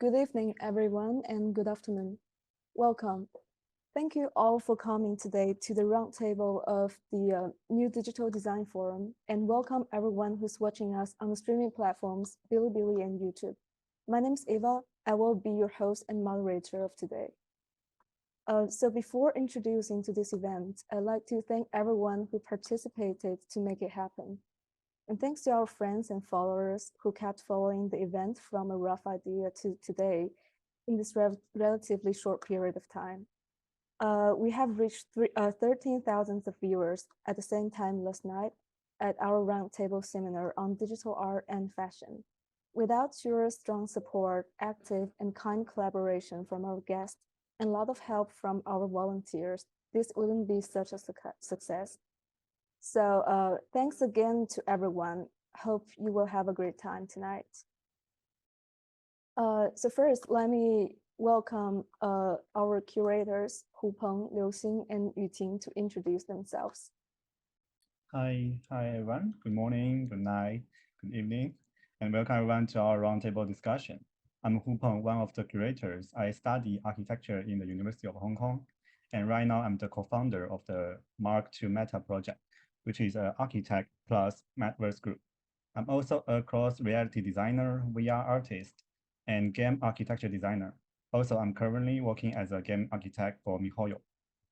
Good evening, everyone, and good afternoon. Welcome. Thank you all for coming today to the roundtable of the New Digital Design Forum, and welcome everyone who's watching us on the streaming platforms, Bilibili and YouTube. My name is Eva. I will be your host and moderator of today. So before introducing to this event, I'd like to thank everyone who participated to make it happen. And thanks to our friends and followers who kept following the event from a rough idea to today in this relatively short period of time. We have reached 13,000 of viewers at the same time last night at our roundtable seminar on digital art and fashion. Without your strong support, active and kind collaboration from our guests, and a lot of help from our volunteers, this wouldn't be such a success. So thanks again to everyone. Hope you will have a great time tonight. So first, let me welcome our curators, Hu Peng, Liu Xing, and Yu Ting to introduce themselves. Hi everyone. Good morning, good night, good evening, and welcome everyone to our roundtable discussion. I'm Hu Peng, one of the curators. I study architecture in the University of Hong Kong, and right now I'm the co-founder of the Mark II Meta project, which is an architect plus metaverse group. I'm also a cross-reality designer, VR artist, and game architecture designer. Also, I'm currently working as a game architect for MiHoYo,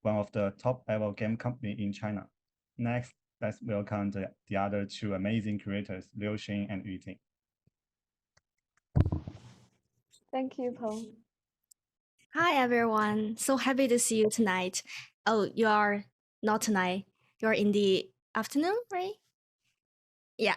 one of the top-level game company in China. Next, let's welcome the other two amazing curators, Liu Xing and Yu Ting. Thank you, Peng. Hi, everyone. So happy to see you tonight. Oh, you are not tonight. You're in the afternoon, right? Yeah.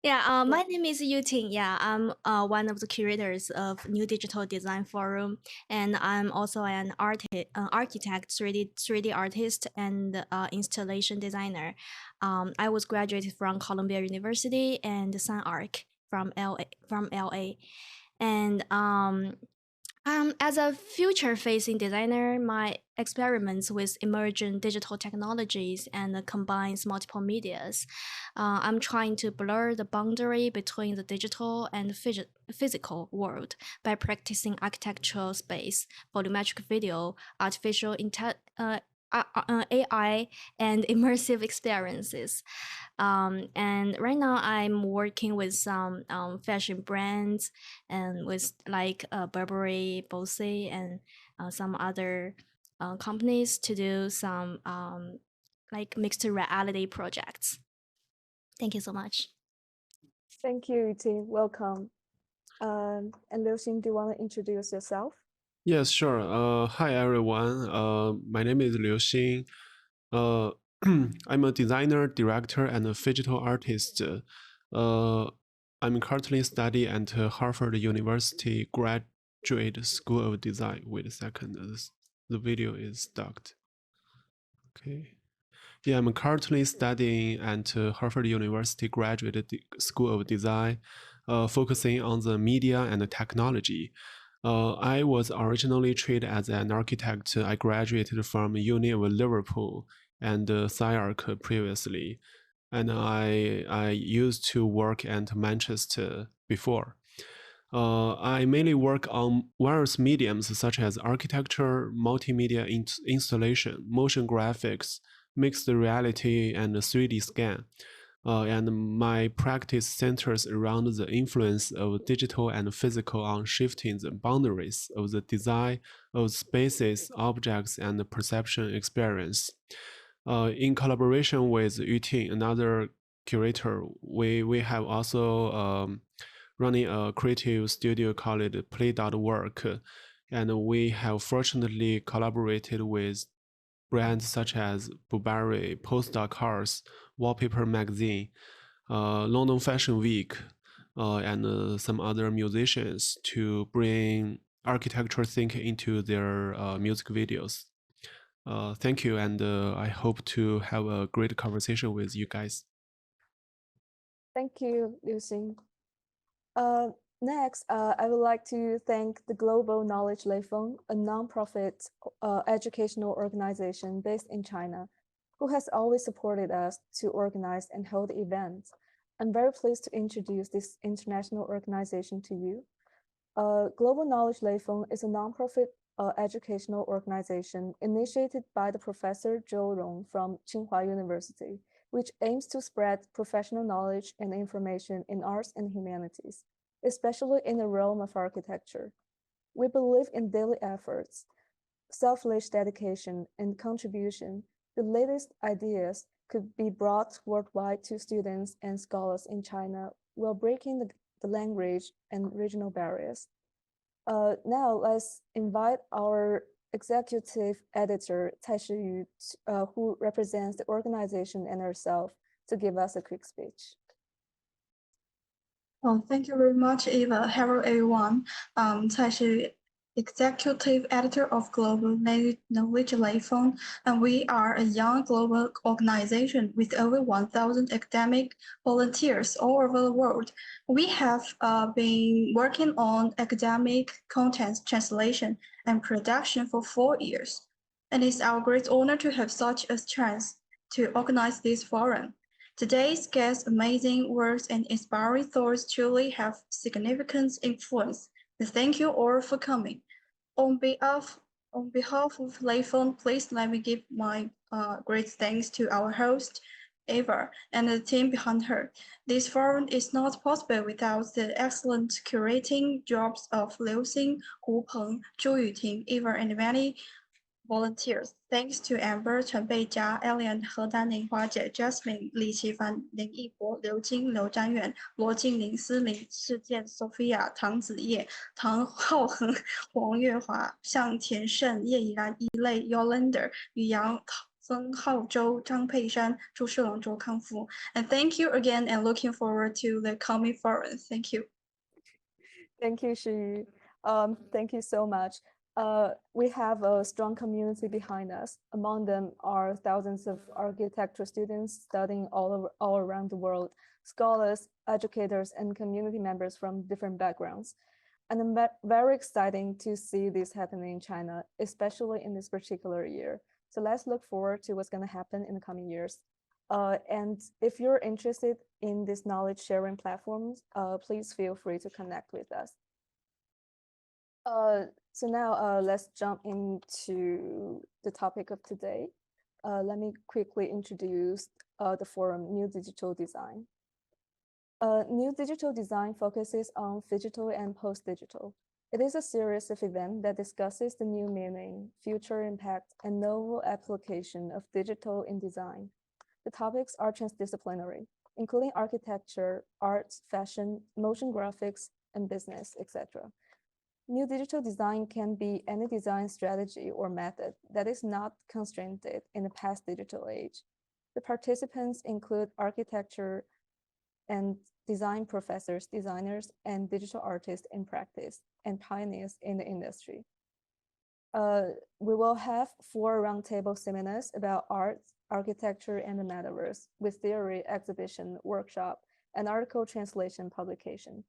Yeah, my name is Yu Ting. Yeah, I'm one of the curators of New Digital Design Forum, and I'm also an architect, 3D artist, and installation designer. I was graduated from Columbia University and SunArc from LA. And as a future-facing designer, my experiments with emerging digital technologies and combines multiple medias. I'm trying to blur the boundary between the digital and physical world by practicing architectural space, volumetric video, artificial AI, and immersive experiences. And right now I'm working with some fashion brands and with like Burberry, Bose, and some other companies to do some like mixed reality projects. Thank you so much. Thank you, Yu Ting. Welcome. And Liu Xing, do you want to introduce yourself? Yes, sure. Hi, everyone. My name is Liu Xing. I'm a designer, director, and a Phygital artist. I'm currently studying at Harvard University Graduate School of Design. Wait a second, the video is stuck. Okay. Yeah, I'm currently studying at Harvard University Graduate School of Design, focusing on the media and the technology. I was originally trained as an architect. I graduated from Uni of Liverpool and SciArc previously, and I used to work at Manchester before. I mainly work on various mediums such as architecture, multimedia installation, motion graphics, mixed reality, and 3D scan. And my practice centers around the influence of digital and physical on shifting the boundaries of the design of spaces, objects, and the perception experience. In collaboration with Yu Ting, another curator, we have also running a creative studio called Play.work, and we have fortunately collaborated with brands such as Burberry, Polestar Cars, Wallpaper Magazine, London Fashion Week, and some other musicians to bring architecture thinking into their music videos. Thank you, and I hope to have a great conversation with you guys. Thank you, Liu Xing. Next, I would like to thank the Global Knowledge Leifeng, a nonprofit educational organization based in China, who has always supported us to organize and hold events. I'm very pleased to introduce this international organization to you. Global Knowledge Leifeng is a nonprofit educational organization initiated by the Professor Zhou Rong from Tsinghua University, which aims to spread professional knowledge and information in arts and humanities, especially in the realm of architecture. We believe in daily efforts, selfless dedication, and contribution. The latest ideas could be brought worldwide to students and scholars in China while breaking the language and regional barriers. Now let's invite our executive editor, Cai Shiyu, who represents the organization and herself, to give us a quick speech. Thank you very much, Eva. Hello, everyone. Cai Shiyu, Executive Editor of Global Knowledge Leifeng, and we are a young global organization with over 1,000 academic volunteers all over the world. We have been working on academic content translation and production for 4 years, and it's our great honor to have such a chance to organize this forum. Today's guest's amazing works and inspiring thoughts truly have significant influence. Thank you all for coming. On behalf of Leifeng, please let me give my great thanks to our host, Eva, and the team behind her. This forum is not possible without the excellent curating jobs of Liu Xing, Hu Peng, Zhu Yuting, Eva, and many volunteers. Thanks to Amber, Chen Beijia, Elian, He Danning, Hua Jie, Jasmine, Li Qifan, Ling Yibo, Liu Jing, Liu Zhanyuan, Luo Jingling, Siling, Shijian, Sophia, Tang Ziye, Tang Haoheng, Huang Yuehua, Xiang Tiansheng, Ye Yiran, Yilei, Yolander, Yu Yang, Zheng Haozhou, Zhang Peishan, Zhu Shilong, Zhou Kangfu. And thank you again and looking forward to the coming forum. Thank you. Thank you, Shi. Thank you so much. We have a strong community behind us. Among them are thousands of architecture students studying all around the world, scholars, educators, and community members from different backgrounds. And I'm very exciting to see this happening in China, especially in this particular year. So let's look forward to what's going to happen in the coming years. And if you're interested in these knowledge sharing platforms, please feel free to connect with us. So now let's jump into the topic of today. Let me quickly introduce the forum, New Digital Design. New Digital Design focuses on phygital and post-digital. It is a series of events that discusses the new meaning, future impact, and novel application of digital in design. The topics are transdisciplinary, including architecture, arts, fashion, motion graphics, and business, etc. New digital design can be any design strategy or method that is not constrained in the past digital age. The participants include architecture and design professors, designers, and digital artists in practice, and pioneers in the industry. We will have 4 roundtable seminars about arts, architecture, and the metaverse, with theory, exhibition, workshop, and article translation publication.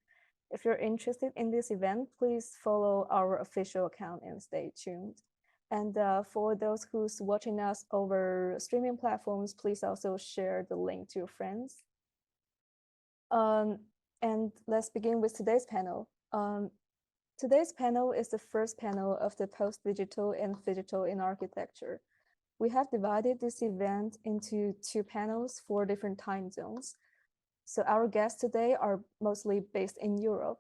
If you're interested in this event, please follow our official account and stay tuned. And for those who's watching us over streaming platforms, please also share the link to your friends. And let's begin with today's panel. Today's panel is the first panel of the post-digital and phygital in architecture. We have divided this event into 2 panels for different time zones. So our guests today are mostly based in Europe,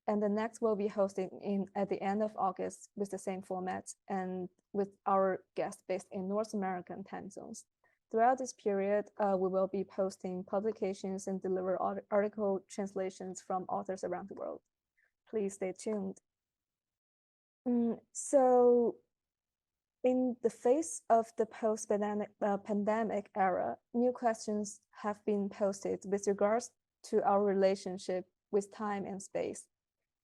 and the next will be hosted at the end of August with the same format and with our guests based in North American time zones. Throughout this period, we will be posting publications and deliver article translations from authors around the world. Please stay tuned. So in the face of the post-pandemic era, new questions have been posted with regards to our relationship with time and space.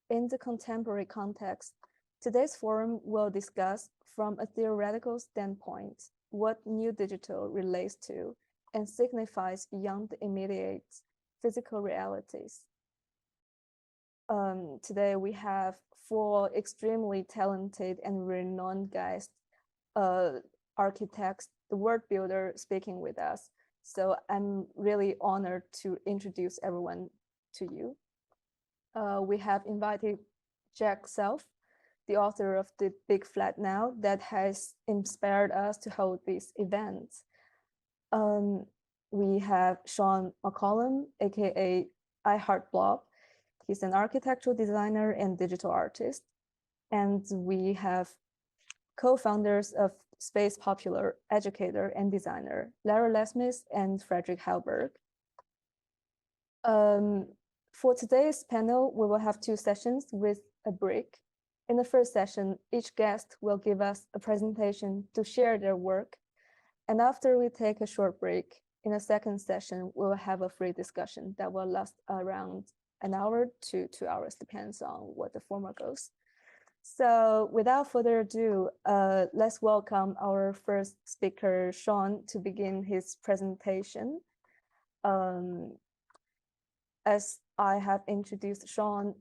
In the contemporary context, today's forum will discuss from a theoretical standpoint what new digital relates to and signifies beyond the immediate physical realities. Today we have 4 extremely talented and renowned guests, architects, the word builder speaking with us. So I'm really honored to introduce everyone to you. We have invited Jack Self, the author of The Big Flat Now, that has inspired us to hold this event. We have Shaun McCallum, aka iheartblob. He's an architectural designer and digital artist. And we have co-founders of Space Popular, educator and designer, Lara Lesmes and Fredrik Hellberg. For today's panel, we will have 2 sessions with a break. In the first session, each guest will give us a presentation to share their work. And after we take a short break, in the second session, we will have a free discussion that will last around an hour to 2 hours, depends on what the format goes. So without further ado, let's welcome our first speaker, Shaun, to begin his presentation. As I have introduced Shaun,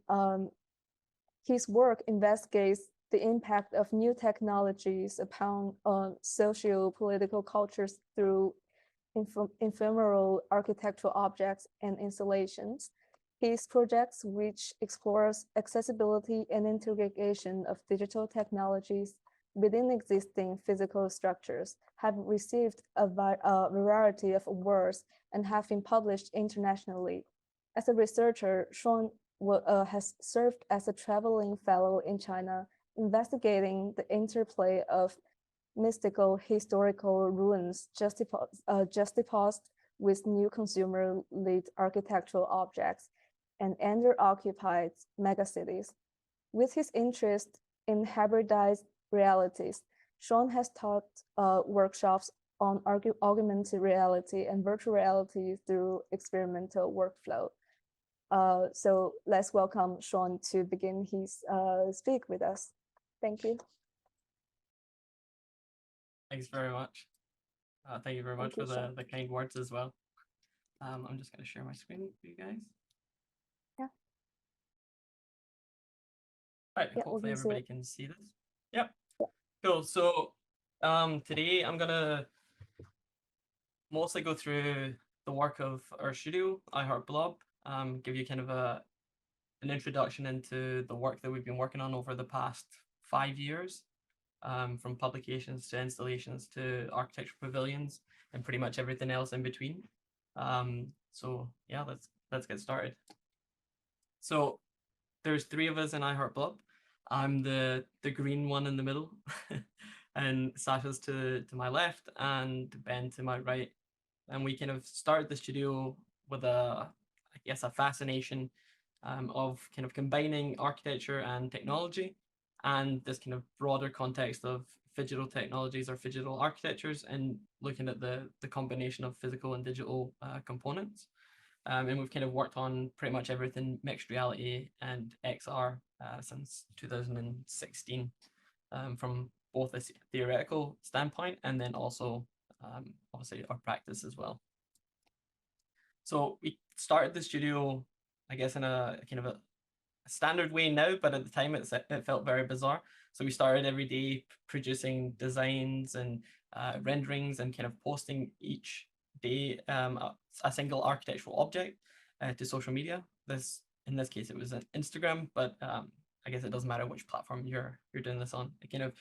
his work investigates the impact of new technologies upon socio-political cultures through ephemeral architectural objects and installations. His projects, which explores accessibility and integration of digital technologies within existing physical structures, have received a variety of awards and have been published internationally. As a researcher, Shaun has served as a traveling fellow in China, investigating the interplay of mystical historical ruins juxtaposed with new consumer-led architectural objects and under-occupied megacities. With his interest in hybridized realities, Shaun has taught workshops on augmented reality and virtual reality through experimental workflow. So let's welcome Shaun to begin his speak with us. Thank you. Thanks very much. Thank you very much for the kind words as well. I'm just going to share my screen for you guys. Yeah. Right, yeah, hopefully everybody can see this. Yep. Yeah. Cool. So today I'm going to mostly go through the work of our studio, iheartblob, give you kind of an introduction into the work that we've been working on over the past 5 years, from publications to installations to architecture pavilions and pretty much everything else in between. So yeah, let's get started. So there's 3 of us in iheartblob. I'm the green one in the middle, and Sasha's to my left and Ben to my right. And we kind of started the studio with I guess a fascination of kind of combining architecture and technology, and this kind of broader context of Phygital technologies or Phygital architectures, and looking at the combination of physical and digital components. And we've kind of worked on pretty much everything mixed reality and XR since 2016, from both a theoretical standpoint and then also obviously our practice as well. So we started the studio, I guess, in a kind of a standard way now, but at the time it felt very bizarre. So we started every day producing designs and renderings and kind of posting each day a single architectural object to social media. In this case, it was an Instagram, but I guess it doesn't matter which platform you're doing this on. It kind of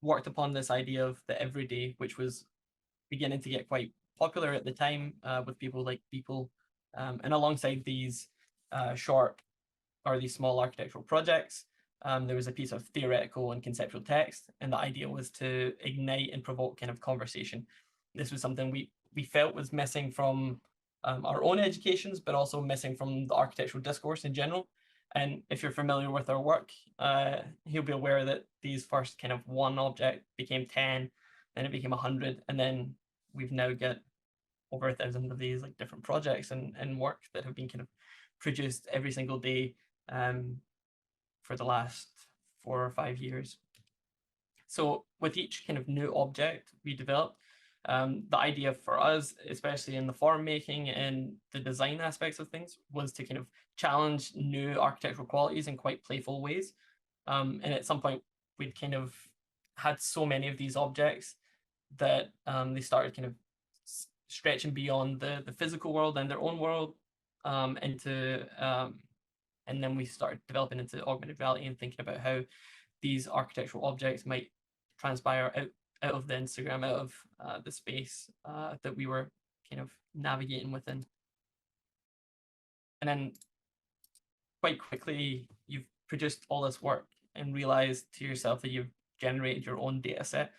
worked upon this idea of the everyday, which was beginning to get quite popular at the time with people like Beeple, and alongside these short or these small architectural projects, there was a piece of theoretical and conceptual text, and the idea was to ignite and provoke kind of conversation. This was something we felt was missing from our own educations, but also missing from the architectural discourse in general. And if you're familiar with our work, you'll be aware that these first kind of 1 object became 10, then it became 100, and then we've now got over 1,000 of these like different projects and work that have been kind of produced every single day for the last 4 or 5 years. So with each kind of new object we developed, the idea for us, especially in the form making and the design aspects of things, was to kind of challenge new architectural qualities in quite playful ways. And at some point, we'd kind of had so many of these objects that they started kind of stretching beyond the physical world and their own world into And then we started developing into augmented reality and thinking about how these architectural objects might transpire out of the Instagram, out of the space that we were kind of navigating within. And then quite quickly, you've produced all this work and realized to yourself that you've generated your own data set.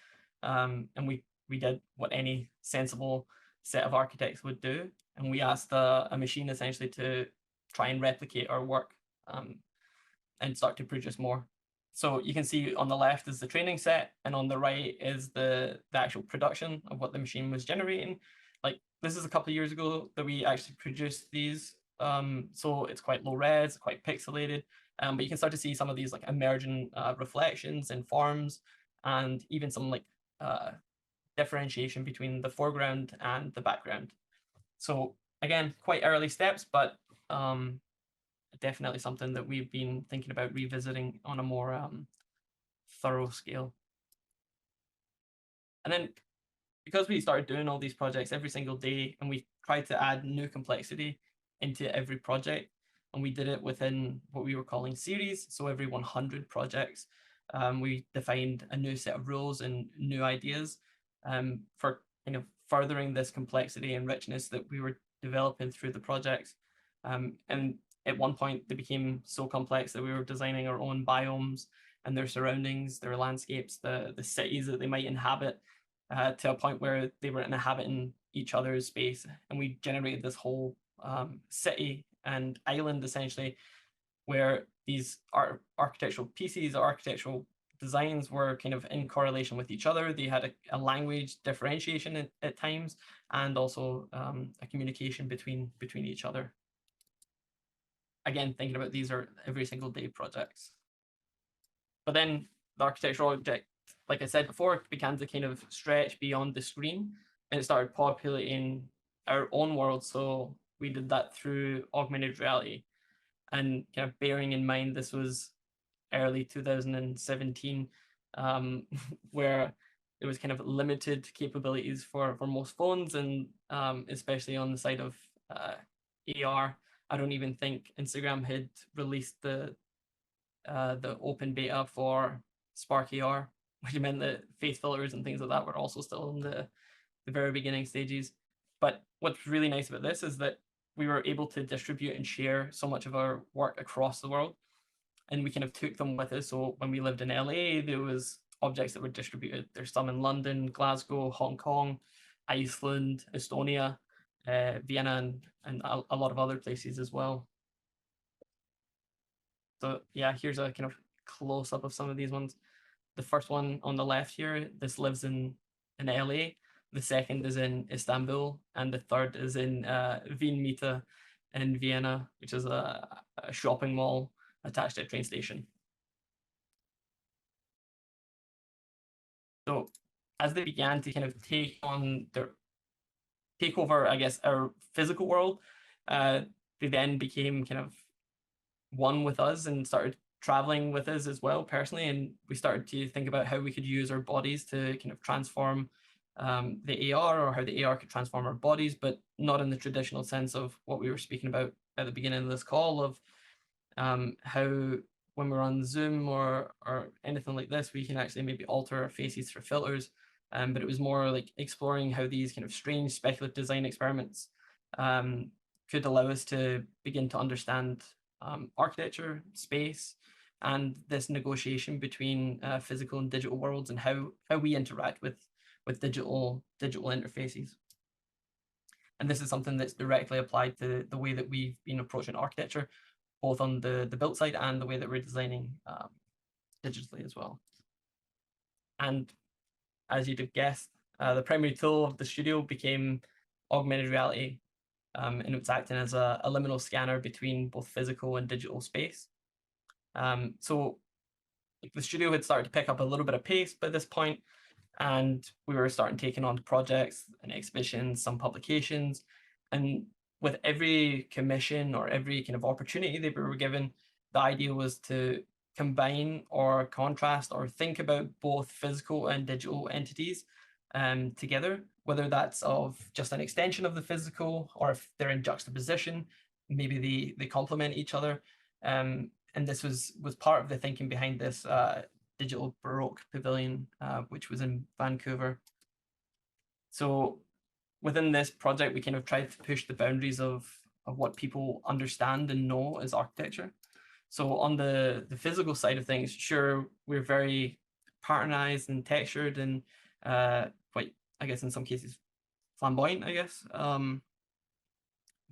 And we did what any sensible set of architects would do. And we asked a machine essentially to try and replicate our work and start to produce more. So you can see on the left is the training set, and on the right is the actual production of what the machine was generating. Like, this is a couple of years ago that we actually produced these. So it's quite low res, quite pixelated, but you can start to see some of these like emergent reflections and forms, and even some like differentiation between the foreground and the background. So again, quite early steps, but definitely something that we've been thinking about revisiting on a more thorough scale. And then because we started doing all these projects every single day, and we tried to add new complexity into every project, and we did it within what we were calling series. So every 100 projects, we defined a new set of rules and new ideas for kind of furthering this complexity and richness that we were developing through the projects. And at one point, they became so complex that we were designing our own biomes and their surroundings, their landscapes, the cities that they might inhabit, to a point where they were inhabiting each other's space. And we generated this whole city and island, essentially, where these architectural pieces or architectural designs were kind of in correlation with each other. They had a language differentiation at times, and also a communication between each other. Again, thinking about these are every single day projects. But then the architectural object, like I said before, began to kind of stretch beyond the screen, and it started populating our own world. So we did that through augmented reality, and kind of bearing in mind this was early 2017, where it was kind of limited capabilities for most phones, and especially on the side of AR. I don't even think Instagram had released the open beta for Spark AR, which meant that face filters and things like that were also still in the very beginning stages. But what's really nice about this is that we were able to distribute and share so much of our work across the world, and we kind of took them with us. So when we lived in LA, there was objects that were distributed. There's some in London, Glasgow, Hong Kong, Iceland, Estonia, Vienna, and a lot of other places as well. So yeah, here's a kind of close-up of some of these ones. The first one on the left here, this lives in LA. The second is in Istanbul, and the third is in Wien-Mitte in Vienna, which is a shopping mall attached to a train station. So as they began to kind of take over, I guess, our physical world, they then became kind of one with us and started traveling with us as well personally. And we started to think about how we could use our bodies to kind of transform the AR, or how the AR could transform our bodies, but not in the traditional sense of what we were speaking about at the beginning of this call, of how when we're on Zoom or anything like this, we can actually maybe alter our faces through filters. But it was more like exploring how these kind of strange speculative design experiments could allow us to begin to understand architecture, space, and this negotiation between physical and digital worlds, and how we interact with digital interfaces. And this is something that's directly applied to the way that we've been approaching architecture, both on the built side and the way that we're designing digitally as well. And as you'd have guessed, the primary tool of the studio became augmented reality, and it's acting as a liminal scanner between both physical and digital space. So the studio had started to pick up a little bit of pace by this point, and we were starting taking on projects and exhibitions, some publications, and with every commission or every kind of opportunity that we were given, the idea was to combine or contrast or think about both physical and digital entities together, whether that's of just an extension of the physical, or if they're in juxtaposition, maybe they complement each other. And this was part of the thinking behind this digital Baroque pavilion, which was in Vancouver. So within this project, we kind of tried to push the boundaries of what people understand and know as architecture. So on the physical side of things, sure, we're very patternized and textured and quite, I guess, in some cases, flamboyant, I guess,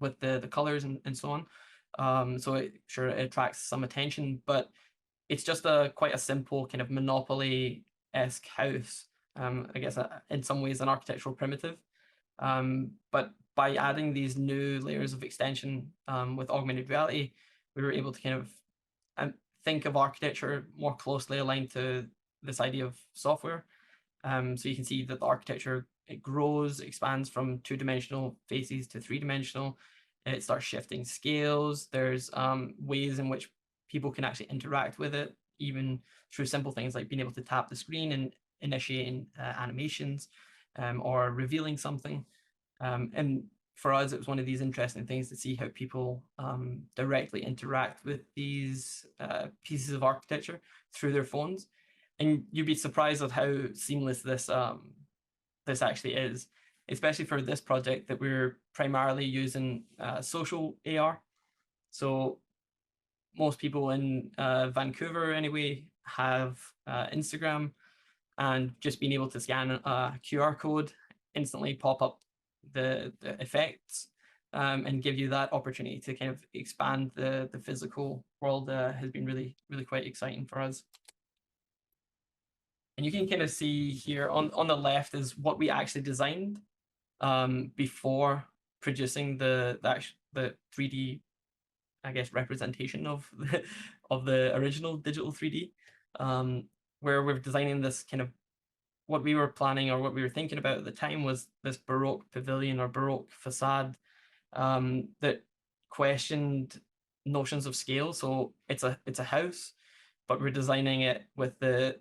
with the colors and so on. So it attracts some attention, but it's just quite a simple kind of Monopoly-esque house. I guess in some ways an architectural primitive. But by adding these new layers of extension with augmented reality, we were able to kind of think of architecture more closely aligned to this idea of software. So you can see that the architecture, it grows, expands from 2-dimensional faces to 3-dimensional. It starts shifting scales. There's ways in which people can actually interact with it, even through simple things like being able to tap the screen and initiating animations or revealing something. And for us, it was one of these interesting things to see how people directly interact with these pieces of architecture through their phones. And you'd be surprised at how seamless this actually is, especially for this project that we're primarily using social AR. So most people in Vancouver anyway have Instagram, and just being able to scan a QR code, instantly pop up the effects and give you that opportunity to kind of expand the physical world has been really, really quite exciting for us. And you can kind of see here on the left is what we actually designed before producing the 3D, I guess, representation of the original digital 3D, where we're designing this kind of, what we were planning or what we were thinking about at the time was this Baroque pavilion or Baroque facade that questioned notions of scale. So it's a house, but we're designing it with the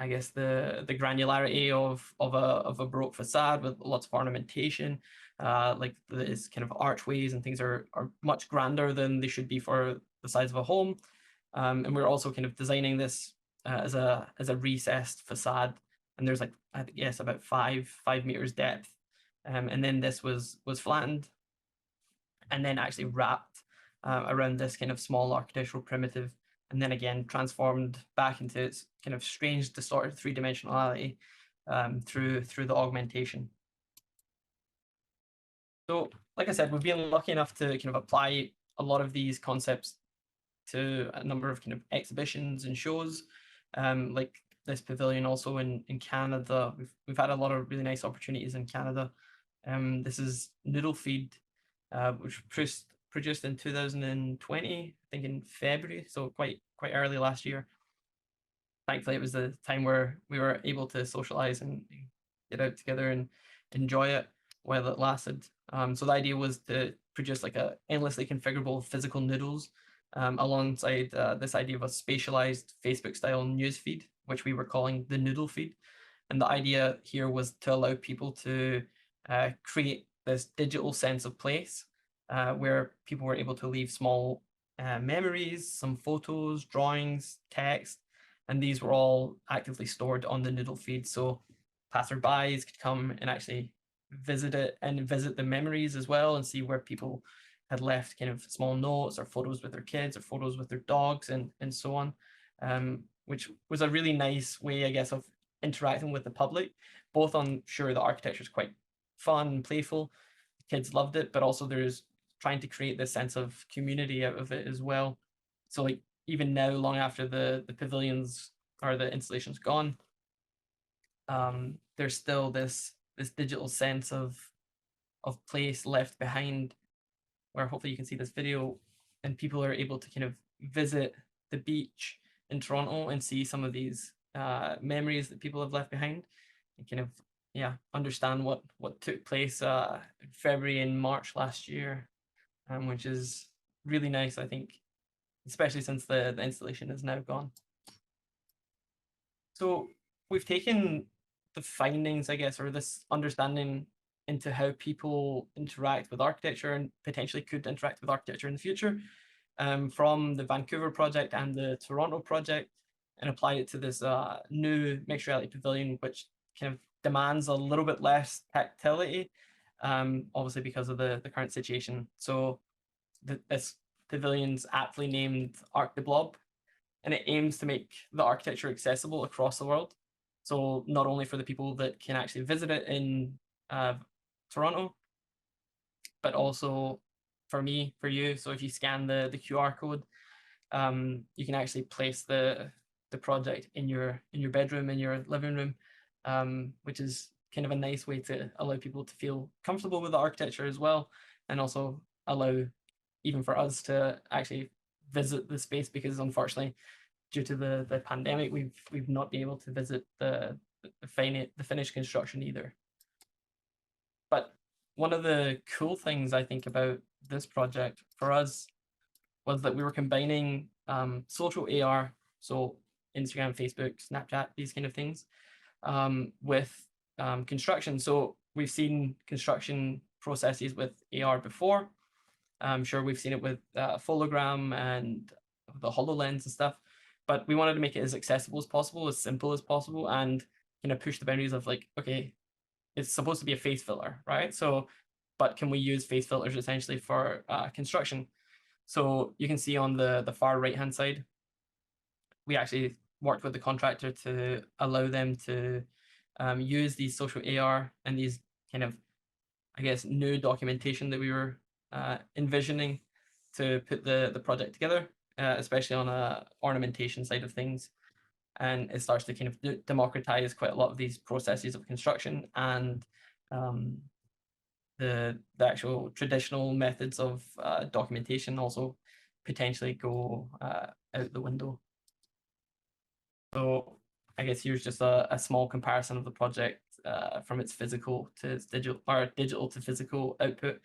I guess the granularity of a Baroque facade with lots of ornamentation, like this kind of archways and things are much grander than they should be for the size of a home. And we're also kind of designing this as a recessed facade, and there's like, I guess, about 5 meters depth, and then this was flattened and then actually wrapped around this kind of small architectural primitive, and then again transformed back into its kind of strange distorted 3-dimensionality through the augmentation. So like I said, we've been lucky enough to kind of apply a lot of these concepts to a number of kind of exhibitions and shows, like this pavilion also in Canada. We've had a lot of really nice opportunities in Canada. This is Noodle Feed, which was produced in 2020, I think in February, so quite early last year. Thankfully, it was the time where we were able to socialize and get out together and enjoy it while it lasted. So the idea was to produce like a endlessly configurable physical noodles alongside this idea of a spatialized Facebook-style news feed, which we were calling the Noodle Feed. And the idea here was to allow people to create this digital sense of place where people were able to leave small memories, some photos, drawings, text, and these were all actively stored on the Noodle Feed. So passerbys could come and actually visit it and visit the memories as well and see where people had left kind of small notes or photos with their kids or photos with their dogs and so on, which was a really nice way, I guess, of interacting with the public, both on, sure, the architecture is quite fun and playful, kids loved it, but also there's trying to create this sense of community out of it as well. So like even now, long after the pavilions or the installation's gone, there's still this digital sense of place left behind, where hopefully you can see this video and people are able to kind of visit the beach in Toronto and see some of these memories that people have left behind and kind of, yeah, understand what took place February and March last year, which is really nice, I think, especially since the installation is now gone. So we've taken the findings, I guess, or this understanding into how people interact with architecture and potentially could interact with architecture in the future, from the Vancouver project and the Toronto project, and applied it to this new mixed reality pavilion, which kind of demands a little bit less tactility, obviously because of the current situation. So this pavilion's aptly named iheartblob, and it aims to make the architecture accessible across the world. So not only for the people that can actually visit it in Toronto, but also for me, for you. So if you scan the QR code, you can actually place the project in your bedroom, in your living room, which is kind of a nice way to allow people to feel comfortable with the architecture as well, and also allow even for us to actually visit the space, because unfortunately, due to the pandemic, we've not been able to visit the finished construction either. But one of the cool things I think about this project for us was that we were combining social AR, so Instagram, Facebook, Snapchat, these kind of things, with construction. So we've seen construction processes with AR before. I'm sure we've seen it with Hologram and the HoloLens and stuff, but we wanted to make it as accessible as possible, as simple as possible, and push the boundaries of like, okay, it's supposed to be a face filler, right? So, but can we use face filters essentially for construction? So you can see on the far right-hand side, we actually worked with the contractor to allow them to use these social AR and these kind of, I guess, new documentation that we were envisioning to put the project together, especially on a ornamentation side of things. And it starts to kind of democratize quite a lot of these processes of construction, and the actual traditional methods of documentation also potentially go out the window. So I guess here's just a small comparison of the project from its physical to its digital, or digital to physical output.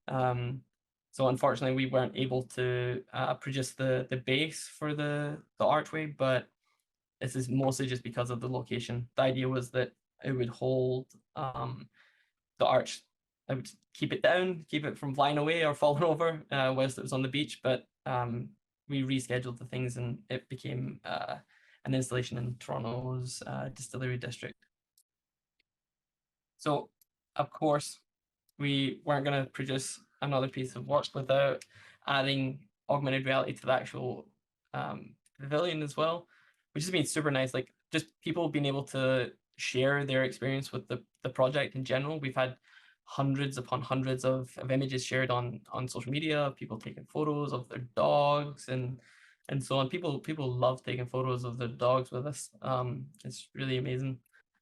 So unfortunately, we weren't able to produce the base for the archway, but this is mostly just because of the location. The idea was that it would hold the arch. I would keep it down, keep it from flying away or falling over whilst it was on the beach. But we rescheduled the things, and it became an installation in Toronto's distillery district. So, of course, we weren't going to produce another piece of work without adding augmented reality to the actual pavilion as well, which has been super nice. Like, just people being able to share their experience with the project in general. We've had hundreds upon hundreds of images shared on social media, people taking photos of their dogs and so on. People love taking photos of their dogs with us. It's really amazing.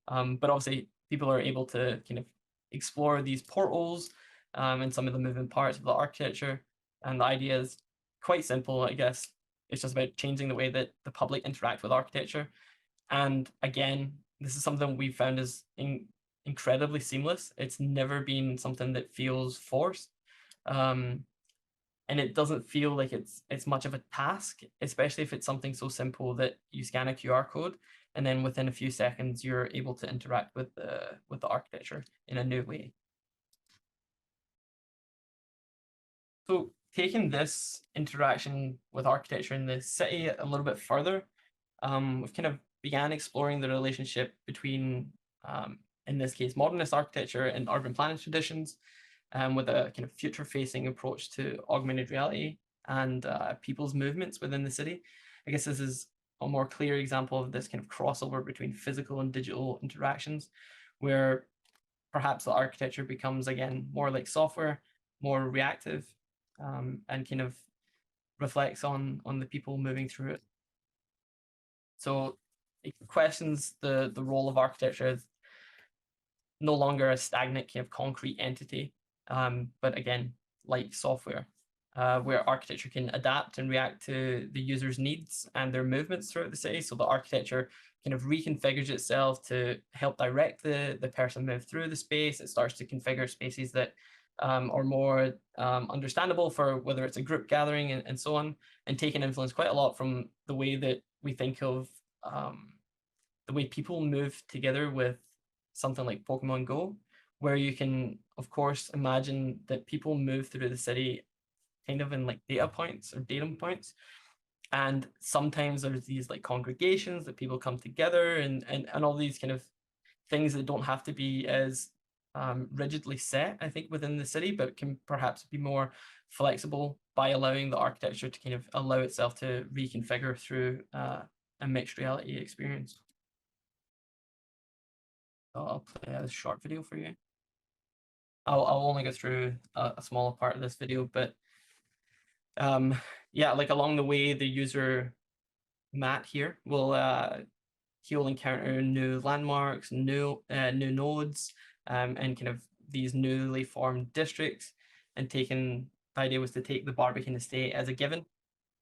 But obviously people are able to kind of explore these portals and some of the moving parts of the architecture. And the idea is quite simple, I guess. It's just about changing the way that the public interact with architecture. And again, this is something we found is incredibly seamless. It's never been something that feels forced. And it doesn't feel like it's much of a task, especially if it's something so simple that you scan a QR code and then within a few seconds you're able to interact with the architecture in a new way. So taking this interaction with architecture in the city a little bit further, we've kind of began exploring the relationship between, in this case, modernist architecture and urban planning traditions, with a kind of future-facing approach to augmented reality and people's movements within the city. I guess this is a more clear example of this kind of crossover between physical and digital interactions, where perhaps the architecture becomes, again, more like software, more reactive, and kind of reflects on the people moving through it. So it questions the role of architecture as no longer a stagnant kind of concrete entity, but again, like software, where architecture can adapt and react to the user's needs and their movements throughout the city. So the architecture kind of reconfigures itself to help direct the person move through the space. It starts to configure spaces that are more understandable for whether it's a group gathering and so on, and taking influence quite a lot from the way that we think of the way people move together with something like Pokemon Go, where you can, of course, imagine that people move through the city kind of in like data points or datum points. And sometimes there's these like congregations that people come together and all these kind of things that don't have to be as rigidly set, I think, within the city, but can perhaps be more flexible by allowing the architecture to kind of allow itself to reconfigure through a mixed reality experience. So I'll play a short video for you. I'll only go through a smaller part of this video, but yeah, like along the way, the user Matt here will he will encounter new landmarks, new nodes, and kind of these newly formed districts. And the idea was to take the Barbican estate as a given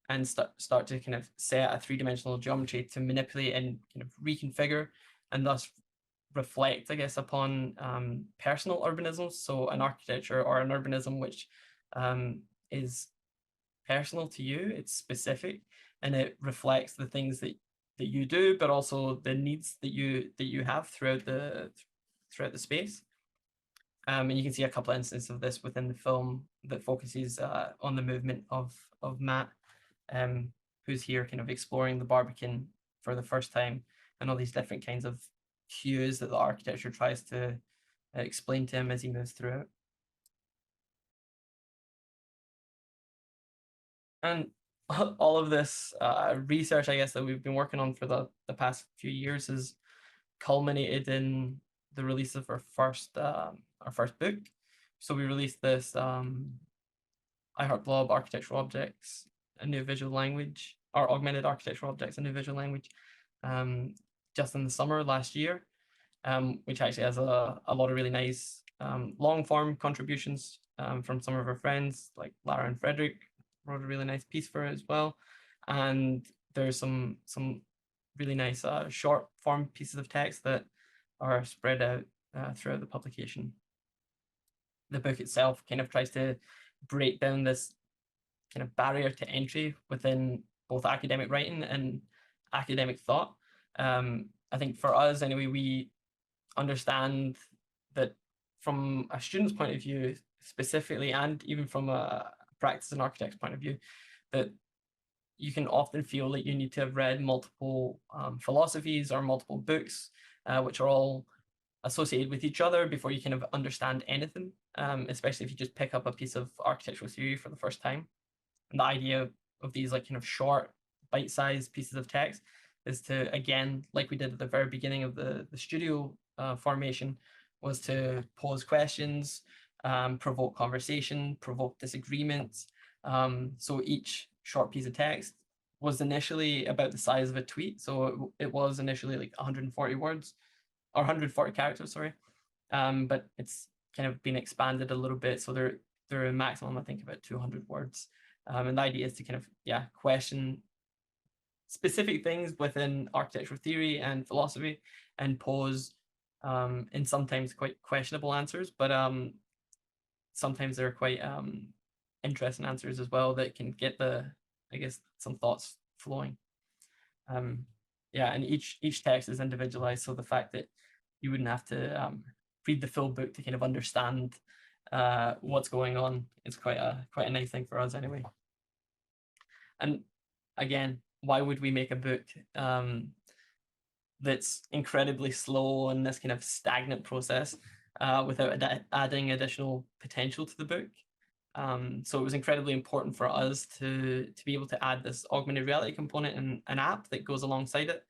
and start to kind of set a three-dimensional geometry to manipulate and kind of reconfigure, and thus reflect, I guess, upon personal urbanisms. So an architecture or an urbanism which is personal to you, it's specific, and it reflects the things that you do, but also the needs that you have throughout the space. And you can see a couple of instances of this within the film that focuses on the movement of Matt, who's here kind of exploring the Barbican for the first time, and all these different kinds of cues that the architecture tries to explain to him as he moves through it. And all of this research, I guess, that we've been working on for the past few years has culminated in the release of our first book. So we released this iheartblob architectural objects, a new visual language, or augmented architectural objects, a new visual language, just in the summer last year, which actually has a lot of really nice long form contributions from some of our friends like Lara and Fredrik. Wrote a really nice piece for it as well, and there's some really nice short form pieces of text that are spread out throughout the publication. The book itself kind of tries to break down this kind of barrier to entry within both academic writing and academic thought. I think for us anyway, we understand that from a student's point of view specifically, and even from a practice and architect's point of view, that you can often feel that you need to have read multiple philosophies or multiple books, which are all associated with each other before you kind of understand anything, especially if you just pick up a piece of architectural theory for the first time. And the idea of these like kind of short, bite-sized pieces of text is to, again, like we did at the very beginning of the studio formation, was to pose questions, provoke conversation, provoke disagreements. So each short piece of text was initially about the size of a tweet. So it was initially like 140 words or 140 characters, sorry. But it's kind of been expanded a little bit. So they're a maximum, I think, about 200 words. And the idea is to kind of, yeah, question specific things within architectural theory and philosophy and pose in sometimes quite questionable answers, but sometimes they're quite interesting answers as well that can get I guess, some thoughts flowing. Yeah, and each text is individualized, so the fact that you wouldn't have to read the full book to kind of understand what's going on is quite a nice thing for us anyway. And again, why would we make a book that's incredibly slow and this kind of stagnant process without adding additional potential to the book? So it was incredibly important for us to be able to add this augmented reality component and an app that goes alongside it,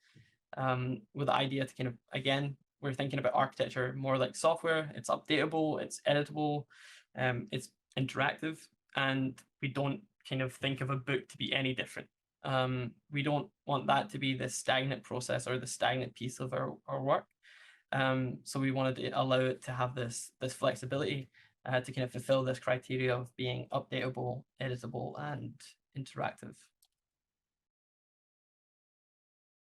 with the idea to kind of, again, we're thinking about architecture more like software. It's updatable, it's editable, it's interactive, and we don't kind of think of a book to be any different. We don't want that to be the stagnant process or the stagnant piece of our work. So we wanted to allow it to have this flexibility to kind of fulfill this criteria of being updatable, editable, and interactive.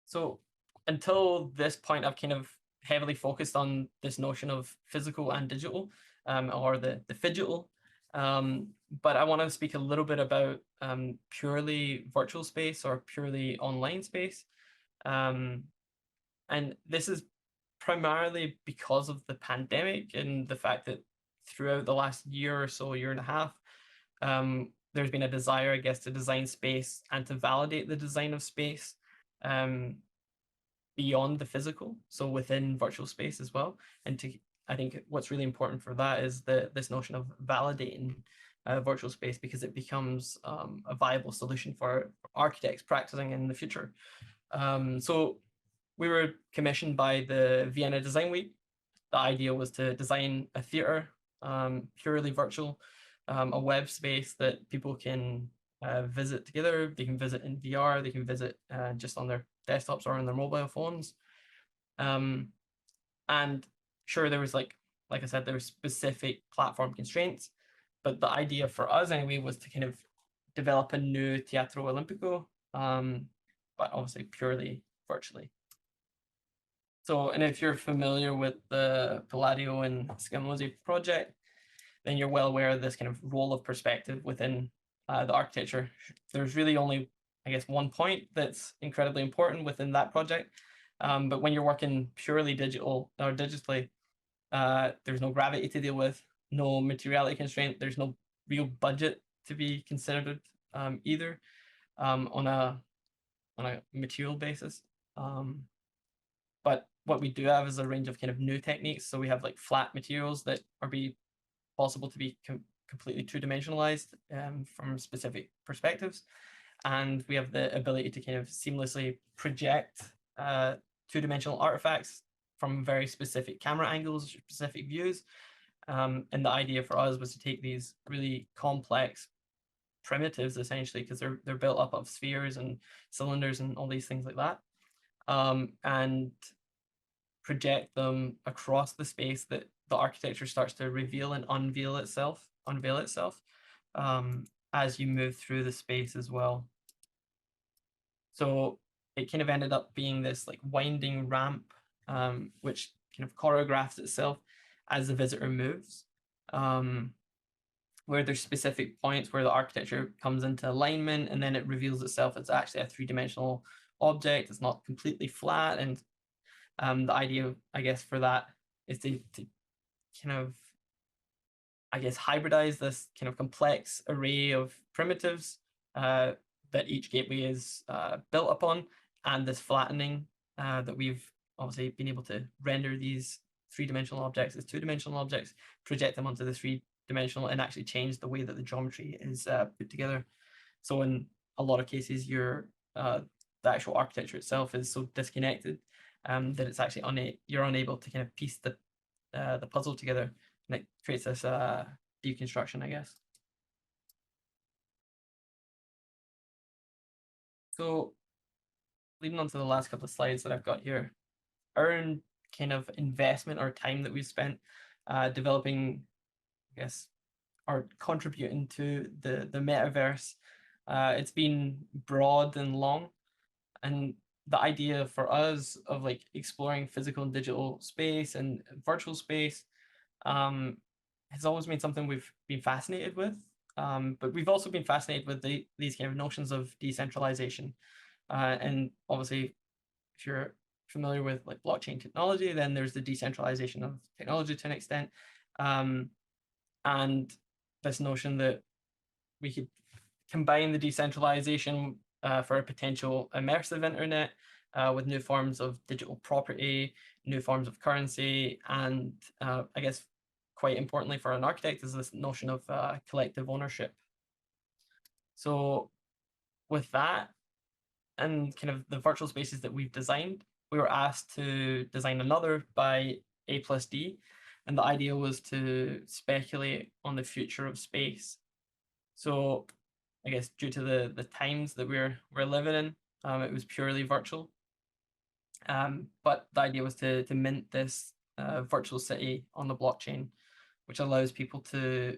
So until this point, I've kind of heavily focused on this notion of physical and digital, or the Phygital. But I want to speak a little bit about purely virtual space or purely online space. And this is primarily because of the pandemic and the fact that throughout the last year or so, year and a half, there's been a desire, I guess, to design space and to validate the design of space beyond the physical, so within virtual space as well. And I think what's really important for that is this notion of validating virtual space, because it becomes a viable solution for architects practicing in the future. So we were commissioned by the Vienna Design Week. The idea was to design a theater, purely virtual, a web space that people can visit together. They can visit in VR, they can visit just on their desktops or on their mobile phones. And sure, there was like I said, there were specific platform constraints, but the idea for us anyway was to kind of develop a new Teatro Olimpico, but obviously purely virtually. So, and if you're familiar with the Palladio and Scamozzi project, then you're well aware of this kind of role of perspective within the architecture. There's really only, I guess, one point that's incredibly important within that project. But when you're working purely digital or digitally, there's no gravity to deal with, no materiality constraint, there's no real budget to be considered either on a material basis. But what we do have is a range of kind of new techniques. So we have like flat materials that are possible to be completely two-dimensionalized from specific perspectives. And we have the ability to kind of seamlessly project two-dimensional artifacts from very specific camera angles, specific views. And the idea for us was to take these really complex primitives, essentially, because they're built up of spheres and cylinders and all these things like that, and project them across the space that the architecture starts to reveal and unveil itself as you move through the space as well. So it kind of ended up being this like winding ramp, which kind of choreographs itself as the visitor moves, where there's specific points where the architecture comes into alignment, and then it reveals itself as actually a three-dimensional object. It's not completely flat, and the idea, I guess, for that is to kind of, I guess, hybridize this kind of complex array of primitives that each gateway is built upon, and this flattening that we've obviously been able to render these three-dimensional objects as two-dimensional objects, project them onto the three-dimensional, and actually change the way that the geometry is put together. So in a lot of cases, the actual architecture itself is so disconnected that it's actually you're unable to kind of piece the puzzle together, and it creates this deconstruction, I guess. So leading on to the last couple of slides that I've got here, our own kind of investment or time that we've spent developing, I guess, or contributing to the metaverse, it's been broad and long, and the idea for us of like exploring physical and digital space and virtual space has always been something we've been fascinated with, but we've also been fascinated with these kind of notions of decentralization, and obviously if you're familiar with like blockchain technology, then there's the decentralization of technology to an extent, and this notion that we could combine the decentralization for a potential immersive internet with new forms of digital property, new forms of currency, and I guess quite importantly for an architect is this notion of collective ownership. So with that and kind of the virtual spaces that we've designed, we were asked to design another by A+D, and the idea was to speculate on the future of space. So I guess due to the times that we're living in, it was purely virtual. But the idea was to mint this virtual city on the blockchain, which allows people to,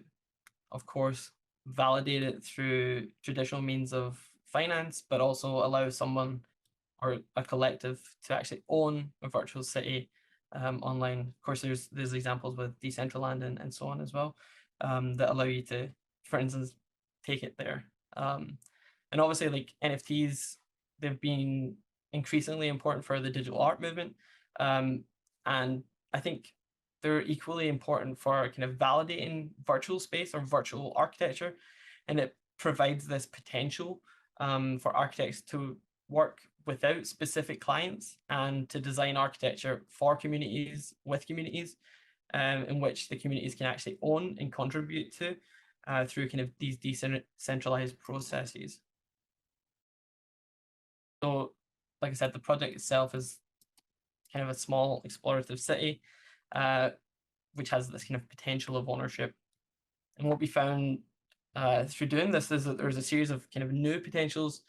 of course, validate it through traditional means of finance, but also allow someone or a collective to actually own a virtual city online. Of course, there's examples with Decentraland and so on as well, that allow you to, for instance, take it there. And obviously, like NFTs, they've been increasingly important for the digital art movement, and I think they're equally important for kind of validating virtual space or virtual architecture, and it provides this potential for architects to work without specific clients and to design architecture for communities, with communities, in which the communities can actually own and contribute to through kind of these decentralized processes. So, like I said, the project itself is kind of a small explorative city, which has this kind of potential of ownership. And what we found through doing this is that there's a series of kind of new potentials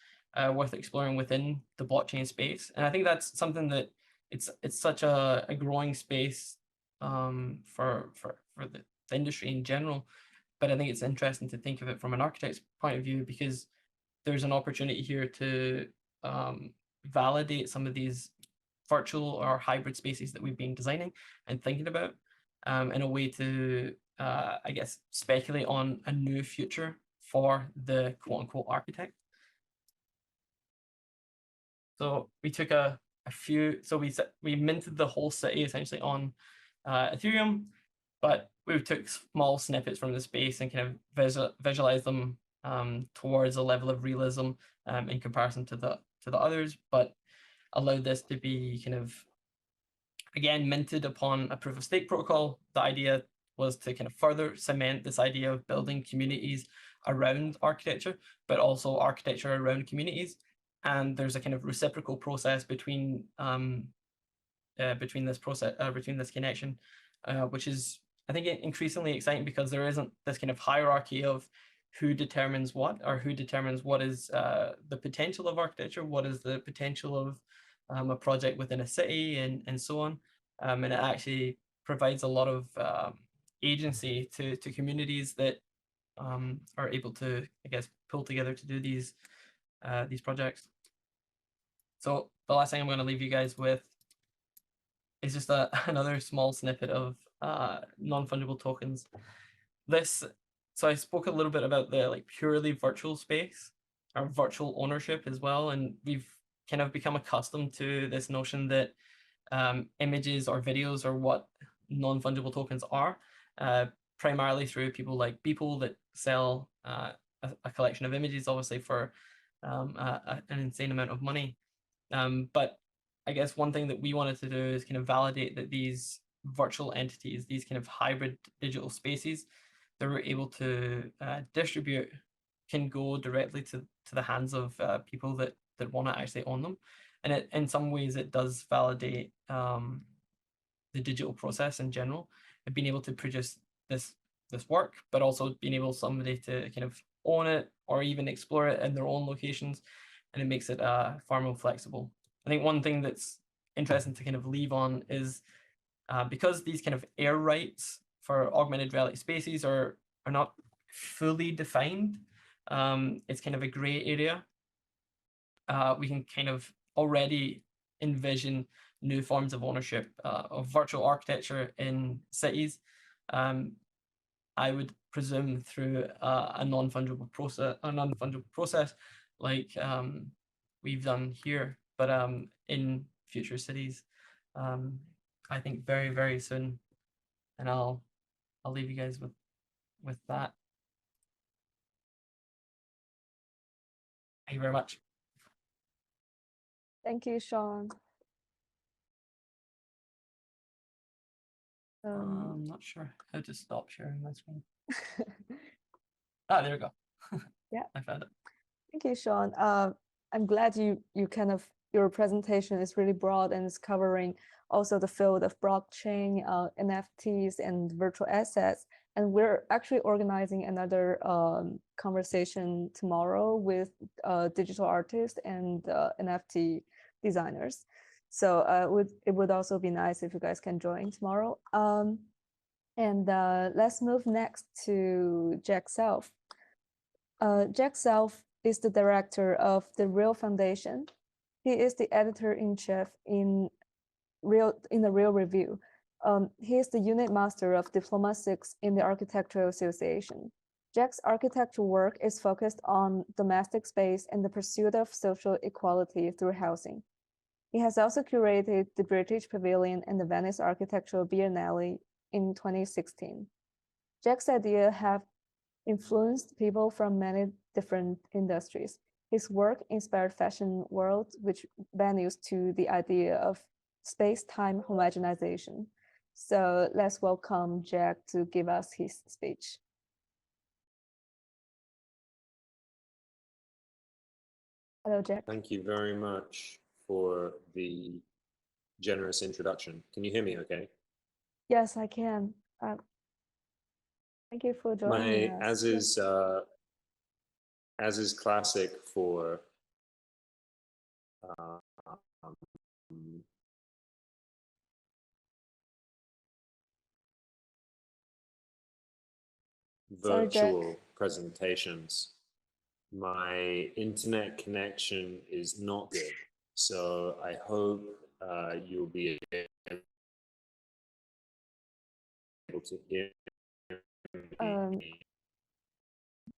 worth exploring within the blockchain space. And I think that's something that it's such a growing space for the industry in general. But I think it's interesting to think of it from an architect's point of view, because there's an opportunity here to validate some of these virtual or hybrid spaces that we've been designing and thinking about in a way to, I guess, speculate on a new future for the quote unquote architect. So we took a few, so we minted the whole city essentially on Ethereum, but we took small snippets from the space and kind of visualize them towards a level of realism in comparison to the others, but allowed this to be kind of, again, minted upon a proof of stake protocol. The idea was to kind of further cement this idea of building communities around architecture, but also architecture around communities. And there's a kind of reciprocal process between this connection, which is, I think, increasingly exciting, because there isn't this kind of hierarchy of who determines what, or who determines what is the potential of architecture, what is the potential of a project within a city, and so on. And it actually provides a lot of agency to communities that are able to, I guess, pull together to do these projects. So the last thing I'm going to leave you guys with is just another small snippet of non-fungible tokens. So I spoke a little bit about the purely virtual space, or virtual ownership as well, and we've kind of become accustomed to this notion that images or videos are what non-fungible tokens are, primarily through people like Beeple that sell a collection of images, obviously for an insane amount of money. But I guess one thing that we wanted to do is kind of validate that these virtual entities, these kind of hybrid digital spaces that we're able to distribute, can go directly to the hands of people that want to actually own them. And in some ways it does validate the digital process in general, and being able to produce this work, but also being able somebody to kind of own it or even explore it in their own locations, and it makes it far more flexible. I think one thing that's interesting to kind of leave on is because these kind of air rights for augmented reality spaces are not fully defined, it's kind of a gray area. We can kind of already envision new forms of ownership of virtual architecture in cities. I would presume through a non-fungible process, like we've done here, but in future cities, I think very, very soon. And I'll leave you guys with that. Thank you very much. Thank you, Shaun. I'm not sure how to stop sharing my screen. There we go. Yeah, I found it. Thank you, Shaun. I'm glad you kind of, your presentation is really broad and is covering also the field of blockchain, NFTs, and virtual assets. And we're actually organizing another conversation tomorrow with digital artists and NFT designers. So it would also be nice if you guys can join tomorrow. And let's move next to Jack Self. Jack Self is the director of the Real Foundation. He is the editor-in-chief in the Real Review. He is the unit master of Diploma 6 in the Architectural Association. Jack's architectural work is focused on domestic space and the pursuit of social equality through housing. He has also curated the British Pavilion and the Venice Architectural Biennale in 2016. Jack's ideas have influenced people from many different industries. His work inspired fashion world, which venues to the idea of space-time homogenization. So let's welcome Jack to give us his speech. Hello, Jack. Thank you very much for the generous introduction. Can you hear me okay? Yes, I can. Thank you for joining us. As is classic for virtual presentations, my internet connection is not good. So I hope you'll be able to hear me.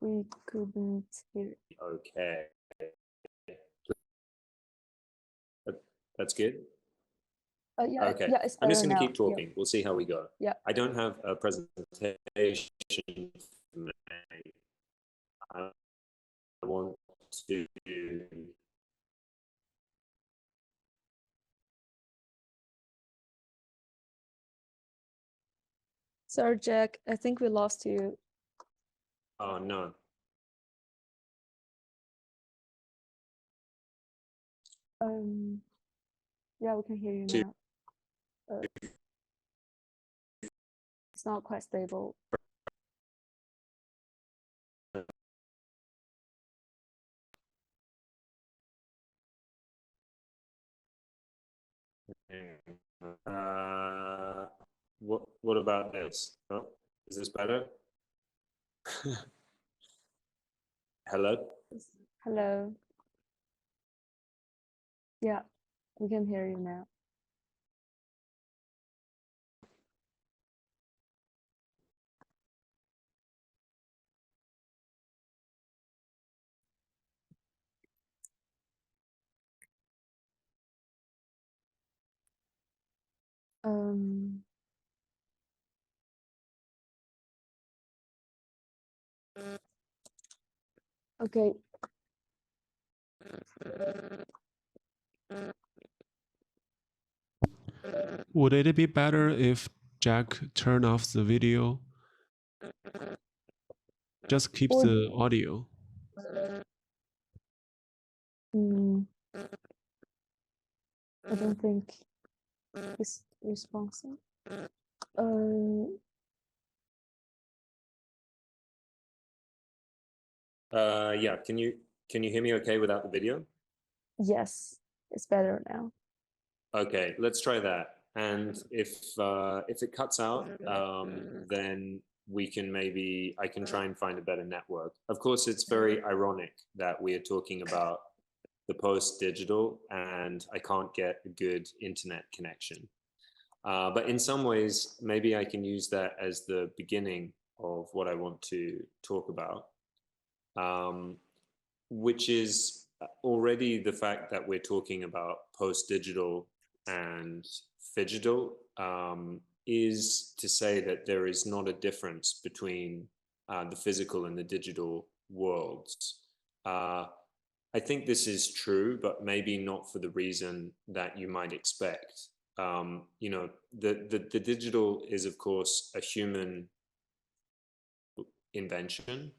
We couldn't hear. Okay. That's good. Yeah, okay. Yeah, it's I'm just going to now. keep talking. Yeah. We'll see how we go. Yeah. I don't have a presentation today. I want to Sorry, Jack. I think we lost you. Oh no. Yeah, we can hear you now. It's not quite stable. What about this? Oh, is this better? Hello? Hello. Yeah, we can hear you now. Okay. Would it be better if Jack turned off the video? Just keep the audio. I don't think it's responsive. Yeah, can you hear me okay without the video? Yes, it's better now. Okay, let's try that. And if it cuts out, then we can I can try and find a better network. Of course, it's very ironic that we are talking about the post-digital and I can't get a good internet connection. But in some ways, maybe I can use that as the beginning of what I want to talk about, which is already the fact that we're talking about post-digital and Phygital, is to say that there is not a difference between the physical and the digital worlds. I think this is true, but maybe not for the reason that you might expect. You know, the digital is, of course, a human invention.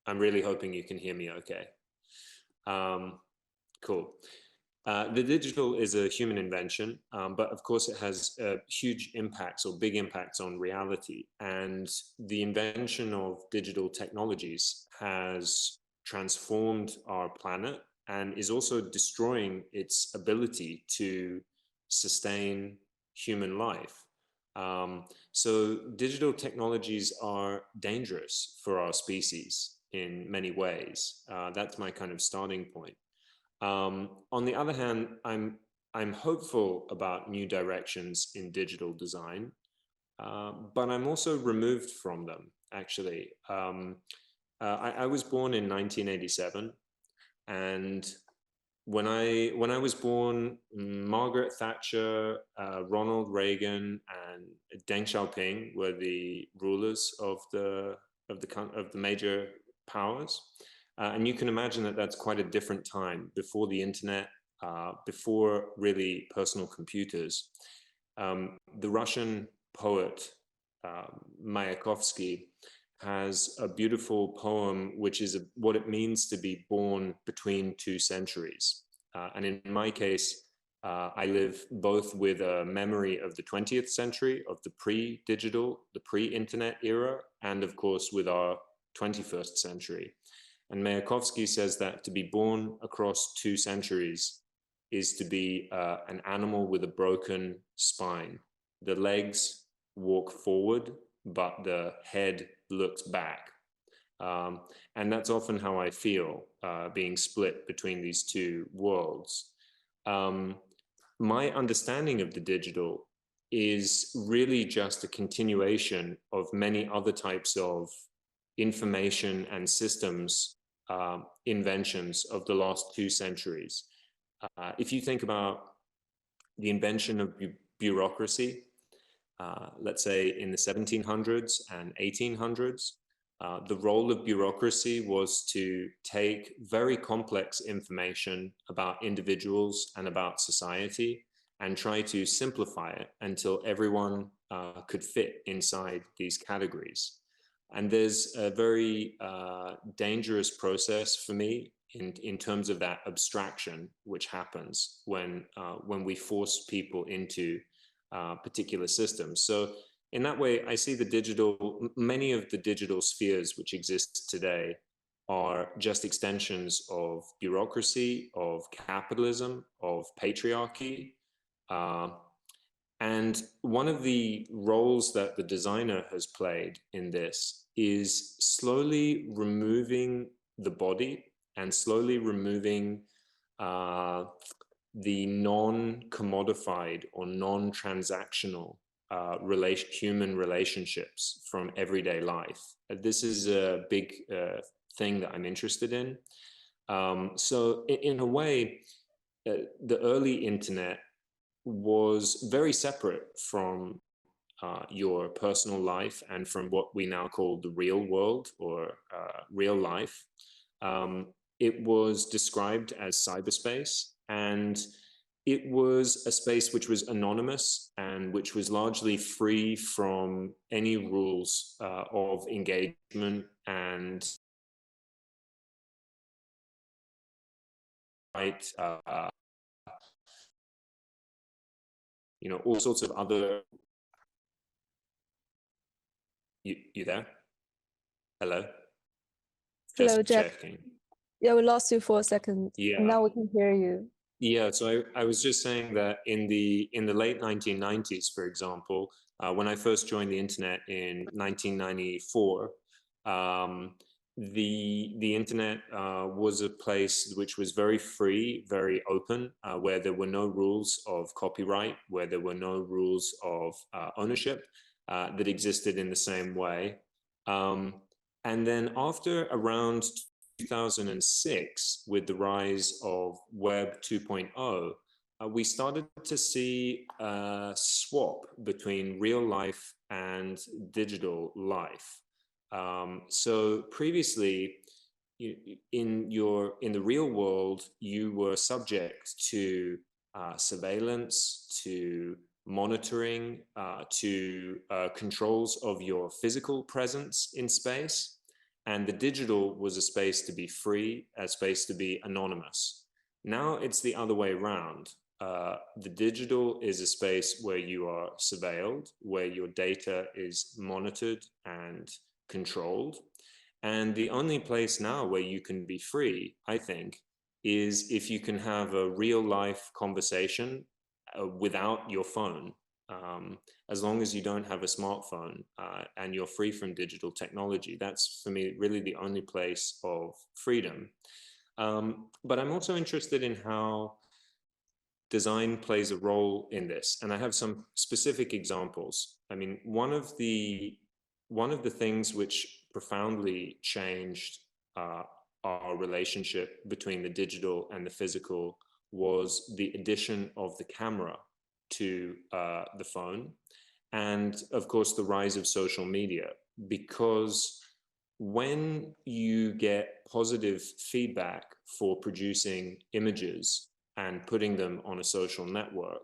I'm really hoping you can hear me okay. Cool. The digital is a human invention, but of course it has huge impacts or big impacts on reality. And the invention of digital technologies has transformed our planet and is also destroying its ability to sustain human life. So digital technologies are dangerous for our species in many ways. That's my kind of starting point. On the other hand, I'm hopeful about new directions in digital design, but I'm also removed from them, actually. I was born in 1987, and when I was born, Margaret Thatcher, Ronald Reagan, and Deng Xiaoping were the rulers of the major powers. And you can imagine that that's quite a different time, before the internet, before really personal computers. The Russian poet Mayakovsky has a beautiful poem, which is what it means to be born between two centuries. And in my case, I live both with a memory of the 20th century, of the pre-digital, the pre-internet era, and of course with our 21st century. And Mayakovsky says that to be born across two centuries is to be an animal with a broken spine. The legs walk forward, but the head looks back. And that's often how I feel, being split between these two worlds. My understanding of the digital is really just a continuation of many other types of information and systems inventions of the last 2 centuries. If you think about the invention of bureaucracy, let's say in the 1700s and 1800s, the role of bureaucracy was to take very complex information about individuals and about society and try to simplify it until everyone could fit inside these categories. And there's a very dangerous process for me in terms of that abstraction, which happens when we force people into particular systems. So in that way, I see the digital, many of the digital spheres which exist today are just extensions of bureaucracy, of capitalism, of patriarchy. And one of the roles that the designer has played in this is slowly removing the body and slowly removing the non-commodified or non-transactional human relationships from everyday life. This is a big thing that I'm interested in. So in a way, the early internet was very separate from your personal life and from what we now call the real world or real life. It was described as cyberspace, and it was a space which was anonymous and which was largely free from any rules of engagement and all sorts of other. You there? Hello? Hello, Just Jeff. checking. Yeah, we lost you for a second. Yeah. Now we can hear you. Yeah, so I was just saying that in the late 1990s, for example, when I first joined the internet in 1994, the internet was a place which was very free, very open, where there were no rules of copyright, where there were no rules of ownership that existed in the same way. And then after around 2006, with the rise of Web 2.0, we started to see a swap between real life and digital life. So previously, in the real world, you were subject to surveillance, to monitoring, to controls of your physical presence in space. And the digital was a space to be free, a space to be anonymous. Now it's the other way around. The digital is a space where you are surveilled, where your data is monitored and controlled. And the only place now where you can be free, I think, is if you can have a real life conversation without your phone. As long as you don't have a smartphone and you're free from digital technology, that's for me really the only place of freedom. But I'm also interested in how design plays a role in this, and I have some specific examples. I mean, one of the things which profoundly changed our relationship between the digital and the physical was the addition of the camera to the phone, and of course the rise of social media, because when you get positive feedback for producing images and putting them on a social network,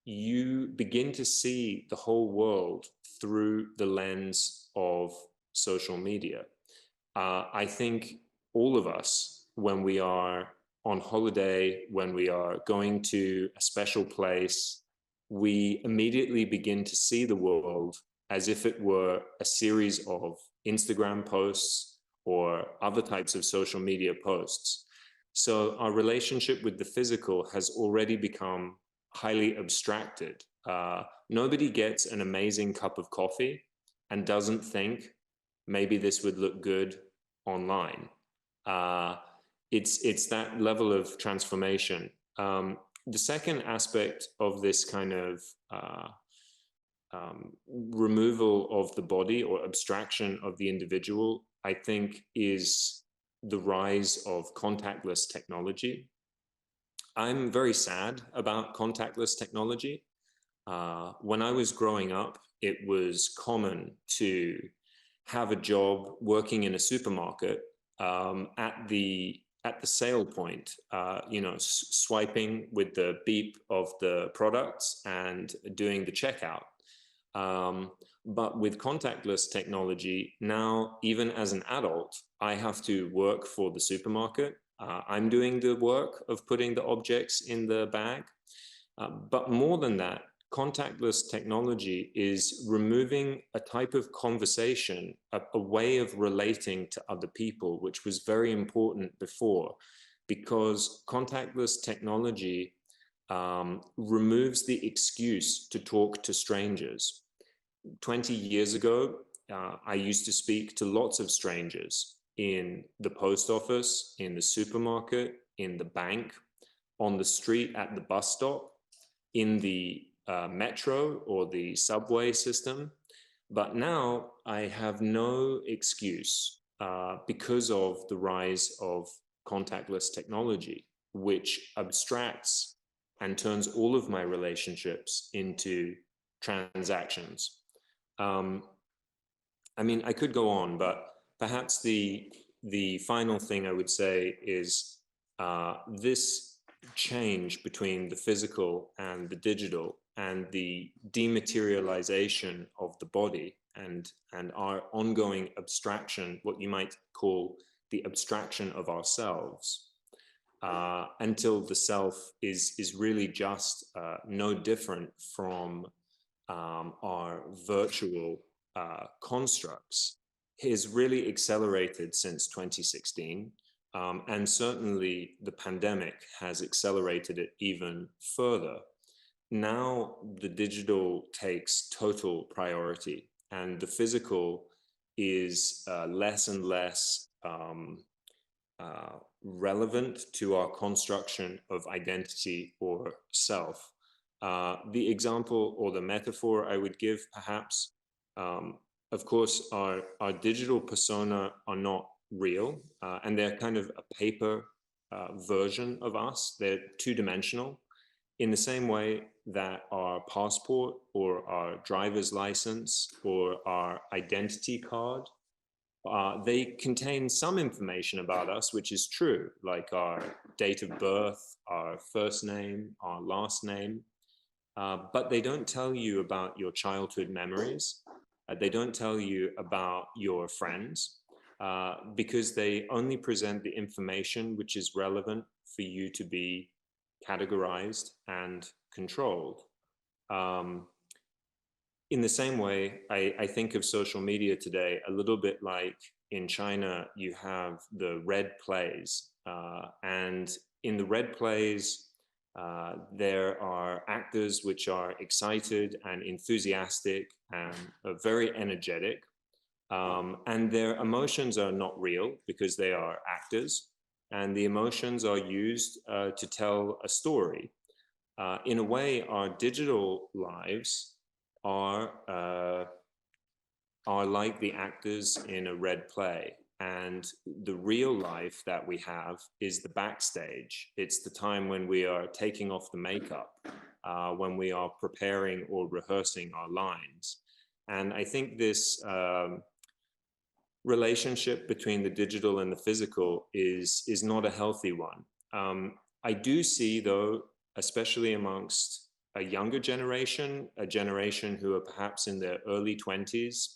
you begin to see the whole world through the lens of social media. I think all of us, when we are on holiday, when we are going to a special place, we immediately begin to see the world as if it were a series of Instagram posts or other types of social media posts. So our relationship with the physical has already become highly abstracted. Nobody gets an amazing cup of coffee and doesn't think maybe this would look good online. It's that level of transformation. The second aspect of this kind of removal of the body or abstraction of the individual, I think, is the rise of contactless technology. I'm very sad about contactless technology. When I was growing up, it was common to have a job working in a supermarket at the sale point, swiping with the beep of the products and doing the checkout. But with contactless technology, now, even as an adult, I have to work for the supermarket. I'm doing the work of putting the objects in the bag. But more than that, contactless technology is removing a type of conversation, a way of relating to other people, which was very important before, because contactless technology removes the excuse to talk to strangers. 20 years ago, I used to speak to lots of strangers in the post office, in the supermarket, in the bank, on the street, at the bus stop, in the metro or the subway system. But now I have no excuse because of the rise of contactless technology, which abstracts and turns all of my relationships into transactions. I mean, I could go on, but perhaps the final thing I would say is this change between the physical and the digital and the dematerialization of the body and our ongoing abstraction, what you might call the abstraction of ourselves, until the self is really just no different from our virtual constructs, has really accelerated since 2016. And certainly the pandemic has accelerated it even further. Now the digital takes total priority and the physical is less and less relevant to our construction of identity or self. The example or the metaphor I would give perhaps, of course, our digital persona are not real, and they're kind of a paper version of us. They're two-dimensional in the same way that our passport or our driver's license or our identity card, they contain some information about us, which is true, like our date of birth, our first name, our last name, but they don't tell you about your childhood memories. They don't tell you about your friends, because they only present the information which is relevant for you to be categorized and controlled. In the same way, I think of social media today a little bit like in China, you have the red plays. And in the red plays, there are actors which are excited and enthusiastic and very energetic. And their emotions are not real because they are actors. And the emotions are used to tell a story. In a way, our digital lives are like the actors in a red play. And the real life that we have is the backstage. It's the time when we are taking off the makeup, when we are preparing or rehearsing our lines. And I think this relationship between the digital and the physical is not a healthy one. I do see, though, especially amongst a younger generation, a generation who are perhaps in their early 20s,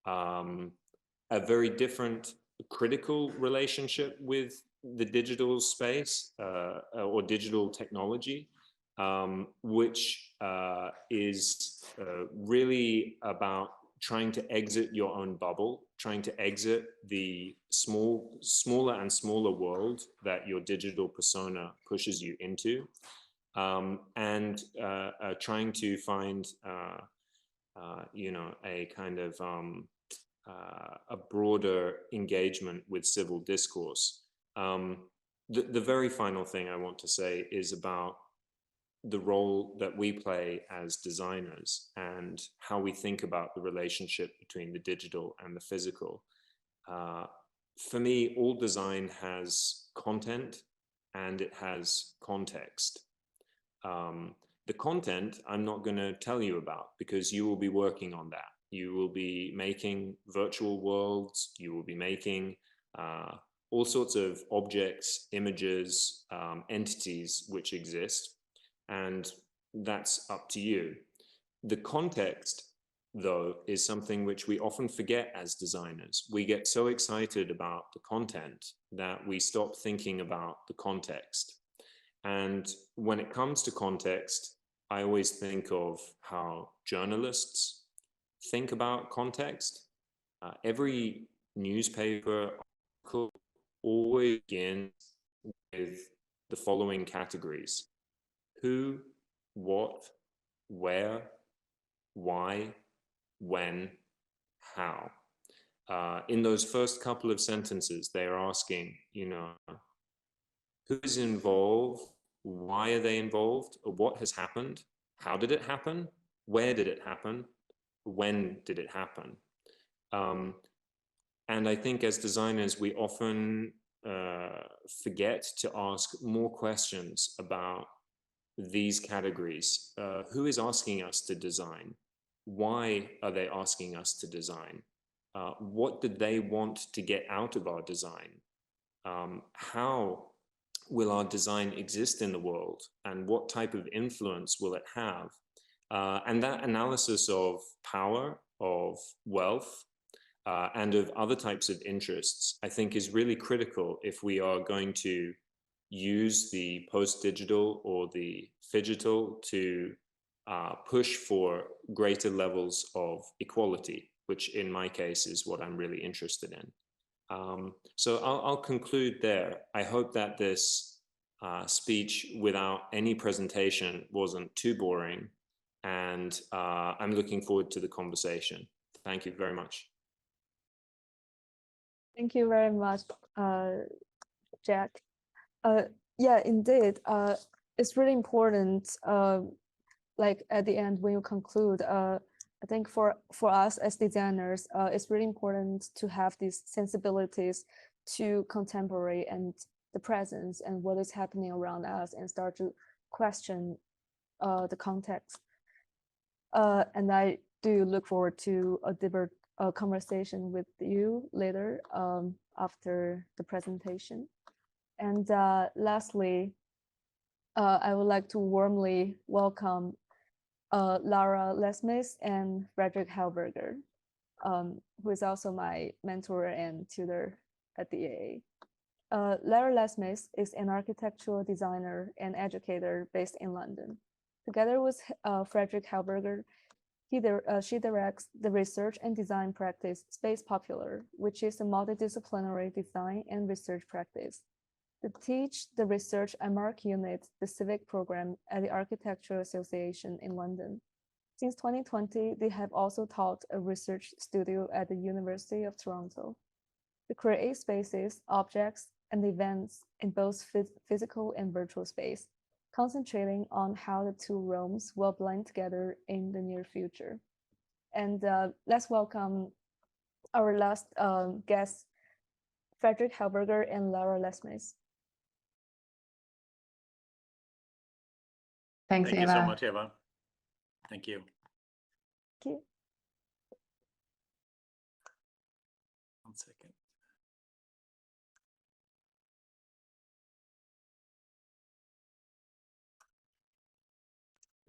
a very different critical relationship with the digital space or digital technology, which is really about trying to exit your own bubble, trying to exit the smaller and smaller world that your digital persona pushes you into, and trying to find, you know, a kind of a broader engagement with civil discourse. The very final thing I want to say is about the role that we play as designers and how we think about the relationship between the digital and the physical. For me, all design has content and it has context. The content I'm not going to tell you about because you will be working on that. You will be making virtual worlds, you will be making all sorts of objects, images, entities which exist, and that's up to you. The context, though, is something which we often forget as designers. We get so excited about the content that we stop thinking about the context. And when it comes to context, I always think of how journalists think about context. Every newspaper article always begins with the following categories: who, what, where, why, when, how. In those first couple of sentences, they are asking, you know, who is involved? Why are they involved? What has happened? How did it happen? Where did it happen? When did it happen? And I think as designers, we often forget to ask more questions about these categories. Who is asking us to design? Why are they asking us to design? What did they want to get out of our design? How will our design exist in the world? And what type of influence will it have? And that analysis of power, of wealth, and of other types of interests, I think is really critical if we are going to use the post-digital or the Phygital to push for greater levels of equality, which in my case is what I'm really interested in. So I'll conclude there. I hope that this speech without any presentation wasn't too boring, and I'm looking forward to the conversation. Thank you very much. Thank you very much, Jack. Yeah, indeed. It's really important. Like at the end, when you conclude, I think for us as designers, it's really important to have these sensibilities to contemporary and the presence and what is happening around us, and start to question the context. And I do look forward to a deeper conversation with you later after the presentation. And lastly, I would like to warmly welcome Lara, Lesmes, and Fredrik Hellberg, who is also my mentor and tutor at the AA. Lara Lesmes is an architectural designer and educator based in London. Together with Fredrik Hellberg, she directs the research and design practice Space Popular, which is a multidisciplinary design and research practice. They teach the research and mark unit, the civic program at the Architectural Association in London. Since 2020, they have also taught a research studio at the University of Toronto. They create spaces, objects, and events in both physical and virtual space, concentrating on how the two realms will blend together in the near future. And let's welcome our last guests, Fredrik Hellberg and Lara Lesmes. Thanks, Thank Eva. you so much, Eva. Thank you. Thank you. 1 second.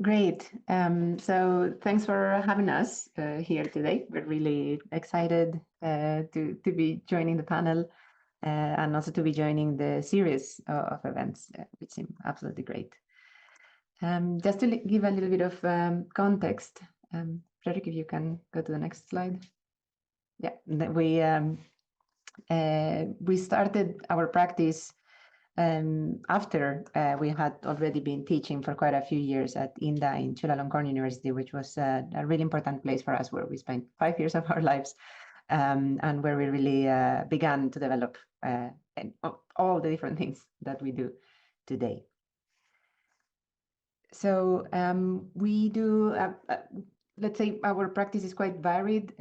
Great. So thanks for having us here today. We're really excited to be joining the panel and also to be joining the series of events, which seem absolutely great. Just to give a little bit of context, Fredrik, if you can go to the next slide. Yeah, we started our practice after we had already been teaching for quite a few years at INDA in Chulalongkorn University, which was a really important place for us, where we spent 5 years of our lives and where we really began to develop all the different things that we do today. So we do, let's say our practice is quite varied.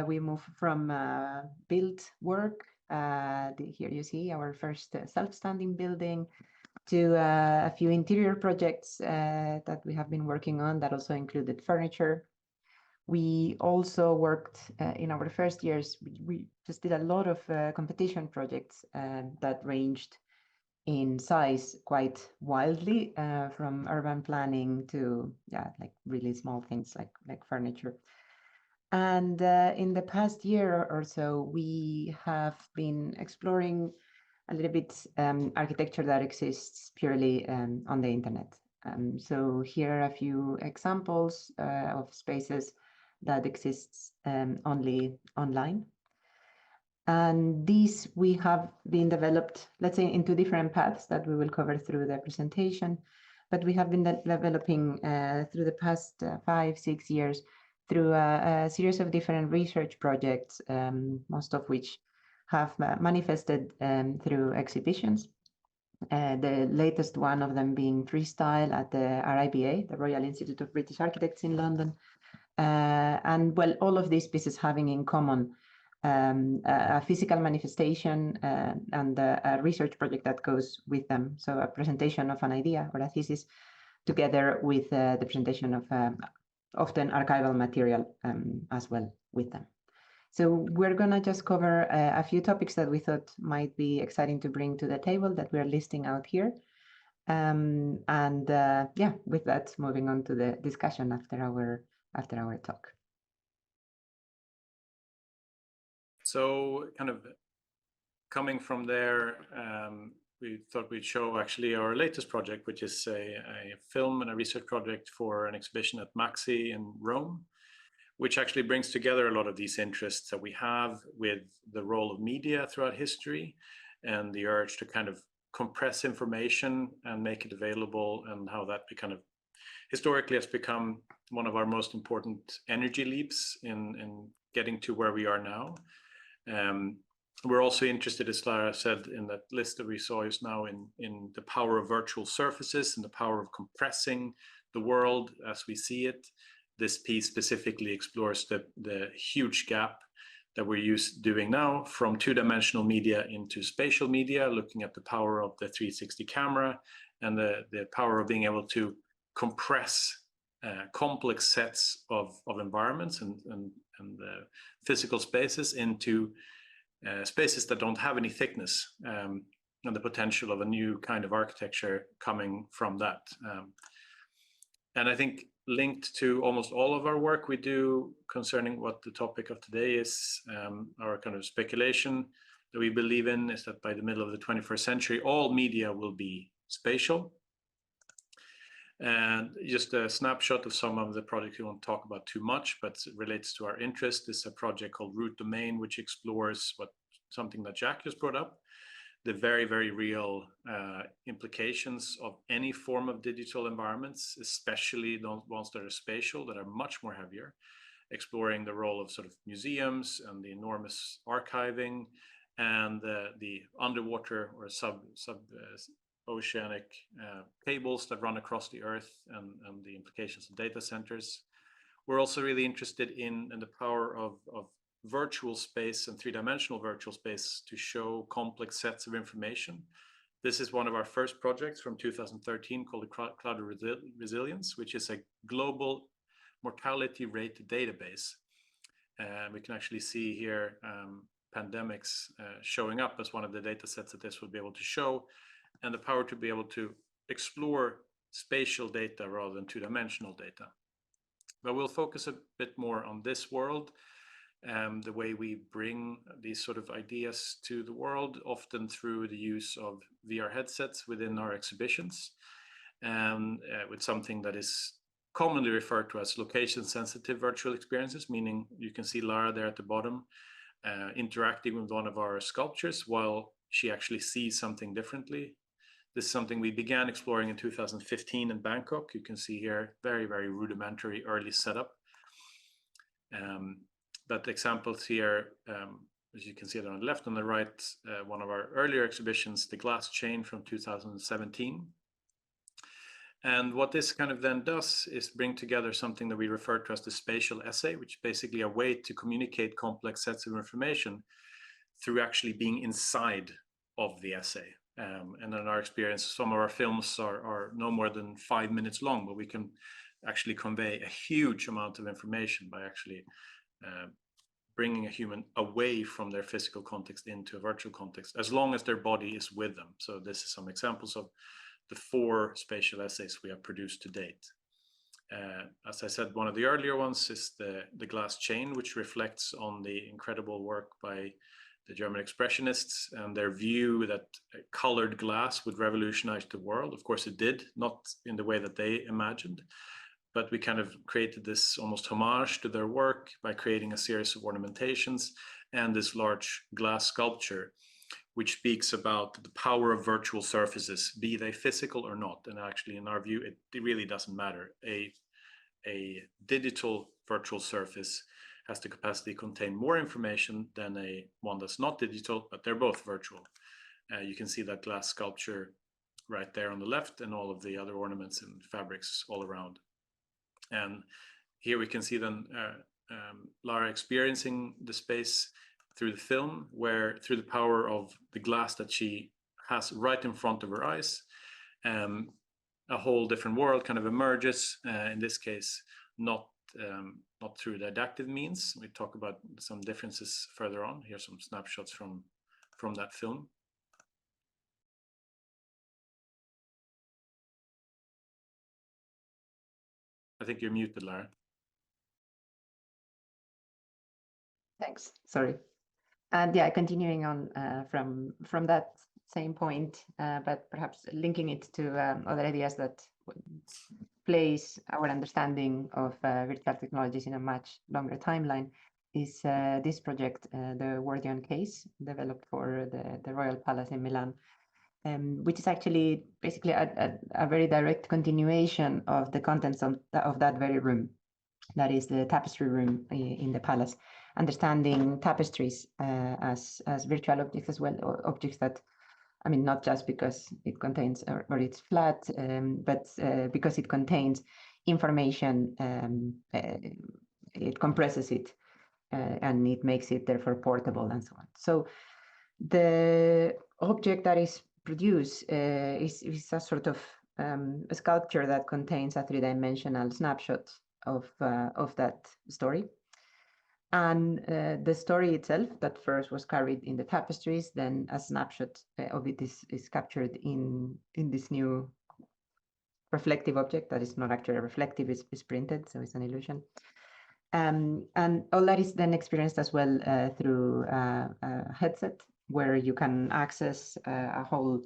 We move from build work, here you see our first self-standing building, to a few interior projects that we have been working on that also included furniture. We also worked in our first years, we just did a lot of competition projects that ranged in size quite wildly, from urban planning to like really small things like furniture. And in the past year or so, we have been exploring a little bit architecture that exists purely on the internet. So here are a few examples of spaces that exists only online. And these we have been developed, let's say, into different paths that we will cover through the presentation. But we have been developing through the past 5-6 years through a series of different research projects, most of which have manifested through exhibitions. The latest one of them being Freestyle at the RIBA, the Royal Institute of British Architects in London. And well, all of these pieces having in common a physical manifestation and a research project that goes with them. So a presentation of an idea or a thesis together with the presentation of often archival material as well with them. So we're gonna just cover a few topics that we thought might be exciting to bring to the table that we're listing out here. Yeah, with that, moving on to the discussion after our talk. So kind of coming from there, we thought we'd show actually our latest project, which is a film and a research project for an exhibition at Maxi in Rome, which actually brings together a lot of these interests that we have with the role of media throughout history and the urge to kind of compress information and make it available, and how that kind of historically has become one of our most important energy leaps in getting to where we are now. We're also interested, as Lara said, in that list that we saw just now, in the power of virtual surfaces and the power of compressing the world as we see it. This piece specifically explores the huge gap that we're doing now from two-dimensional media into spatial media, looking at the power of the 360 camera and the power of being able to compress complex sets of environments and physical spaces into spaces that don't have any thickness, and the potential of a new kind of architecture coming from that. And I think linked to almost all of our work we do concerning what the topic of today is, our kind of speculation that we believe in is that by the middle of the 21st century, all media will be spatial. And just a snapshot of some of the projects we won't talk about too much, but it relates to our interest. This is a project called Root Domain, which explores something that Jack just brought up, the very, very real implications of any form of digital environments, especially those ones that are spatial, that are much more heavier, exploring the role of sort of museums and the enormous archiving and the underwater or sub-oceanic cables that run across the Earth and the implications of data centers. We're also really interested in the power of virtual space and three-dimensional virtual space to show complex sets of information. This is one of our first projects from 2013 called the Cloud Resilience, which is a global mortality rate database. We can actually see here pandemics showing up as one of the data sets that this will be able to show, and the power to be able to explore spatial data rather than two-dimensional data. But we'll focus a bit more on this world, the way we bring these sort of ideas to the world, often through the use of VR headsets within our exhibitions, and with something that is commonly referred to as location-sensitive virtual experiences, meaning you can see Lara there at the bottom interacting with one of our sculptures while she actually sees something differently. This is something we began exploring in 2015 in Bangkok. You can see here very, very rudimentary early setup. But examples here, as you can see on the left and the right, one of our earlier exhibitions, the glass chain from 2017. And what this kind of then does is bring together something that we refer to as the spatial essay, which is basically a way to communicate complex sets of information through actually being inside of the essay. And in our experience, some of our films are no more than 5 minutes long, but we can actually convey a huge amount of information by actually bringing a human away from their physical context into a virtual context, as long as their body is with them. So this is some examples of the 4 spatial essays we have produced to date. As I said, one of the earlier ones is the glass chain, which reflects on the incredible work by the German expressionists and their view that colored glass would revolutionize the world. Of course it did, not in the way that they imagined, but we kind of created this almost homage to their work by creating a series of ornamentations and this large glass sculpture, which speaks about the power of virtual surfaces, be they physical or not. And actually, in our view, it really doesn't matter. A digital virtual surface has the capacity to contain more information than one that's not digital, but they're both virtual. You can see that glass sculpture right there on the left and all of the other ornaments and fabrics all around. And here we can see then Lara experiencing the space through the film, where through the power of the glass that she has right in front of her eyes, a whole different world kind of emerges, in this case, not through didactic means. We talk about some differences further on. Here's some snapshots from that film. I think you're muted, Lara. Thanks, sorry. And yeah, continuing on from that same point, but perhaps linking it to other ideas that place our understanding of virtual technologies in a much longer timeline, is this project, the Wordion case, developed for the Royal Palace in Milan, which is actually basically a very direct continuation of the contents of that very room. That is the tapestry room in the palace. Understanding tapestries as virtual objects as well, or objects that, I mean, not just because it contains or it's flat, but because it contains information, it compresses it and it makes it therefore portable and so on. So the object that is produced is a sort of a sculpture that contains a 3-dimensional snapshot of that story. And the story itself, that first was carried in the tapestries, then a snapshot of it is captured in this new reflective object that is not actually reflective, it's printed, so it's an illusion. And all that is then experienced as well through a headset, where you can access a whole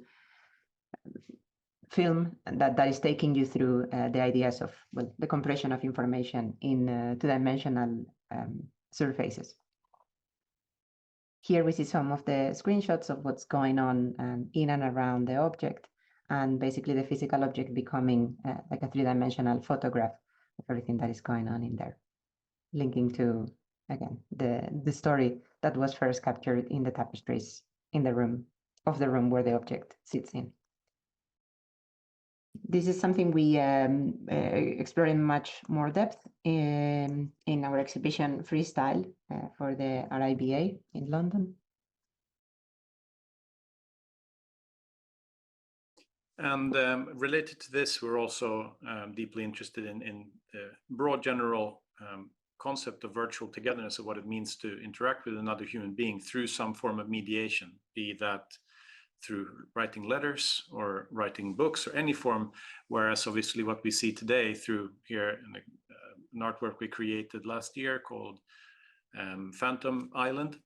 film that is taking you through the ideas of, well, the compression of information in 2-dimensional surfaces. Here we see some of the screenshots of what's going on in and around the object, and basically the physical object becoming like a 3-dimensional photograph of everything that is going on in there, linking to, again, the story that was first captured in the tapestries in the room where the object sits in. This is something we explore in much more depth in our exhibition Freestyle for the RIBA in London. And related to this, we're also deeply interested in the broad general concept of virtual togetherness, of what it means to interact with another human being through some form of mediation, be that through writing letters or writing books or any form, whereas obviously what we see today through here in an artwork we created last year called Phantom Island,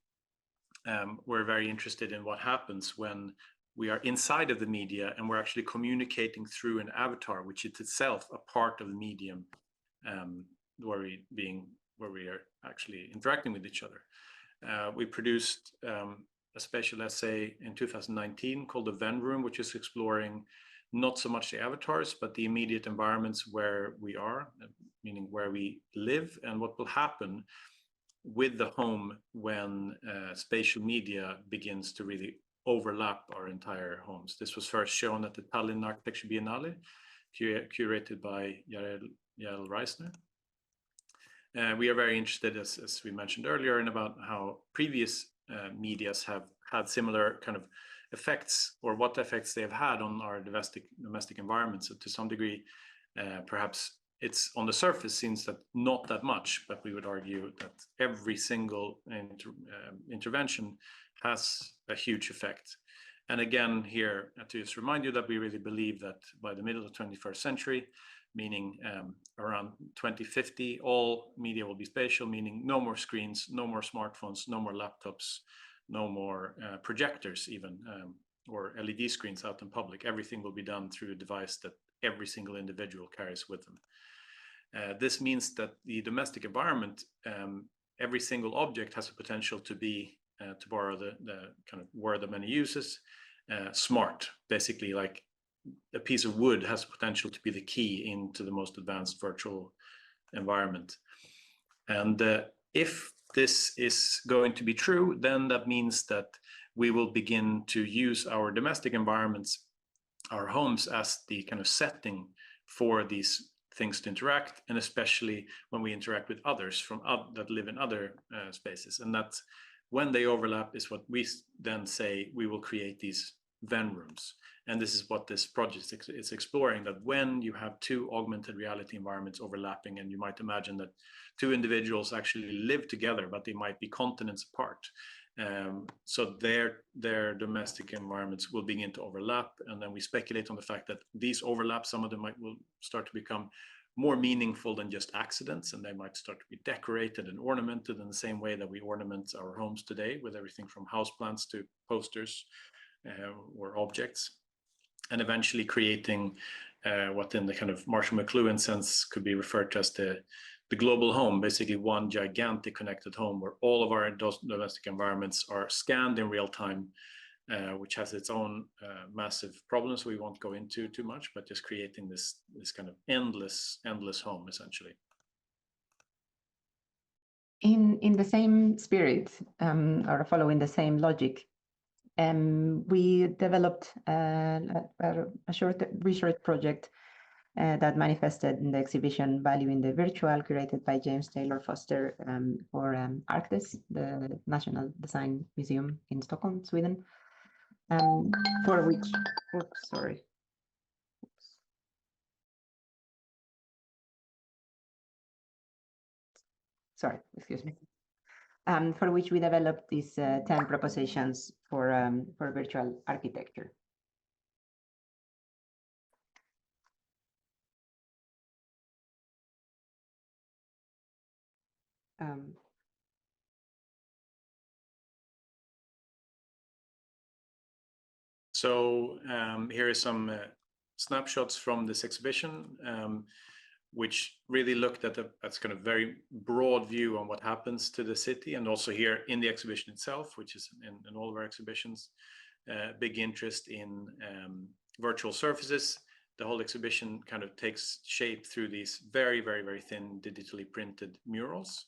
we're very interested in what happens when we are inside of the media and we're actually communicating through an avatar, which is itself a part of the medium where we are actually interacting with each other. We produced a special essay in 2019 called The Venn Room, which is exploring not so much the avatars, but the immediate environments where we are, meaning where we live, and what will happen with the home when spatial media begins to really overlap our entire homes. This was first shown at the Tallinn Architecture Biennale, curated by Yael Reisner. We are very interested, as we mentioned earlier, in about how previous medias have had similar kind of effects, or what effects they have had on our domestic environment. So to some degree, perhaps it's on the surface seems that not that much, but we would argue that every single intervention has a huge effect. And again, here to just remind you that we really believe that by the middle of the 21st century, meaning around 2050, all media will be spatial, meaning no more screens, no more smartphones, no more laptops, no more projectors even, or LED screens out in public. Everything will be done through a device that every single individual carries with them. This means that the domestic environment, every single object has the potential to be, to borrow the kind of word of many uses, smart. Basically, like a piece of wood has the potential to be the key into the most advanced virtual environment. And if this is going to be true, then that means that we will begin to use our domestic environments, our homes, as the kind of setting for these things to interact, and especially when we interact with others from that live in other spaces. And that when they overlap is what we then say we will create these Venn rooms. And this is what this project is exploring, that when you have two augmented reality environments overlapping, and you might imagine that two individuals actually live together, but they might be continents apart. So their domestic environments will begin to overlap. And then we speculate on the fact that these overlaps, some of them will start to become more meaningful than just accidents, and they might start to be decorated and ornamented in the same way that we ornament our homes today, with everything from houseplants to posters or objects, and eventually creating what in the kind of Marshall McLuhan sense could be referred to as the global home, basically one gigantic connected home where all of our domestic environments are scanned in real time, which has its own massive problems we won't go into too much, but just creating this kind of endless home, essentially. In the same spirit, or following the same logic, we developed a short research project that manifested in the exhibition Valuing the Virtual, curated by James Taylor Foster for Arctes, the National Design Museum in Stockholm, Sweden, for which, excuse me. For which we developed these 10 propositions for virtual architecture. So here are some snapshots from this exhibition, which really looked at that's kind of very broad view on what happens to the city, and also here in the exhibition itself, which is in all of our exhibitions, big interest in virtual surfaces. The whole exhibition kind of takes shape through these very, very, very thin digitally printed murals,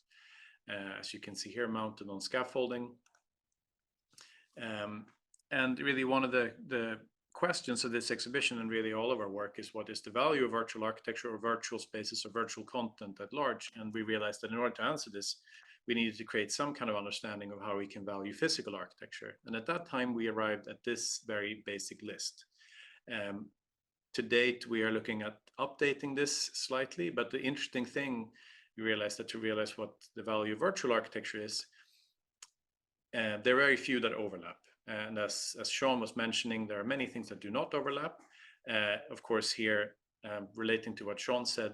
as you can see here, mounted on scaffolding. And really one of the questions of this exhibition, and really all of our work, is what is the value of virtual architecture or virtual spaces or virtual content at large? And we realized that in order to answer this, we needed to create some kind of understanding of how we can value physical architecture. And at that time, we arrived at this very basic list. To date, we are looking at updating this slightly, but the interesting thing, we realized that to realize what the value of virtual architecture is, there are very few that overlap. And as Shaun was mentioning, there are many things that do not overlap. Of course, here, relating to what Shaun said,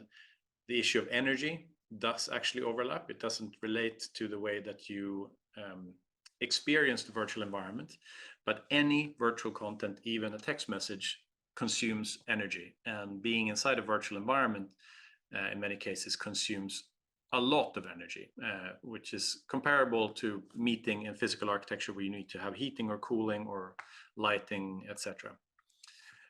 the issue of energy does actually overlap. It doesn't relate to the way that you experience the virtual environment, but any virtual content, even a text message, consumes energy. And being inside a virtual environment, in many cases, consumes a lot of energy, which is comparable to meeting in physical architecture where you need to have heating or cooling or lighting, etc.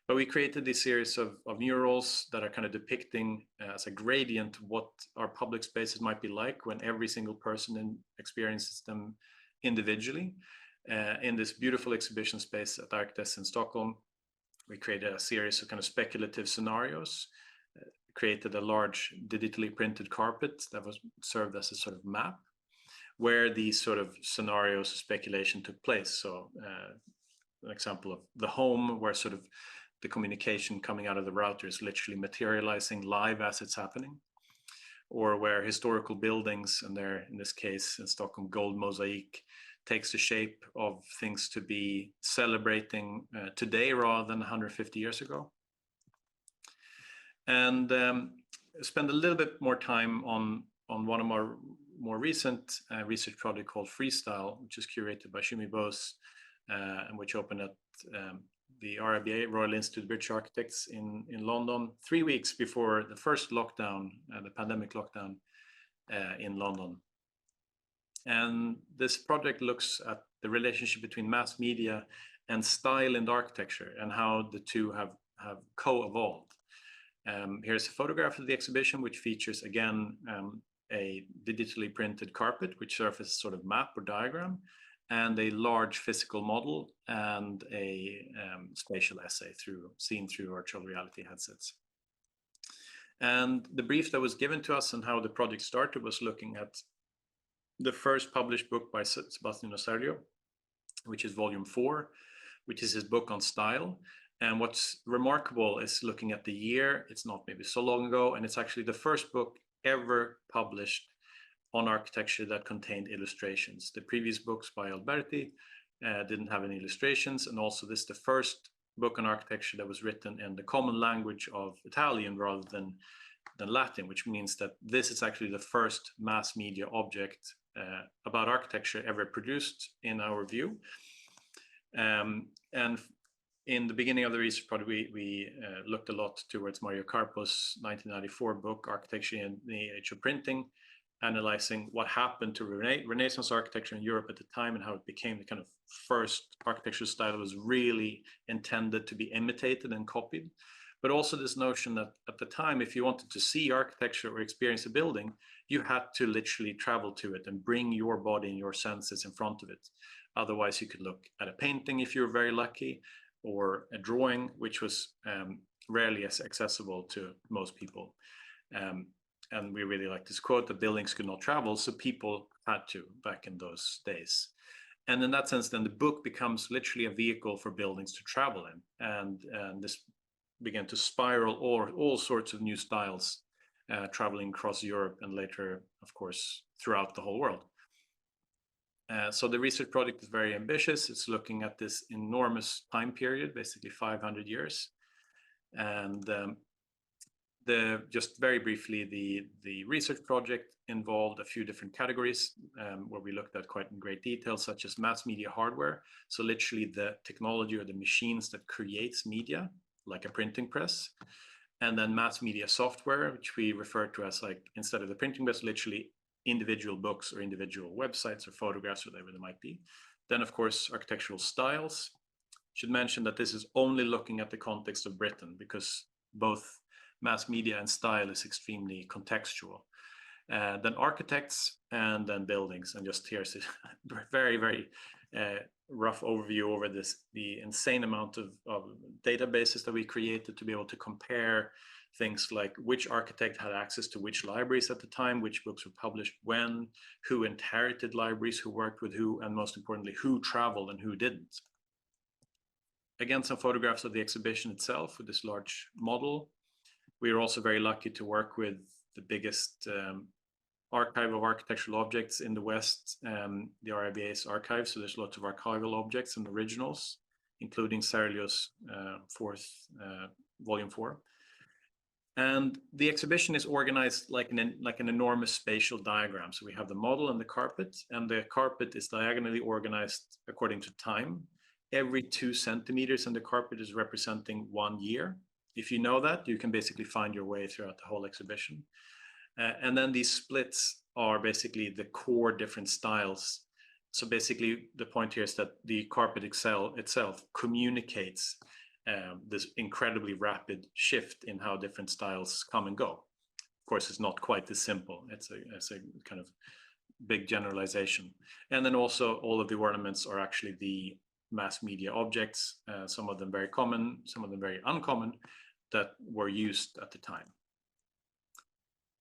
But we created this series of murals that are kind of depicting as a gradient what our public spaces might be like when every single person experiences them individually. In this beautiful exhibition space at Architects in Stockholm, we created a series of kind of speculative scenarios, created a large digitally printed carpet that was served as a sort of map where these sort of scenarios of speculation took place. So an example of the home, where sort of the communication coming out of the router is literally materializing live as it's happening, or where historical buildings, and there in this case in Stockholm, gold mosaic, takes the shape of things to be celebrating today rather than 150 years ago. And spend a little bit more time on one of our more recent research project called Freestyle, which is curated by Shumi Bose, and which opened at the RIBA, Royal Institute of British Architects in London, 3 weeks before the first lockdown, the pandemic lockdown in London. And this project looks at the relationship between mass media and style and architecture, and how the two have co-evolved. Here's a photograph of the exhibition, which features again a digitally printed carpet, which serves as a sort of map or diagram, and a large physical model and a spatial essay seen through virtual reality headsets. And the brief that was given to us and how the project started was looking at the first published book by Sebastiano Sergio, which is volume 4, which is his book on style. And what's remarkable is looking at the year. It's not maybe so long ago, and it's actually the first book ever published on architecture that contained illustrations. The previous books by Alberti didn't have any illustrations, and also this is the first book on architecture that was written in the common language of Italian rather than Latin, which means that this is actually the first mass media object about architecture ever produced in our view. And in the beginning of the research project, we looked a lot towards Mario Carpo's 1994 book, Architecture in the Age of Printing, analyzing what happened to Renaissance architecture in Europe at the time and how it became the kind of first architectural style that was really intended to be imitated and copied. But also this notion that at the time, if you wanted to see architecture or experience a building, you had to literally travel to it and bring your body and your senses in front of it. Otherwise, you could look at a painting if you were very lucky, or a drawing, which was rarely as accessible to most people. And we really like this quote, that buildings could not travel, so people had to back in those days. And in that sense, then the book becomes literally a vehicle for buildings to travel in. And this began to spiral all sorts of new styles traveling across Europe and later, of course, throughout the whole world. So the research project is very ambitious. It's looking at this enormous time period, basically 500 years. And just very briefly, the research project involved a few different categories where we looked at quite in great detail, such as mass media hardware. So literally the technology or the machines that creates media, like a printing press. And then mass media software, which we refer to as, like, instead of the printing press, literally individual books or individual websites or photographs, or whatever they might be. Then, of course, architectural styles. Should mention that this is only looking at the context of Britain, because both mass media and style is extremely contextual. Then architects, and then buildings. And just here's a very, very rough overview over the insane amount of databases that we created to be able to compare things like which architect had access to which libraries at the time, which books were published when, who inherited libraries, who worked with who, and most importantly, who traveled and who didn't. Again, some photographs of the exhibition itself with this large model. We were also very lucky to work with the biggest archive of architectural objects in the West, the RIBA's archive. So there's lots of archival objects and originals, including Serlio's volume 4. And the exhibition is organized like an enormous spatial diagram. So we have the model and the carpet is diagonally organized according to time. Every 2 centimeters in the carpet is representing 1 year. If you know that, you can basically find your way throughout the whole exhibition. And then these splits are basically the core different styles. So basically the point here is that the carpet itself communicates this incredibly rapid shift in how different styles come and go. Of course, it's not quite as simple. It's a kind of big generalization. And then also all of the ornaments are actually the mass media objects, some of them very common, some of them very uncommon, that were used at the time.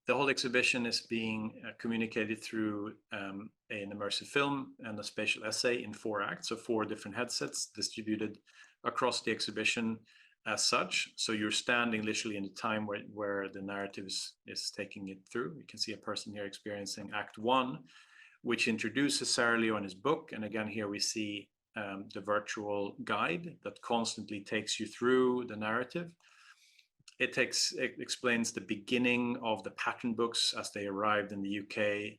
The whole exhibition is being communicated through an immersive film and a spatial essay in 4 acts, so 4 different headsets distributed across the exhibition as such. So you're standing literally in the time where the narrative is taking it through. You can see a person here experiencing Act 1, which introduces Serlio and his book. And again, here we see the virtual guide that constantly takes you through the narrative. It explains the beginning of the pattern books as they arrived in the UK,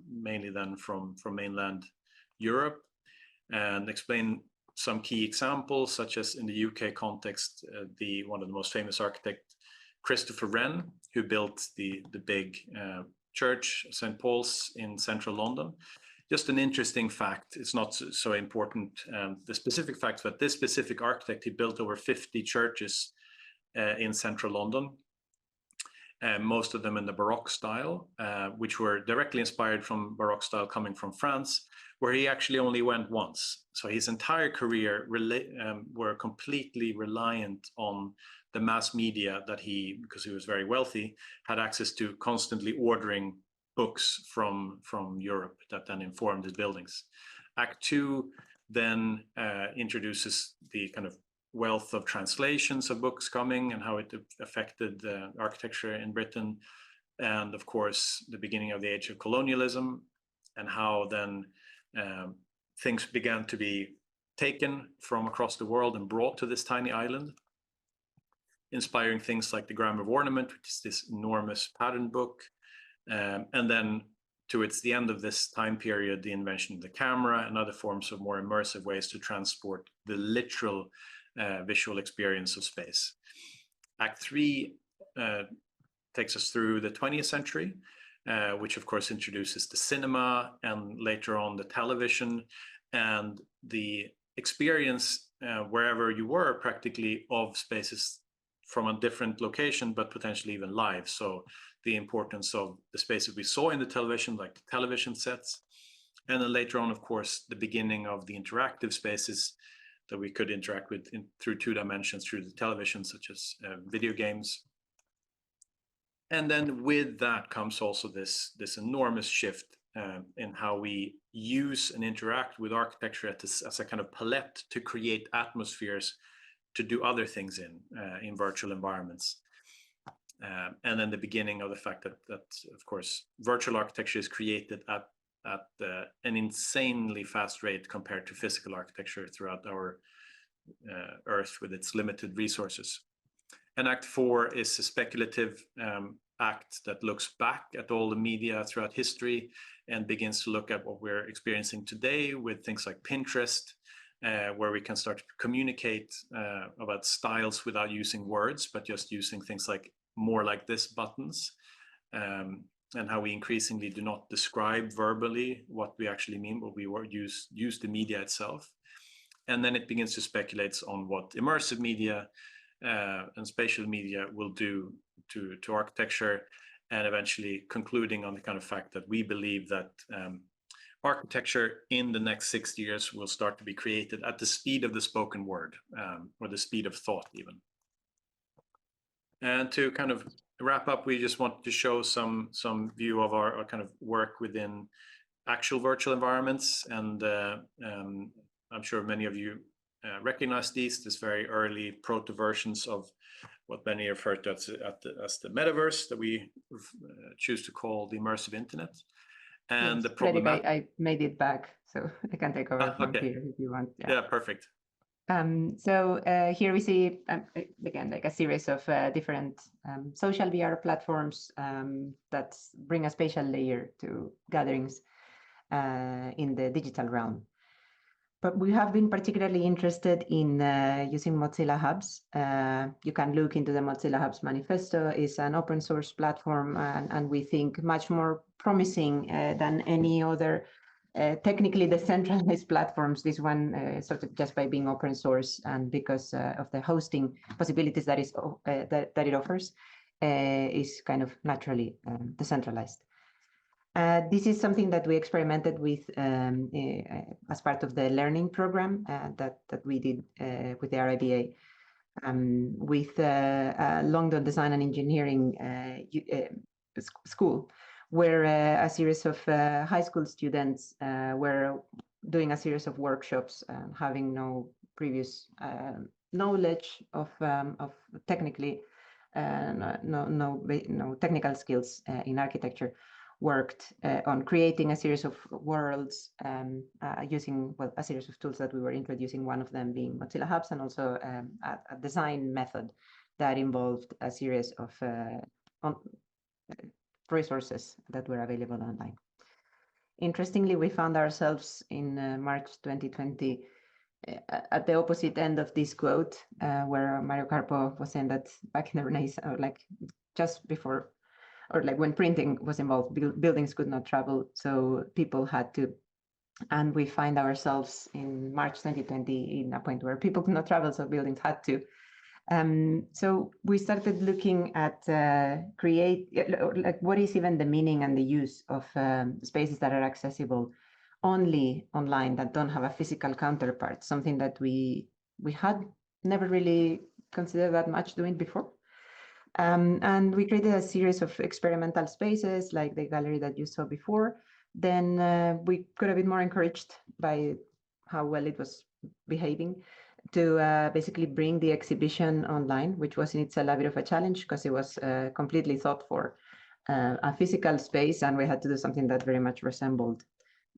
mainly then from mainland Europe, and explain some key examples, such as in the UK context, one of the most famous architect, Christopher Wren, who built the big church, St. Paul's in central London. Just an interesting fact, it's not so important, the specific facts, but this specific architect, he built over 50 churches in central London, most of them in the Baroque style, which were directly inspired from Baroque style coming from France, where he actually only went once. So his entire career were completely reliant on the mass media that because he was very wealthy, had access to, constantly ordering books from Europe that then informed his buildings. Act 2 then introduces the kind of wealth of translations of books coming and how it affected architecture in Britain, and of course the beginning of the age of colonialism, and how then things began to be taken from across the world and brought to this tiny island, inspiring things like the Grammar of Ornament, which is this enormous pattern book, and then towards the end of this time period, the invention of the camera and other forms of more immersive ways to transport the literal visual experience of space. Act 3 takes us through the 20th century, which of course introduces the cinema and later on the television, and the experience wherever you were practically of spaces from a different location, but potentially even live. So the importance of the spaces we saw in the television, like the television sets, and then later on, of course, the beginning of the interactive spaces that we could interact with through 2 dimensions through the television, such as video games. And then with that comes also this enormous shift in how we use and interact with architecture as a kind of palette to create atmospheres to do other things in virtual environments. And then the beginning of the fact that of course, virtual architecture is created at an insanely fast rate compared to physical architecture throughout our Earth with its limited resources. And Act 4 is a speculative act that looks back at all the media throughout history and begins to look at what we're experiencing today with things like Pinterest, where we can start to communicate about styles without using words, but just using things like more like this buttons, and how we increasingly do not describe verbally what we actually mean, but we use the media itself. And then it begins to speculate on what immersive media and spatial media will do to architecture, and eventually concluding on the kind of fact that we believe that architecture in the next 60 years will start to be created at the speed of the spoken word, or the speed of thought even. And to kind of wrap up, we just want to show some view of our kind of work within actual virtual environments. And I'm sure many of you recognize these very early proto versions of what many refer to as the metaverse, that we choose to call the immersive internet. And yes, the problem. Fredrik, I made it back, so I can take over from here if you want. Yeah, perfect. So here we see, again, like a series of different social VR platforms that bring a spatial layer to gatherings in the digital realm. But we have been particularly interested in using Mozilla Hubs. You can look into the Mozilla Hubs manifesto. It's an open source platform, and we think much more promising than any other technically decentralized platforms. This one, sort of just by being open source and because of the hosting possibilities that it offers, is kind of naturally decentralized. This is something that we experimented with as part of the learning program that we did with the RIBA, with London Design and Engineering School, where a series of high school students were doing a series of workshops, having no previous knowledge of technically no technical skills in architecture, worked on creating a series of worlds using a series of tools that we were introducing, one of them being Mozilla Hubs, and also a design method that involved a series of resources that were available online. Interestingly, we found ourselves in March 2020 at the opposite end of this quote, where Mario Carpo was saying that back in the Renaissance, or like just before, or like when printing was involved, buildings could not travel, so people had to. And we find ourselves in March 2020 in a point where people could not travel, so buildings had to. So we started looking at what is even the meaning and the use of spaces that are accessible only online, that don't have a physical counterpart, something that we had never really considered that much doing before. And we created a series of experimental spaces like the gallery that you saw before. Then we got a bit more encouraged by how well it was behaving to basically bring the exhibition online, which was in itself a bit of a challenge because it was completely thought for a physical space, and we had to do something that very much resembled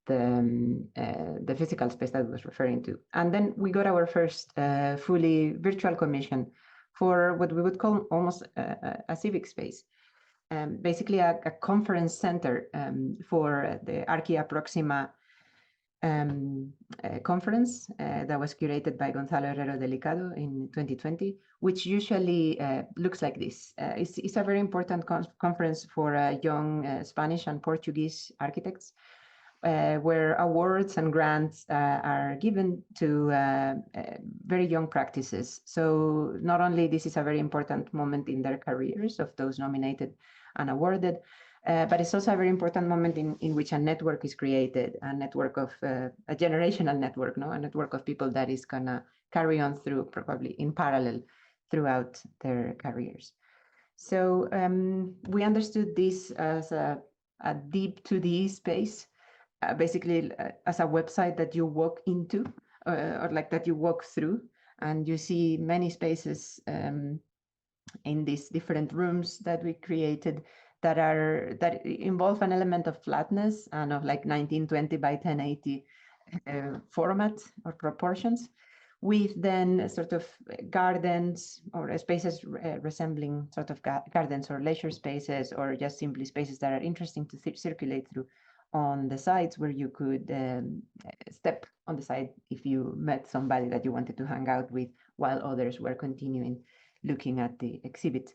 the physical space that I was referring to. And then we got our first fully virtual commission for what we would call almost a civic space. Basically a conference center for the Archia Proxima conference that was curated by Gonzalo Herrero Delicado in 2020, which usually looks like this. It's a very important conference for young Spanish and Portuguese architects, where awards and grants are given to very young practices. So not only this is a very important moment in their careers of those nominated and awarded, but it's also a very important moment in which a network is created, a network of a generational network, a network of people that is gonna carry on through, probably in parallel, throughout their careers. So we understood this as a deep 2D space, basically as a website that you walk into, or like that you walk through, and you see many spaces in these different rooms that we created that involve an element of flatness and of like 1920 by 1080 format or proportions, with then sort of gardens or spaces resembling sort of gardens or leisure spaces, or just simply spaces that are interesting to circulate through on the sides, where you could step on the side if you met somebody that you wanted to hang out with while others were continuing looking at the exhibit.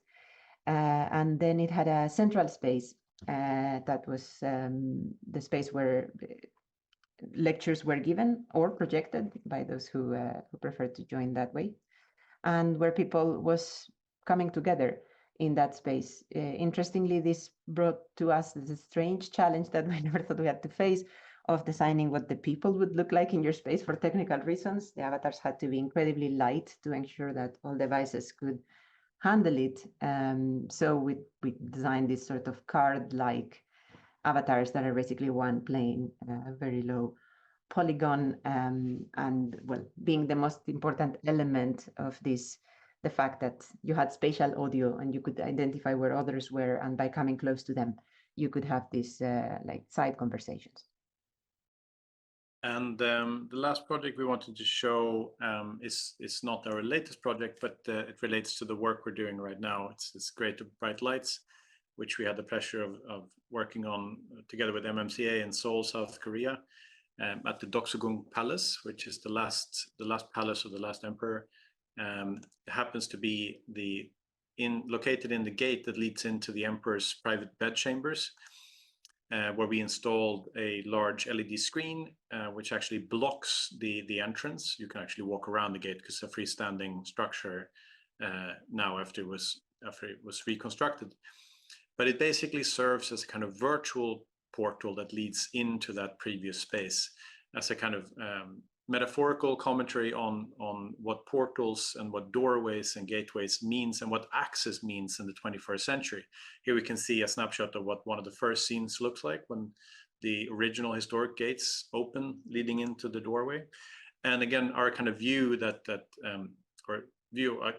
And then it had a central space that was the space where lectures were given or projected by those who preferred to join that way, and where people was coming together in that space. Interestingly, this brought to us this strange challenge that we never thought we had to face, of designing what the people would look like in your space for technical reasons. The avatars had to be incredibly light to ensure that all devices could handle it. So we designed this sort of card-like avatars that are basically one plane, very low polygon, and well, being the most important element of this the fact that you had spatial audio and you could identify where others were, and by coming close to them, you could have these like side conversations. And the last project we wanted to show is not our latest project, but it relates to the work we're doing right now. It's Greater Bright Lights, which we had the pleasure of working on together with MMCA in Seoul, South Korea, at the Doksugung Palace, which is the last palace of the last emperor. It happens to be located in the gate that leads into the emperor's private bedchambers, where we installed a large LED screen, which actually blocks the entrance. You can actually walk around the gate because it's a freestanding structure now after it was reconstructed. But it basically serves as a kind of virtual portal that leads into that previous space, as a kind of metaphorical commentary on what portals and what doorways and gateways means, and what access means in the 21st century. Here we can see a snapshot of what one of the first scenes looks like when the original historic gates open leading into the doorway. And again, our kind of view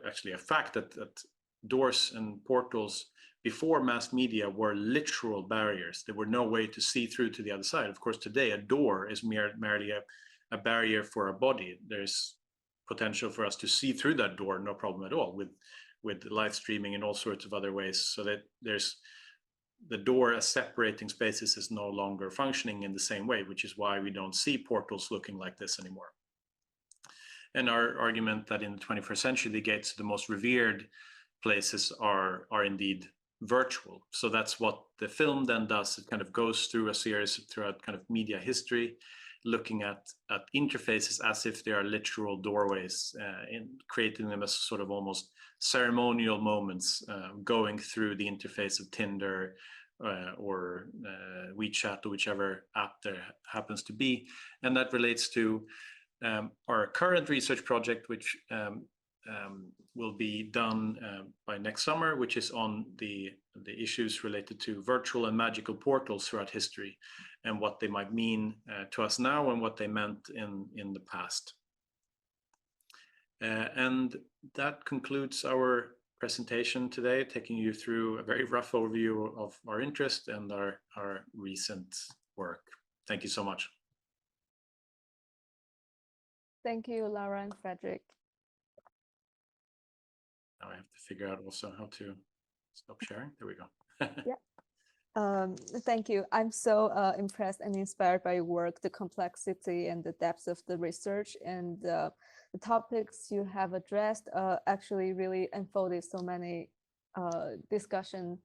actually a fact that doors and portals before mass media were literal barriers. There were no way to see through to the other side. Of course, today a door is merely a barrier for a body. There's potential for us to see through that door, no problem at all, with live streaming and all sorts of other ways, so that there's the door as separating spaces is no longer functioning in the same way, which is why we don't see portals looking like this anymore. And our argument that in the 21st century, the gates of the most revered places are indeed virtual. So that's what the film then does. It kind of goes through a series throughout kind of media history, looking at interfaces as if they are literal doorways, and creating them as sort of almost ceremonial moments, going through the interface of Tinder or WeChat or whichever app there happens to be. And that relates to our current research project, which will be done by next summer, which is on the issues related to virtual and magical portals throughout history, and what they might mean to us now and what they meant in the past. And that concludes our presentation today, taking you through a very rough overview of our interest and our recent work. Thank you so much. Thank you, Lara and Fredrik. Now I have to figure out also how to stop sharing. There we go. Yeah. Thank you. I'm so impressed and inspired by your work, the complexity and the depth of the research, and the topics you have addressed actually really unfolded so many discussion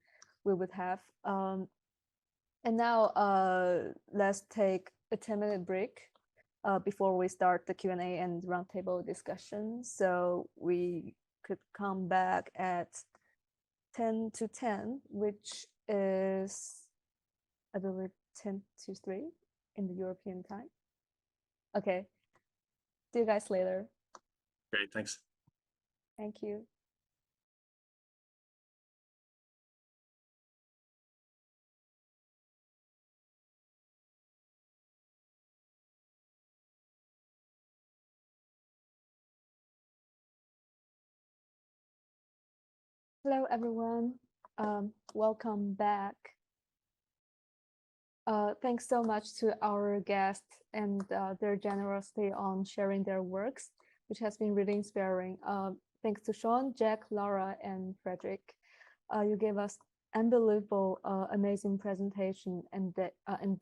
we would have. And now let's take a 10-minute break before we start the Q&A and roundtable discussion. So we could come back at 10 to 10, which is, I believe, 10 to 3 in the European time. Okay. See you guys later. Great, thanks. Thank you. Hello, everyone. Welcome back. Thanks so much to our guests and their generosity on sharing their works, which has been really inspiring. Thanks to Shaun, Jack, Lara, and Fredrik. You gave us unbelievable, amazing presentation and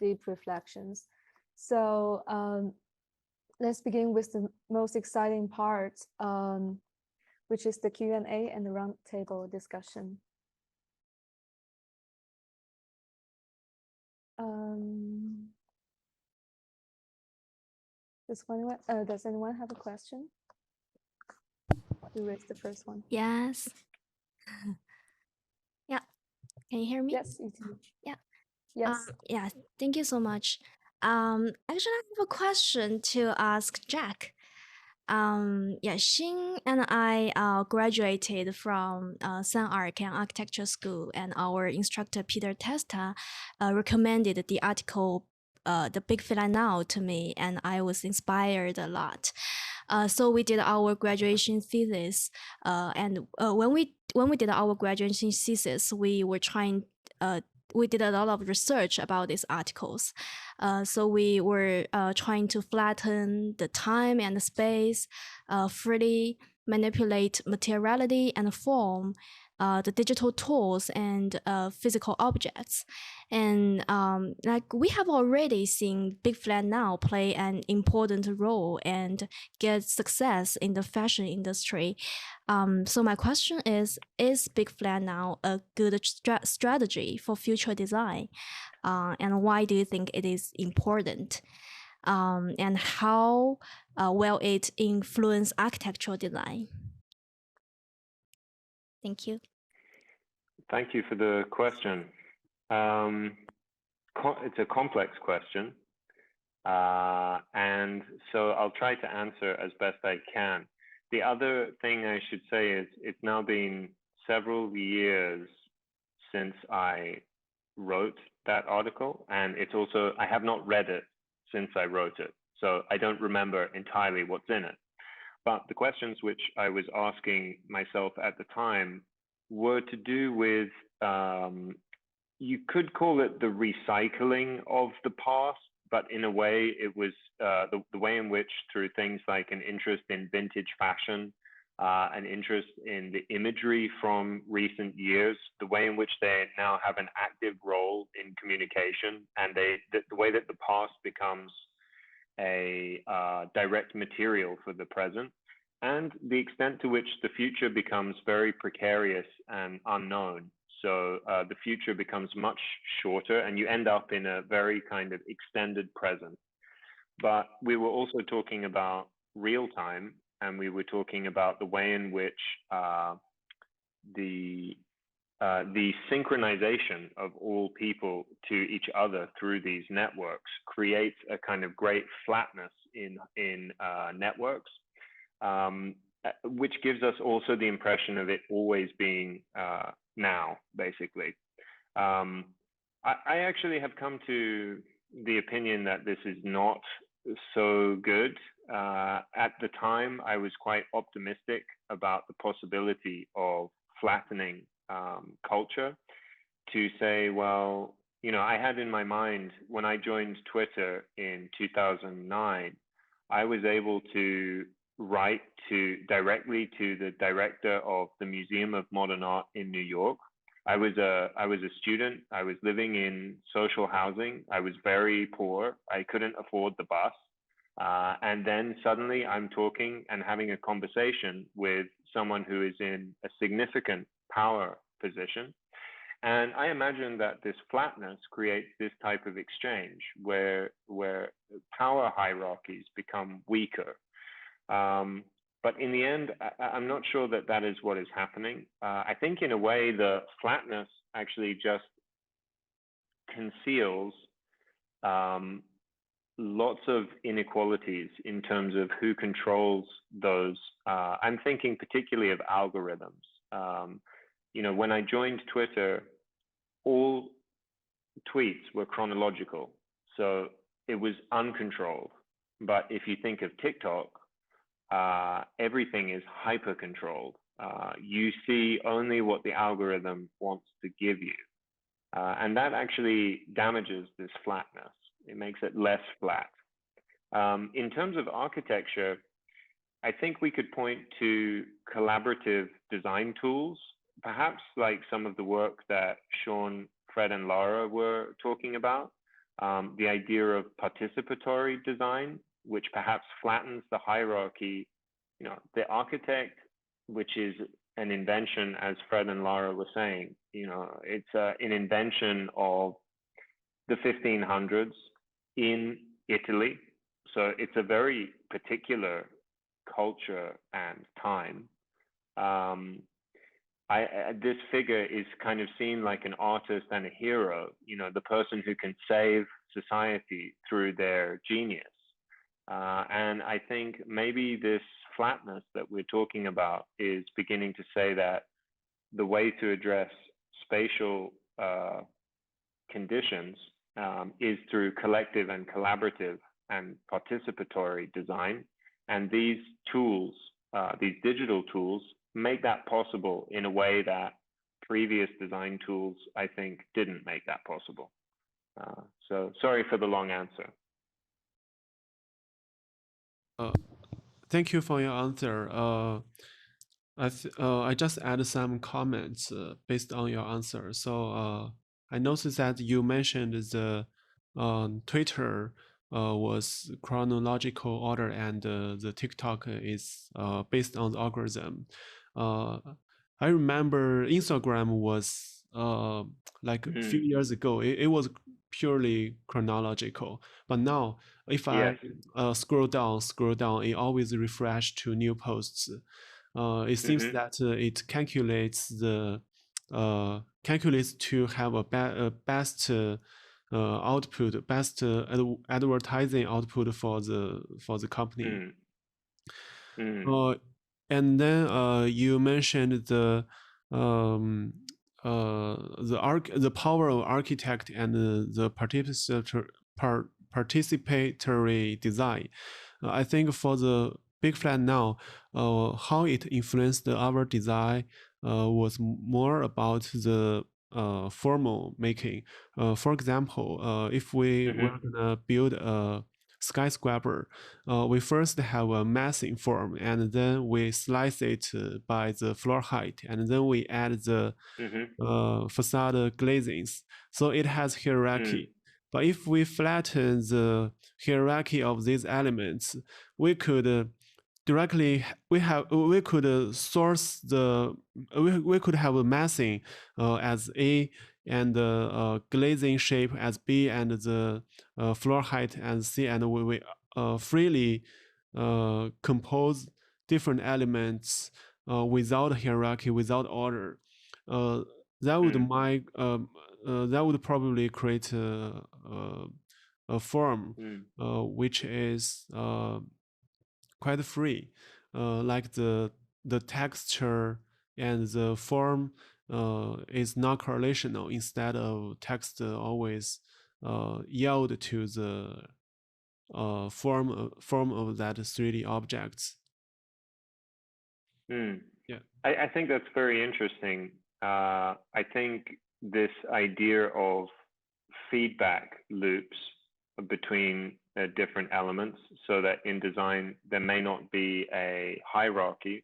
deep reflections. So let's begin with the most exciting part, which is the Q&A and the roundtable discussion. Does anyone have a question? You raised the first one. Yes. Yeah. Can you hear me? Yes, you do. Yeah. Yes. Yeah. Thank you so much. Actually, I have a question to ask Jack. Yeah, Xin and I graduated from San Arcan Architecture School, and our instructor Peter Testa recommended the article The Big Villa Now to me, and I was inspired a lot. So we did our graduation thesis, and when we did our graduation thesis, we were trying. We did a lot of research about these articles. So we were trying to flatten the time and the space, freely manipulate materiality and form, the digital tools and physical objects. And like we have already seen Big Flat now play an important role and get success in the fashion industry. So my question is Big Flat now a good strategy for future design? And why do you think it is important? And how will it influence architectural design? Thank you. Thank you for the question. It's a complex question. And so I'll try to answer as best I can. The other thing I should say is it's now been several years since I wrote that article, and it's also, I have not read it since I wrote it, so I don't remember entirely what's in it. But the questions which I was asking myself at the time were to do with, you could call it the recycling of the past, but in a way it was the way in which, through things like an interest in vintage fashion, an interest in the imagery from recent years, the way in which they now have an active role in communication, and the way that the past becomes a direct material for the present, and the extent to which the future becomes very precarious and unknown. So the future becomes much shorter, and you end up in a very kind of extended present. But we were also talking about real time, and we were talking about the way in which the synchronization of all people to each other through these networks creates a kind of great flatness in networks, which gives us also the impression of it always being now, basically. I actually have come to the opinion that this is not so good. At the time, I was quite optimistic about the possibility of flattening culture, to say, well, you know, I had in my mind when I joined Twitter in 2009, I was able to write directly to the director of the Museum of Modern Art in New York. I was a student. I was living in social housing. I was very poor. I couldn't afford the bus. And then suddenly I'm talking and having a conversation with someone who is in a significant power position. And I imagine that this flatness creates this type of exchange where power hierarchies become weaker. But in the end, I'm not sure that that is what is happening. I think in a way, the flatness actually just conceals lots of inequalities in terms of who controls those. I'm thinking particularly of algorithms. You know, when I joined Twitter, all tweets were chronological, so it was uncontrolled. But if you think of TikTok, everything is hyper controlled. You see only what the algorithm wants to give you. And that actually damages this flatness. It makes it less flat. In terms of architecture, I think we could point to collaborative design tools, perhaps like some of the work that Shaun, Fred, and Lara were talking about. The idea of participatory design, which perhaps flattens the hierarchy. You know, the architect, which is an invention, as Fred and Lara were saying, you know, it's an invention of the 1500s in Italy. So it's a very particular culture and time. This figure is kind of seen like an artist and a hero, you know, the person who can save society through their genius. And I think maybe this flatness that we're talking about is beginning to say that the way to address spatial conditions is through collective and collaborative and participatory design. And these tools, these digital tools, make that possible in a way that previous design tools, I think, didn't make that possible. So sorry for the long answer. Thank you for your answer. I just add some comments based on your answer. So I noticed that you mentioned the Twitter was chronological order, and the TikTok is based on the algorithm. I remember Instagram was like a few years ago. It was purely chronological, but now if I scroll down, it always refresh to new posts. It seems that it calculates to have a best output, best advertising output for the company. And then you mentioned the power of architect and the participatory design. I think for the big flat now, how it influenced our design was more about the formal making. For example, if we were gonna build a skyscraper, we first have a massing form, and then we slice it by the floor height, and then we add the facade glazings. So it has hierarchy. But if we flatten the hierarchy of these elements, we could directly we could source the we could have a massing as A, and the glazing shape as B, and the floor height as C, and we freely compose different elements without hierarchy, without order. That would probably create a form which is quite free, like the texture and the form is not correlational. Instead of text always yield to the form of that 3D objects. Yeah, I think that's very interesting. I think this idea of feedback loops between different elements, so that in design there may not be a hierarchy,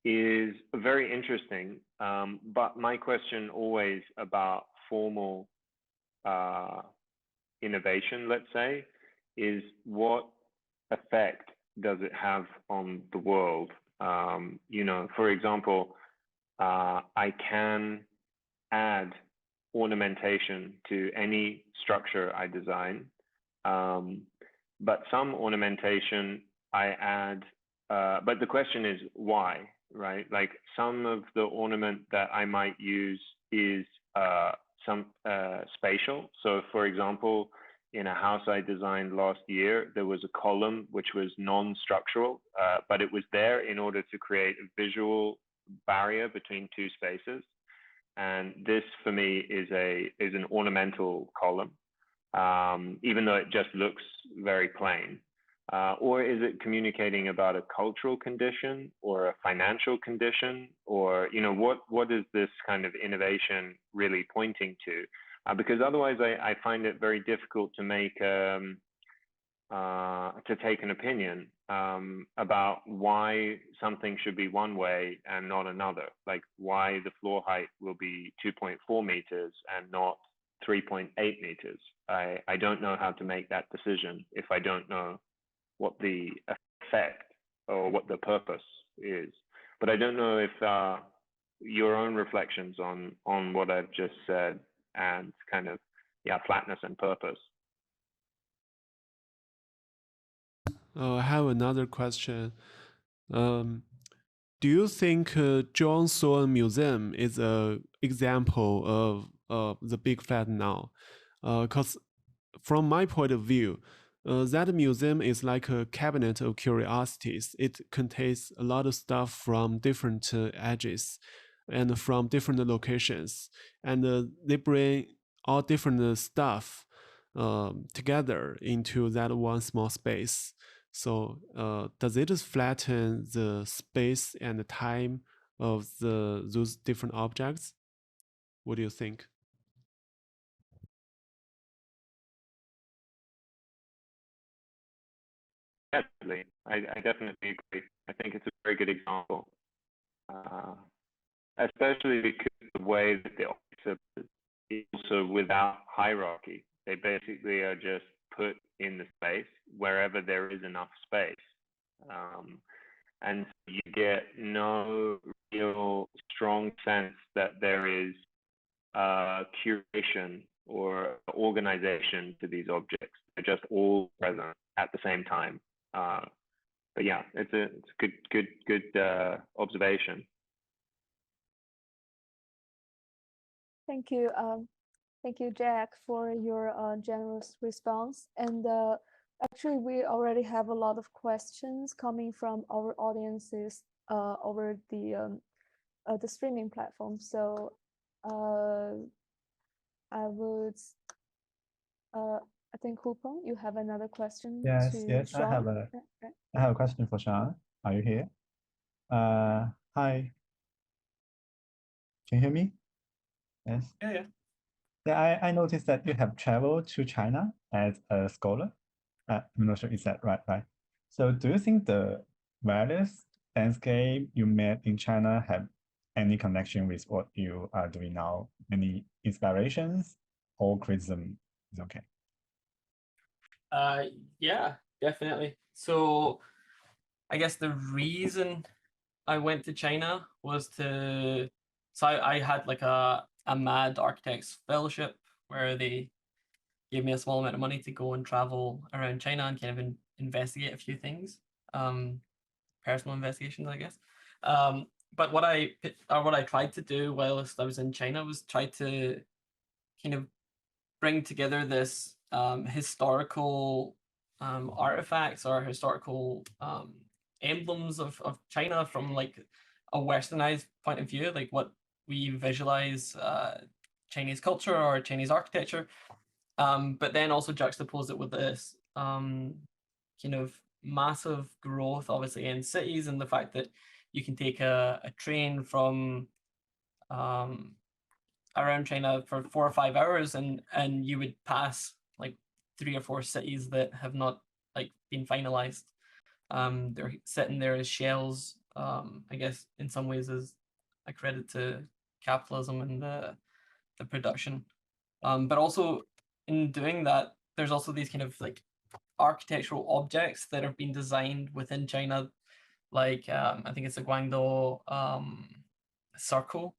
is very interesting. But my question always about formal innovation, let's say, is what effect does it have on the world? You know, for example, I can add ornamentation to any structure I design, but some ornamentation I add, but the question is why, right? Like some of the ornament that I might use is some spatial. So for example, in a house I designed last year, there was a column which was non-structural, but it was there in order to create a visual barrier between two spaces. And this for me is an ornamental column, even though it just looks very plain. Or is it communicating about a cultural condition or a financial condition, or what is this kind of innovation really pointing to? Because otherwise, I find it very difficult to make to take an opinion about why something should be one way and not another. Like why the floor height will be 2.4 meters and not 3.8 meters. I don't know how to make that decision if I don't know what the effect or what the purpose is. But I don't know if your own reflections on what I've just said and kind of flatness and purpose. I have another question. Do you think John Soane Museum is an example of the big flat now? Because from my point of view, that museum is like a cabinet of curiosities. It contains a lot of stuff from different edges and from different locations, and they bring all different stuff together into that one small space. So does it flatten the space and the time of those different objects? What do you think? Definitely, I definitely agree. I think it's a very good example, especially because the way that the objects are also without hierarchy. They basically are just put in the space wherever there is enough space. And you get no real strong sense that there is curation or organization to these objects. They're just all present at the same time. But yeah, it's a good observation. Thank you, Jack, for your generous response. And actually, we already have a lot of questions coming from our audiences over the streaming platform. So I would, I think Hupeng, you have another question. Yes, to yes, Shaun? I have a question for Shaun. Are you here? Hi. Can you hear me? Yes. Yeah. Yeah, I noticed that you have traveled to China as a scholar. I'm not sure, is that right? So do you think the various landscape you met in China have any connection with what you are doing now? Any inspirations or criticism is okay? Yeah, definitely. So I guess the reason I went to China was so I had like a mad architects fellowship where they gave me a small amount of money to go and travel around China and kind of investigate a few things, personal investigations, I guess. But what I tried to do whilst I was in China was try to kind of bring together this historical artifacts or historical emblems of China from like a westernized point of view, like what we visualize Chinese culture or Chinese architecture, but then also juxtapose it with this kind of massive growth, obviously, in cities, and the fact that you can take a train from around China for 4 or 5 hours, and you would pass like 3 or 4 cities that have not like been finalized. They're sitting there as shells. I guess in some ways is a credit to capitalism and the production. But also in doing that, there's also these kind of like architectural objects that have been designed within China, like I think it's a Guangdong circle.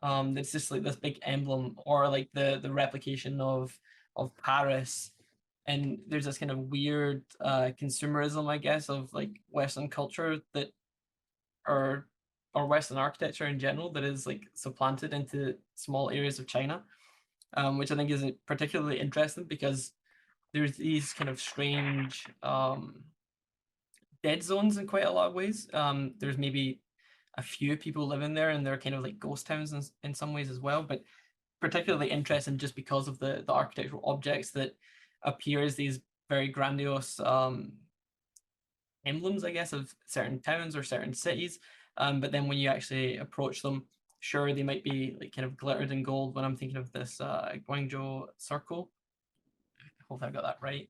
It's just like this big emblem, or like the replication of Paris, and there's this kind of weird consumerism, I guess, of like Western culture that or Western architecture in general that is like supplanted into small areas of China, which I think is particularly interesting because there's these kind of strange dead zones in quite a lot of ways. There's maybe a few people living there, and they're kind of like ghost towns in some ways as well, but particularly interesting just because of the architectural objects that appear as these very grandiose emblems, I guess, of certain towns or certain cities. But then when you actually approach them, sure, they might be like kind of glittered in gold. When I'm thinking of this Guangzhou circle, hopefully I got that right.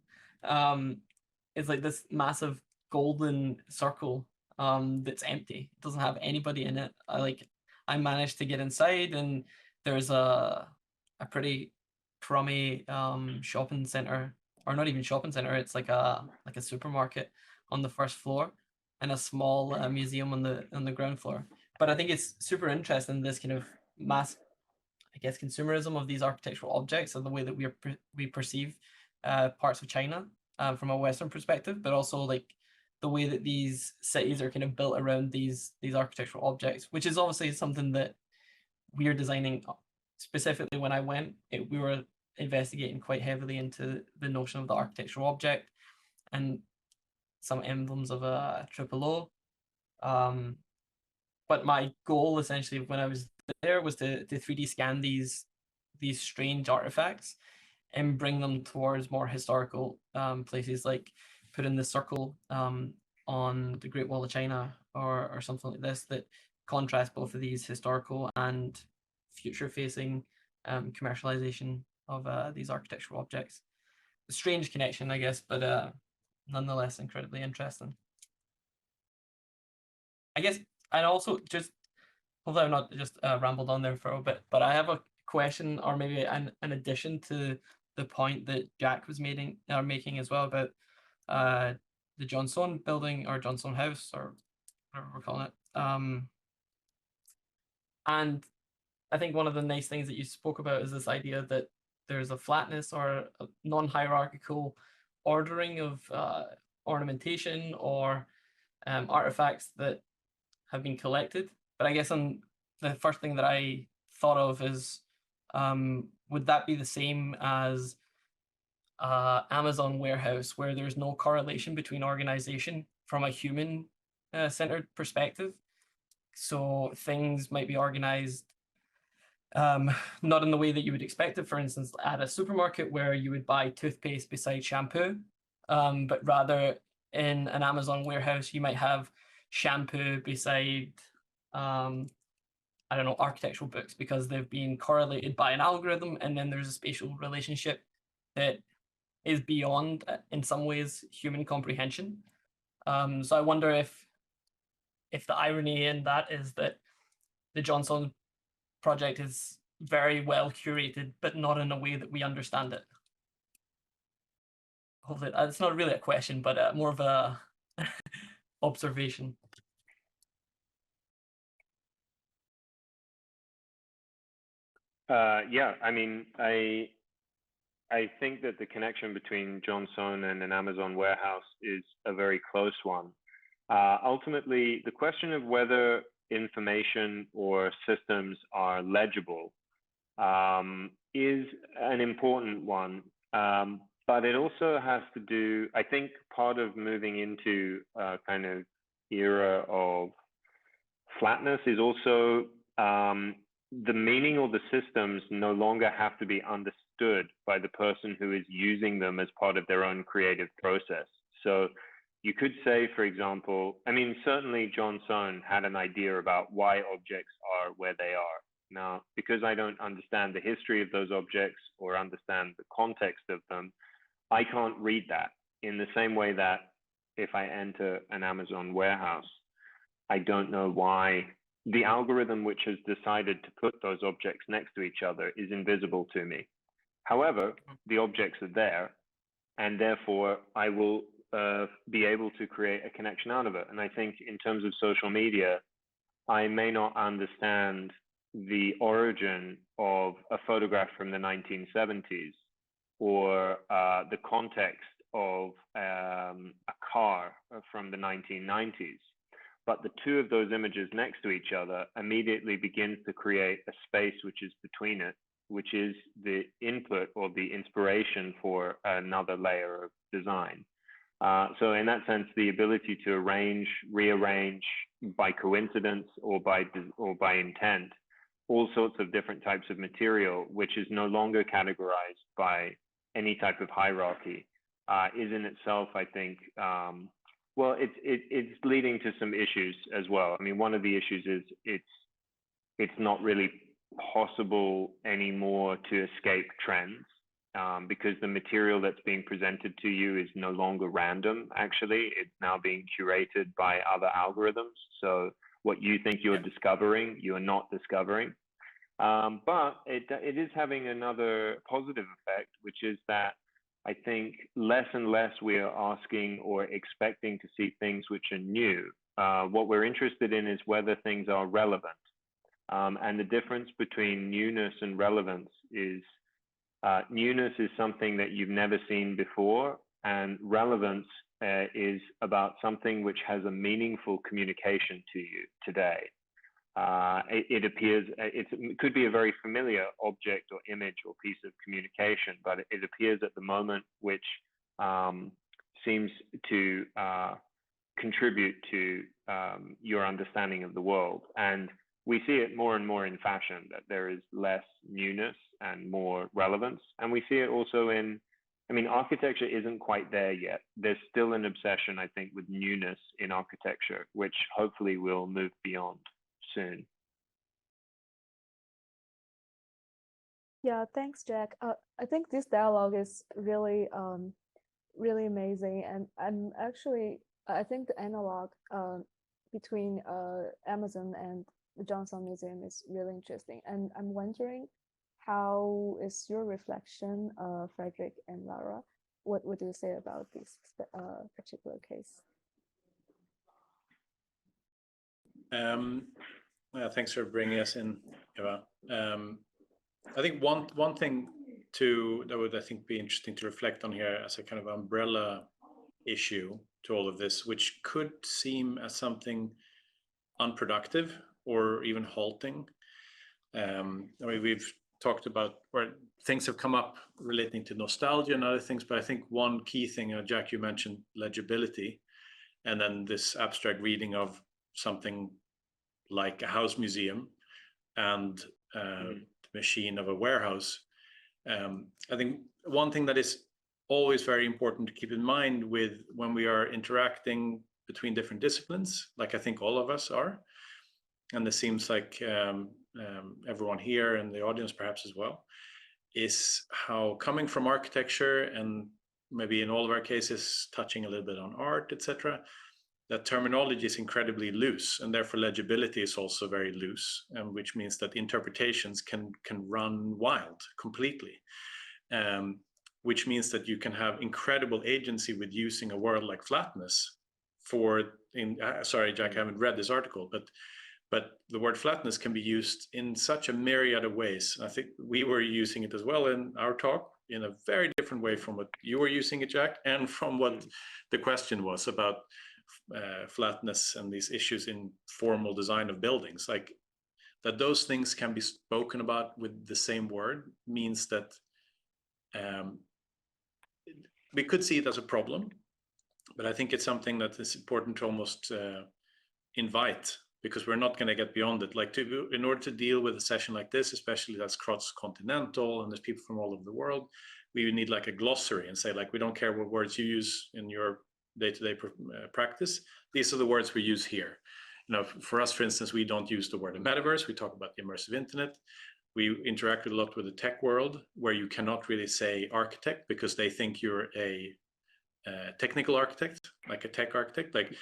It's like this massive golden circle that's empty. It doesn't have anybody in it. I managed to get inside, and there's a pretty crummy shopping center, or not even shopping center. It's like a supermarket on the first floor, and a small museum on the ground floor. But I think it's super interesting, this kind of mass, I guess, consumerism of these architectural objects and the way that we perceive parts of China from a Western perspective, but also like the way that these cities are kind of built around these architectural objects, which is obviously something that we're designing. Specifically, when I went, we were investigating quite heavily into the notion of the architectural object and some emblems of a triple O. But my goal essentially when I was there was to 3D scan these strange artifacts and bring them towards more historical places. Like put in the circle on the Great Wall of China or something like this that contrasts both of these historical and future-facing commercialization of these architectural objects. A strange connection, I guess, but nonetheless incredibly interesting. I guess I'd also just, hopefully I've not just rambled on there for a bit, but I have a question, or maybe an addition to the point that Jack was making as well about the Johnson building or Johnson House or whatever we're calling it. And I think one of the nice things that you spoke about is this idea that there's a flatness or a non-hierarchical ordering of ornamentation or artifacts that have been collected. But I guess the first thing that I thought of is, would that be the same as Amazon warehouse, where there's no correlation between organization from a human centered perspective? So things might be organized not in the way that you would expect it, for instance, at a supermarket where you would buy toothpaste beside shampoo, but rather in an Amazon warehouse, you might have shampoo beside, I don't know, architectural books, because they've been correlated by an algorithm, and then there's a spatial relationship that is beyond, in some ways, human comprehension. So I wonder if the irony in that is that the Johnson project is very well curated, but not in a way that we understand it. Hopefully, it's not really a question, but more of a observation. Yeah, I mean, I think that the connection between Johnson and an Amazon warehouse is a very close one. Ultimately, the question of whether information or systems are legible is an important one, but it also has to do, I think part of moving into a kind of era of flatness is also the meaning or the systems no longer have to be understood by the person who is using them as part of their own creative process. So you could say, for example, I mean, certainly John Sohn had an idea about why objects are where they are. Now, because I don't understand the history of those objects or understand the context of them, I can't read that in the same way that if I enter an Amazon warehouse, I don't know why the algorithm which has decided to put those objects next to each other is invisible to me. However, the objects are there, and therefore I will be able to create a connection out of it. And I think in terms of social media, I may not understand the origin of a photograph from the 1970s or the context of a car from the 1990s. But the two of those images next to each other immediately begins to create a space which is between it, which is the input or the inspiration for another layer of design. So in that sense, the ability to arrange, rearrange by coincidence or by intent, all sorts of different types of material, which is no longer categorized by any type of hierarchy, is in itself, I think, well, it's leading to some issues as well. I mean, one of the issues is it's not really possible anymore to escape trends because the material that's being presented to you is no longer random. Actually, it's now being curated by other algorithms. So what you think you're discovering, you're not discovering. But it is having another positive effect, which is that I think less and less we are asking or expecting to see things which are new. What we're interested in is whether things are relevant. And the difference between newness and relevance is newness is something that you've never seen before, and relevance is about something which has a meaningful communication to you today. It appears, it could be a very familiar object or image or piece of communication, but it appears at the moment which seems to contribute to your understanding of the world. And we see it more and more in fashion, that there is less newness and more relevance. And we see it also in, I mean, architecture isn't quite there yet. There's still an obsession, I think, with newness in architecture, which hopefully will move beyond soon. Yeah, thanks, Jack. I think this dialogue is really, really amazing, and I think the analog between Amazon and the Johnson Museum is really interesting, and I'm wondering, how is your reflection, Fredrik and Lara? What would you say about this particular case? Well, thanks for bringing us in, Eva. I think one thing that would, I think, be interesting to reflect on here as a kind of umbrella issue to all of this, which could seem as something unproductive or even halting. I mean, we've talked about where things have come up relating to nostalgia and other things, but I think one key thing, Jack, you mentioned legibility, and then this abstract reading of something like a house museum and the machine of a warehouse. I think one thing that is always very important to keep in mind with when we are interacting between different disciplines, like I think all of us are, and it seems like everyone here and the audience perhaps as well, is how coming from architecture and maybe in all of our cases touching a little bit on art, etc., that terminology is incredibly loose, and therefore legibility is also very loose, which means that interpretations can run wild completely, which means that you can have incredible agency with using a word like flatness sorry, Jack, I haven't read this article, but the word flatness can be used in such a myriad of ways. I think we were using it as well in our talk in a very different way from what you were using it, Jack, and from what the question was about flatness and these issues in formal design of buildings. Like that those things can be spoken about with the same word means that we could see it as a problem, but I think it's something that is important to almost invite, because we're not going to get beyond it. Like in order to deal with a session like this, especially that's cross-continental and there's people from all over the world, we would need like a glossary and say, like, we don't care what words you use in your day-to-day practice. These are the words we use here. You know, for us, for instance, we don't use the word metaverse. We talk about the immersive internet. We interact a lot with the tech world, where you cannot really say architect because they think you're a technical architect, like a tech architect. Like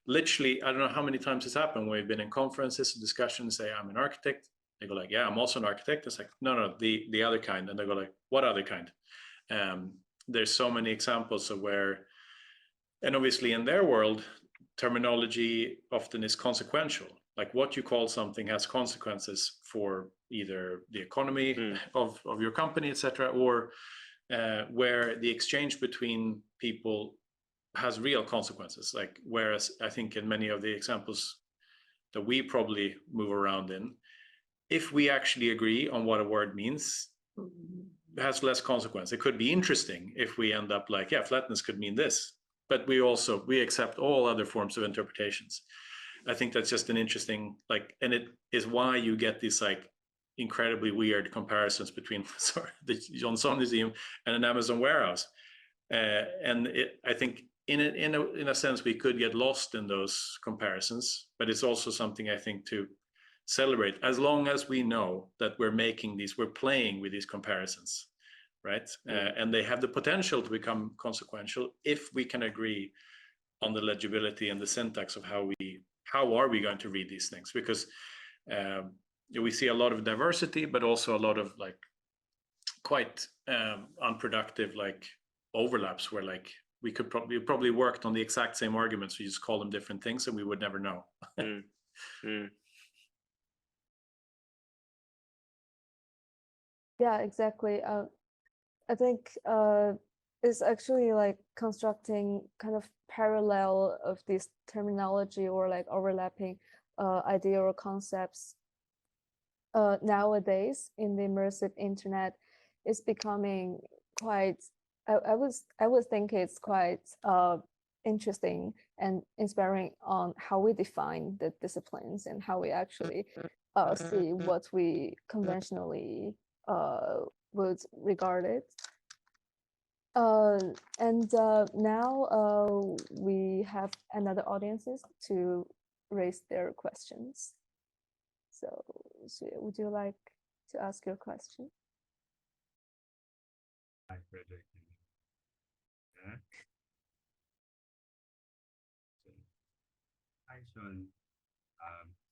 literally, I don't know how many times it's happened when we've been in conferences, discussions, say I'm an architect. They go like, yeah, I'm also an architect. It's like, no, the other kind. And they go like, what other kind? There's so many examples of where, and obviously in their world, terminology often is consequential. Like what you call something has consequences for either the economy of your company, etc., or where the exchange between people has real consequences. Like, whereas I think in many of the examples that we probably move around in, if we actually agree on what a word means, it has less consequence. It could be interesting if we end up like, yeah, flatness could mean this, but we accept all other forms of interpretations. I think that's just an interesting, like, and it is why you get these like incredibly weird comparisons between the Johnson Museum and an Amazon warehouse. And I think in a sense we could get lost in those comparisons, but it's also something I think to celebrate, as long as we know that we're playing with these comparisons, right? And they have the potential to become consequential if we can agree on the legibility and the syntax of how are we going to read these things, because we see a lot of diversity, but also a lot of like quite unproductive like overlaps where like we probably worked on the exact same arguments, we just call them different things and we would never know. Yeah, exactly. I think it's actually like constructing kind of parallel of this terminology or like overlapping idea or concepts nowadays in the immersive internet is becoming quite, I would think it's quite interesting and inspiring on how we define the disciplines and how we actually see what we conventionally would regard it. Now we have another audiences to raise their questions. So, would you like to ask your question? Hi, Fredrik. Yeah. Hi, Shaun.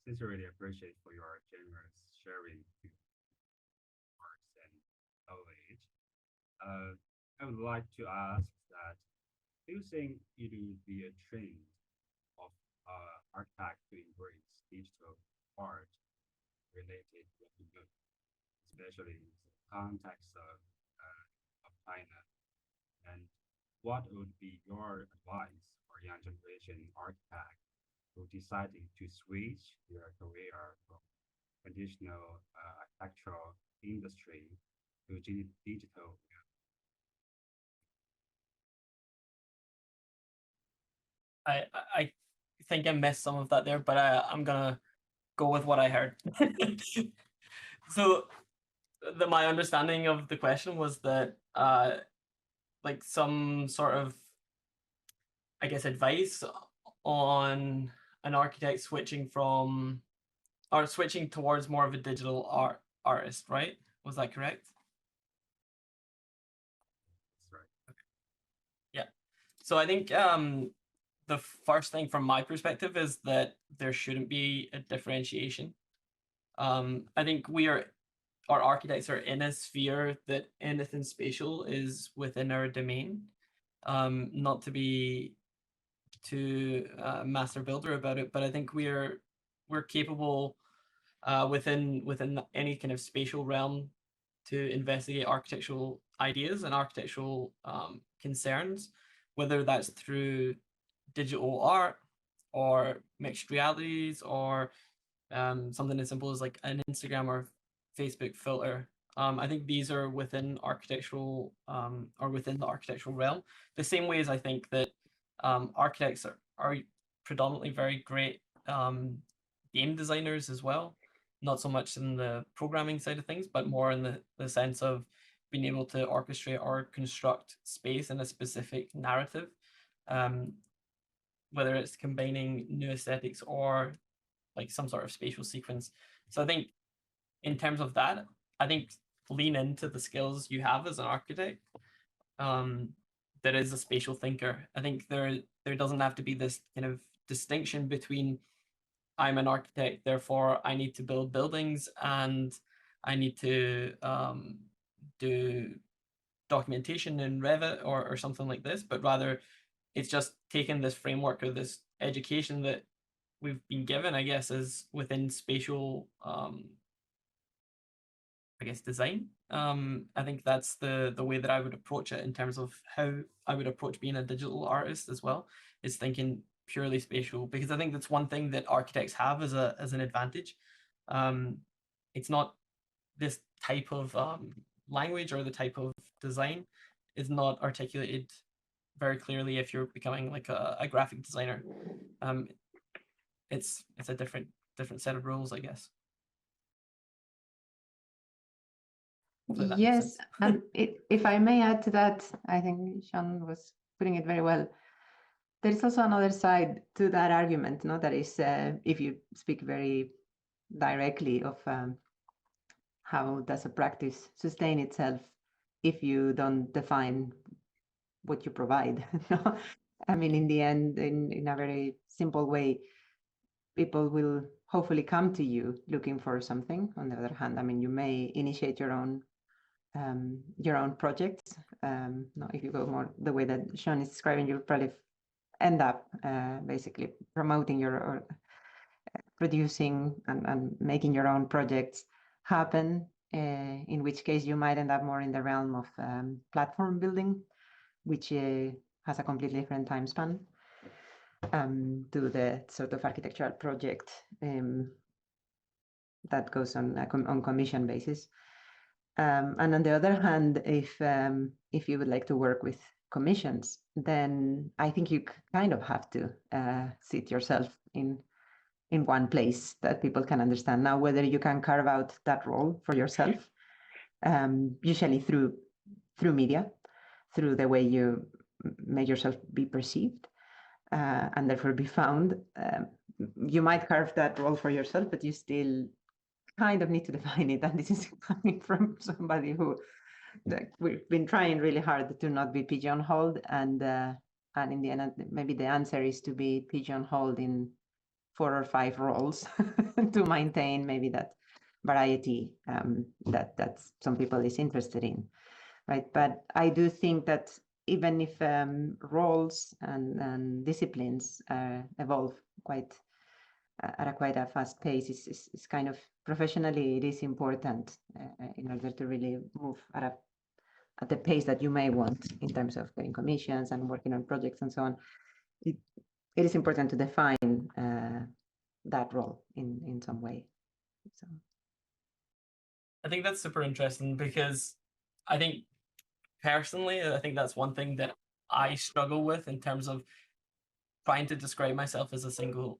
Sincerely appreciate for your generous sharing to works and knowledge. I would like to ask that, do you think it would be a trend of architects to embrace digital art related to the good, especially in the context of China? And what would be your advice for young generation architects who deciding to switch their career from traditional architectural industry to digital? I think I missed some of that there, but I'm gonna go with what I heard. So my understanding of the question was that like some sort of, I guess, advice on an architect switching towards more of a digital artist, right? Was that correct? That's right. Okay. Yeah. So I think the first thing from my perspective is that there shouldn't be a differentiation. I think our architects are in a sphere that anything spatial is within our domain. Not to be too master builder about it, but I think we're capable within any kind of spatial realm to investigate architectural ideas and architectural concerns, whether that's through digital art or mixed realities or something as simple as like an Instagram or Facebook filter. I think these are within architectural or within the architectural realm. The same way as I think that architects are predominantly very great game designers as well. Not so much in the programming side of things, but more in the sense of being able to orchestrate or construct space in a specific narrative, whether it's combining new aesthetics or like some sort of spatial sequence. So I think in terms of that, I think lean into the skills you have as an architect. That is a spatial thinker. I think there doesn't have to be this kind of distinction between I'm an architect, therefore I need to build buildings and I need to do documentation in Revit or something like this, but rather it's just taking this framework or this education that we've been given, I guess, is within spatial, I guess, design. I think that's the way that I would approach it in terms of how I would approach being a digital artist as well, is thinking purely spatial, because I think that's one thing that architects have as an advantage. It's not this type of language or the type of design is not articulated very clearly if you're becoming like a graphic designer. It's a different set of rules, I guess. Yes, and if I may add to that, I think Shaun was putting it very well. There is also another side to that argument, no? That is, if you speak very directly of how does a practice sustain itself if you don't define what you provide. No? I mean, in the end, in a very simple way, people will hopefully come to you looking for something. On the other hand, I mean, you may initiate your own projects. No, if you go more the way that Shaun is describing, you'll probably end up basically promoting or producing and making your own projects happen, in which case you might end up more in the realm of platform building, which has a completely different time span to the sort of architectural project that goes on commission basis. And on the other hand, if you would like to work with commissions, then I think you kind of have to sit yourself in one place that people can understand. Now, whether you can carve out that role for yourself, usually through media, through the way you make yourself be perceived and therefore be found. You might carve that role for yourself, but you still kind of need to define it. And this is coming from somebody who we've been trying really hard to not be pigeonholed, and in the end, maybe the answer is to be pigeonholed in 4 or 5 roles to maintain maybe that variety that some people is interested in, right? But I do think that even if roles and disciplines evolve quite at quite a fast pace, it's kind of professionally it is important in order to really move at the pace that you may want in terms of getting commissions and working on projects and so on. It is important to define that role in some way. So I think that's super interesting, because I think personally, I think that's one thing that I struggle with in terms of trying to describe myself as a single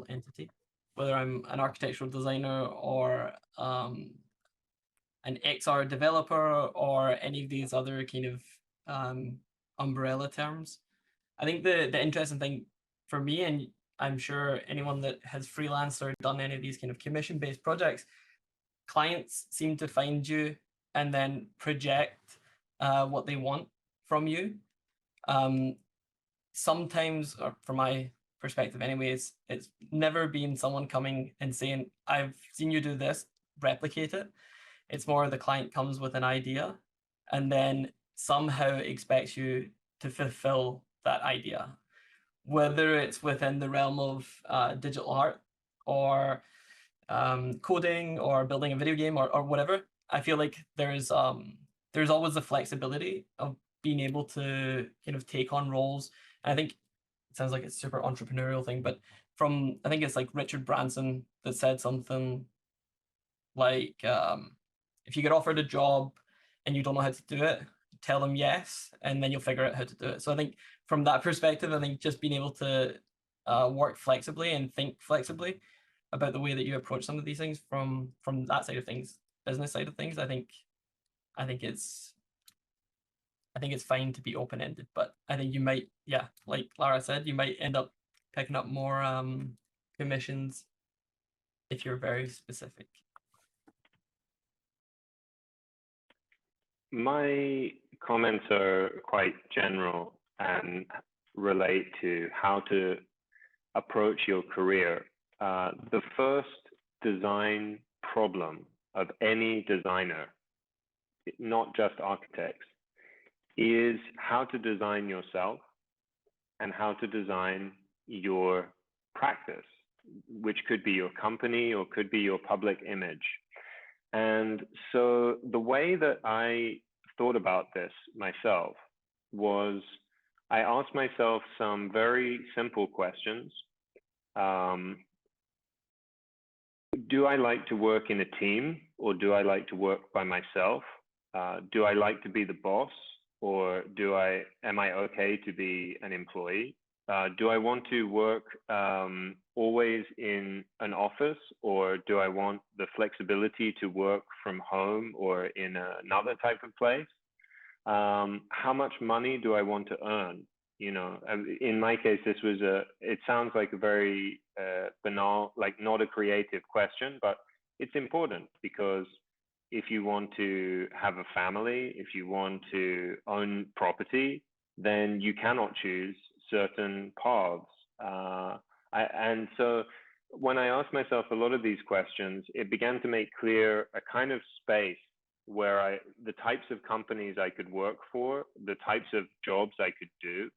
entity, whether I'm an architectural designer or an XR developer or any of these other kind of umbrella terms. I think the interesting thing for me, and I'm sure anyone that has freelanced or done any of these kind of commission-based projects, clients seem to find you and then project what they want from you. Sometimes, or from my perspective anyways, it's never been someone coming and saying, I've seen you do this, replicate it. It's more the client comes with an idea and then somehow expects you to fulfill that idea, whether it's within the realm of digital art or coding or building a video game or whatever. I feel like there's always the flexibility of being able to kind of take on roles. And I think it sounds like it's a super entrepreneurial thing, but I think it's like Richard Branson that said something like, if you get offered a job and you don't know how to do it, tell them yes, and then you'll figure out how to do it. So I think from that perspective, I think just being able to work flexibly and think flexibly about the way that you approach some of these things from that side of things, business side of things, I think it's fine to be open-ended, but I think you might, yeah, like Lara said, you might end up picking up more commissions if you're very specific. My comments are quite general and relate to how to approach your career. The first design problem of any designer, not just architects, is how to design yourself and how to design your practice, which could be your company or could be your public image. And so the way that I thought about this myself was I asked myself some very simple questions. Do I like to work in a team, or do I like to work by myself? Do I like to be the boss, or am I okay to be an employee? Do I want to work always in an office, or do I want the flexibility to work from home or in another type of place? How much money do I want to earn? You know, in my case, it sounds like a very banal, like not a creative question, but it's important, because if you want to have a family, if you want to own property, then you cannot choose certain paths. And so when I asked myself a lot of these questions, it began to make clear a kind of space where the types of companies I could work for, the types of jobs I could do.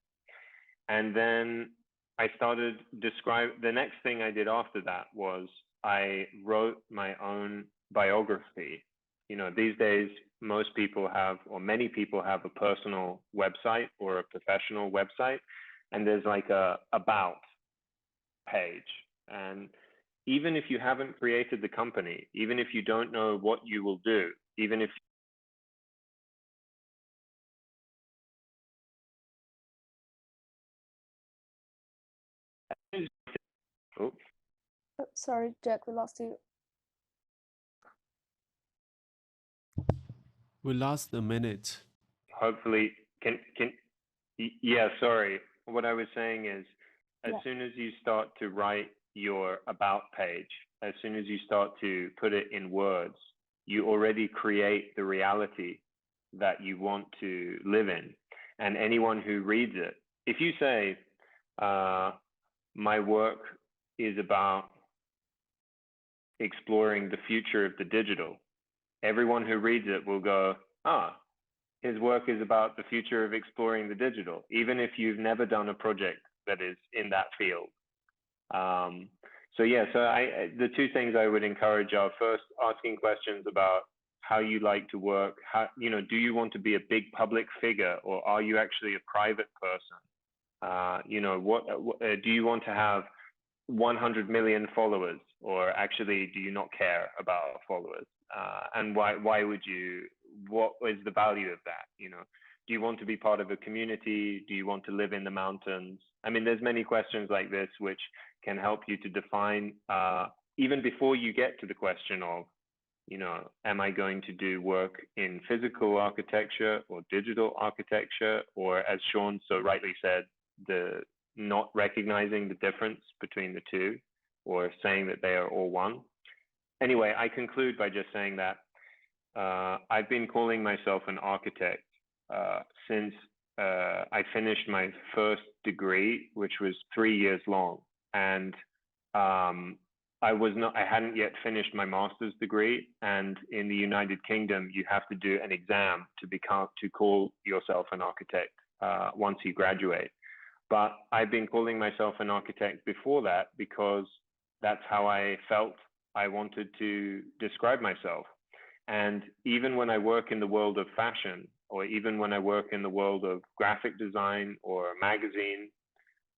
And then I started the next thing I did after that was I wrote my own biography. You know, these days, most people have, or many people have, a personal website or a professional website, and there's like a about page. And even if you haven't created the company, even if you don't know what you will do, even if Oh, sorry, Jack, we lost you. We lost a minute. hopefully yeah, sorry. What I was saying is, as soon as you start to write your about page, as soon as you start to put it in words, you already create the reality that you want to live in. And anyone who reads it, if you say, my work is about exploring the future of the digital, everyone who reads it will go, his work is about the future of exploring the digital, even if you've never done a project that is in that field. So the two things I would encourage are, first, asking questions about how you like to work. How, do you want to be a big public figure, or are you actually a private person? Do you want to have 100 million followers, or actually do you not care about followers? And why would you? What is the value of that? Do you want to be part of a community? Do you want to live in the mountains? I mean, there's many questions like this which can help you to define, even before you get to the question of, am I going to do work in physical architecture or digital architecture, or, as Shaun so rightly said, the not recognizing the difference between the two, or saying that they are all one. Anyway, I conclude by just saying that I've been calling myself an architect since I finished my first degree, which was 3 years long, and I hadn't yet finished my master's degree. And in the United Kingdom, you have to do an exam to call yourself an architect once you graduate. But I've been calling myself an architect before that because that's how I felt I wanted to describe myself. And even when I work in the world of fashion, or even when I work in the world of graphic design or magazine,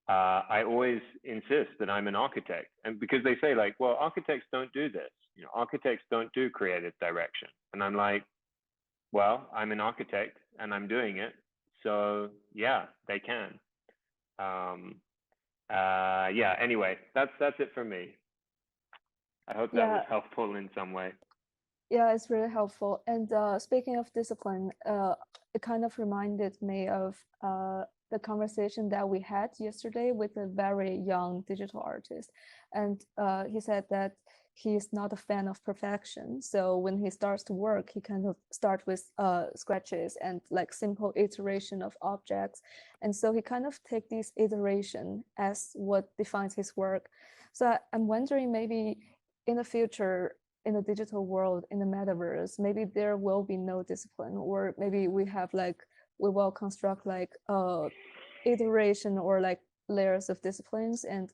I always insist that I'm an architect. And because they say, like, well, architects don't do this. Architects don't do creative direction. And I'm like, well, I'm an architect and I'm doing it. So yeah, they can. Anyway, that's it for me. I hope that was helpful in some way. Yeah, it's really helpful. And speaking of discipline, it kind of reminded me of the conversation that we had yesterday with a very young digital artist. And he said that he's not a fan of perfection. So when he starts to work, he kind of starts with scratches and like simple iteration of objects. And so he kind of take this iteration as what defines his work. So I'm wondering, maybe in the future, in the digital world, in the metaverse, maybe there will be no discipline, or maybe we will construct like iteration or like layers of disciplines. And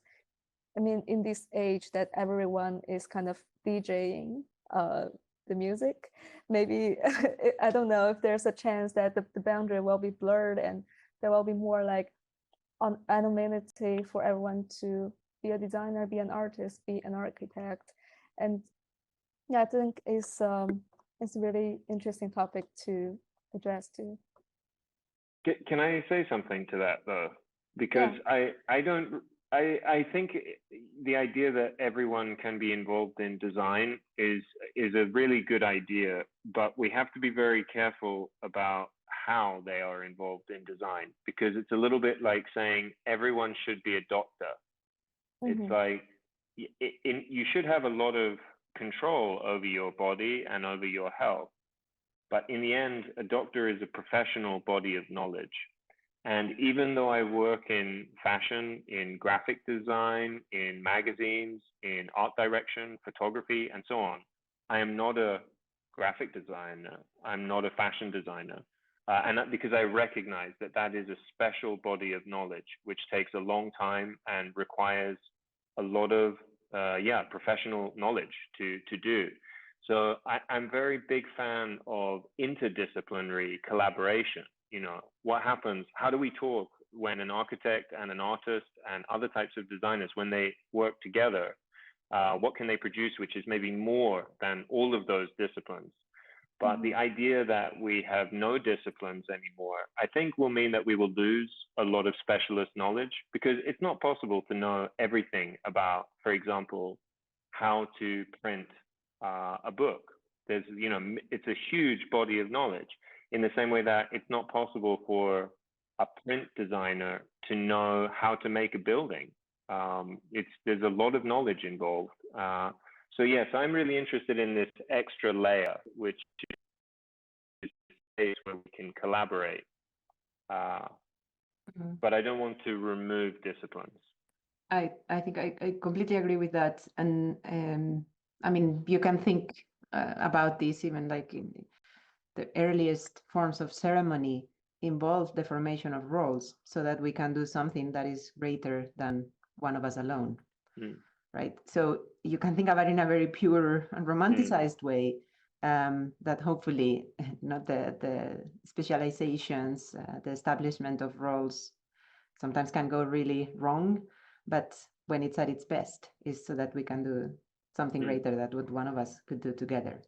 I mean, in this age that everyone is kind of DJing the music, maybe I don't know if there's a chance that the boundary will be blurred and there will be more like anonymity for everyone to be a designer, be an artist, be an architect. And yeah, I think it's a really interesting topic to address too. Can I say something to that though? Because I think the idea that everyone can be involved in design is a really good idea, but we have to be very careful about how they are involved in design, because it's a little bit like saying everyone should be a doctor. Mm-hmm. It's like you should have a lot of control over your body and over your health, but in the end, a doctor is a professional body of knowledge. And even though I work in fashion, in graphic design, in magazines, in art direction, photography, and so on, I am not a graphic designer. I'm not a fashion designer. And that because I recognize that that is a special body of knowledge, which takes a long time and requires a lot of professional knowledge to do. So I'm very big fan of interdisciplinary collaboration. What happens, how do we talk when an architect and an artist and other types of designers, when they work together, what can they produce which is maybe more than all of those disciplines? But the idea that we have no disciplines anymore, I think will mean that we will lose a lot of specialist knowledge, because it's not possible to know everything about, for example, how to print a book. There's, it's a huge body of knowledge. in the same way that it's not possible for a print designer to know how to make a building. There's a lot of knowledge involved. So yes, I'm really interested in this extra layer, which is a space where we can collaborate. But I don't want to remove disciplines. I think I completely agree with that. And I mean, you can think about this even like in the earliest forms of ceremony involve the formation of roles so that we can do something that is greater than one of us alone. Right? So you can think about it in a very pure and romanticized way, that hopefully not the specializations, the establishment of roles sometimes can go really wrong, but when it's at its best is so that we can do something greater than what one of us could do together.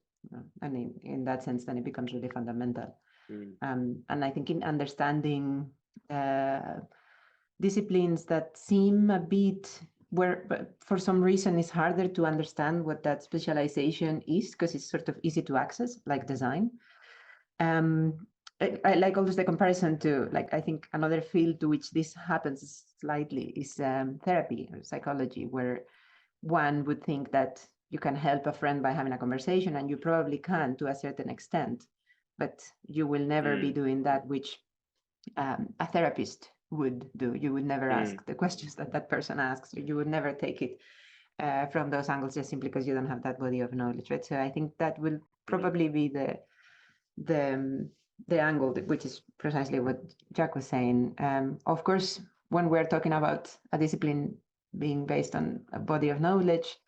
And in that sense, then it becomes really fundamental. And I think in understanding disciplines that seem a bit but for some reason it's harder to understand what that specialization is because it's sort of easy to access, like design. I like always the comparison to, like, I think another field to which this happens slightly is therapy or psychology, where one would think that you can help a friend by having a conversation, and you probably can to a certain extent, but you will never be doing that which a therapist would do. You would never ask the questions that that person asks, or you would never take it from those angles just simply because you don't have that body of knowledge, right? So I think that will probably be the angle, which is precisely what Jack was saying. Of course, when we're talking about a discipline being based on a body of knowledge,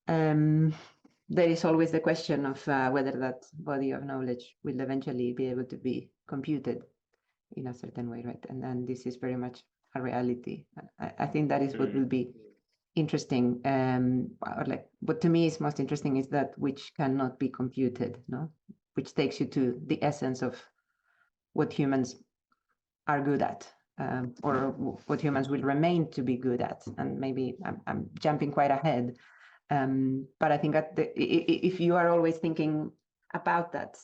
there is always the question of whether that body of knowledge will eventually be able to be computed in a certain way, right? And then this is very much a reality. I think that is what will be interesting, or like what to me is most interesting is that which cannot be computed, no? Which takes you to the essence of what humans are good at, or what humans will remain to be good at. And maybe I'm jumping quite ahead, but I think that if you are always thinking about that,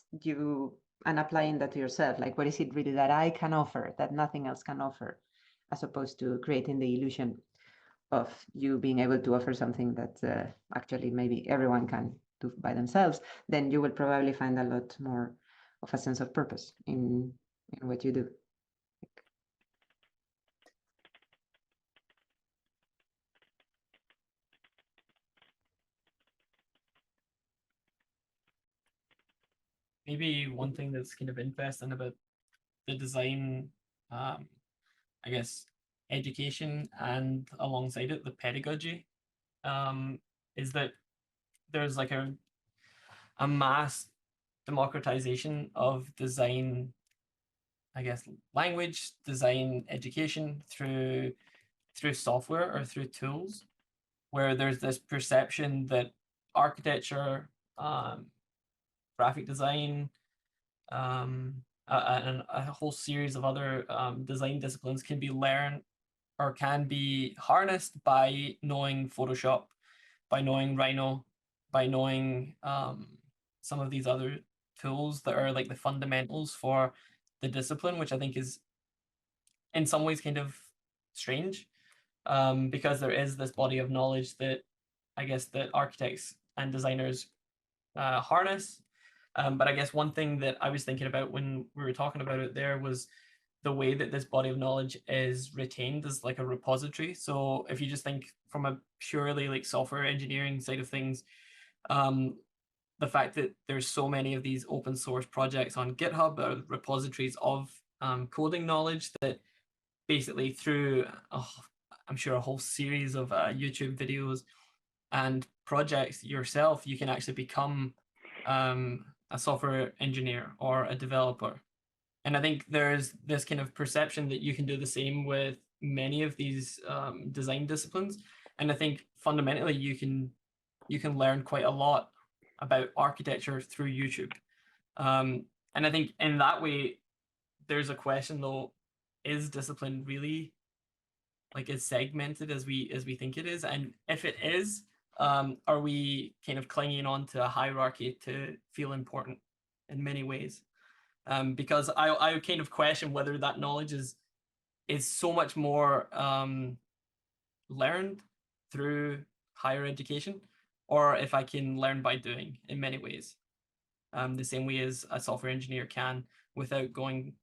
and applying that to yourself, like what is it really that I can offer that nothing else can offer, as opposed to creating the illusion of you being able to offer something that actually maybe everyone can do by themselves, then you will probably find a lot more of a sense of purpose in what you do. Maybe one thing that's kind of interesting about the design, I guess, education and alongside it, the pedagogy, is that there's like a mass democratization of design, I guess, language, design education through software or through tools, where there's this perception that architecture, graphic design, and a whole series of other design disciplines can be learned or can be harnessed by knowing Photoshop, by knowing Rhino, by knowing some of these other tools that are like the fundamentals for the discipline, which I think is in some ways kind of strange, because there is this body of knowledge that I guess that architects and designers harness. But I guess one thing that I was thinking about when we were talking about it there was the way that this body of knowledge is retained as like a repository. So if you just think from a purely like software engineering side of things, the fact that there's so many of these open source projects on GitHub or repositories of coding knowledge that basically through, I'm sure, a whole series of YouTube videos and projects yourself, you can actually become a software engineer or a developer. And I think there's this kind of perception that you can do the same with many of these design disciplines. And I think fundamentally you can learn quite a lot about architecture through YouTube. And I think in that way, there's a question though, is discipline really like as segmented as we think it is? And if it is, are we kind of clinging on to a hierarchy to feel important in many ways? because I kind of question whether that knowledge is so much more learned through higher education, or if I can learn by doing in many ways, the same way as a software engineer can without going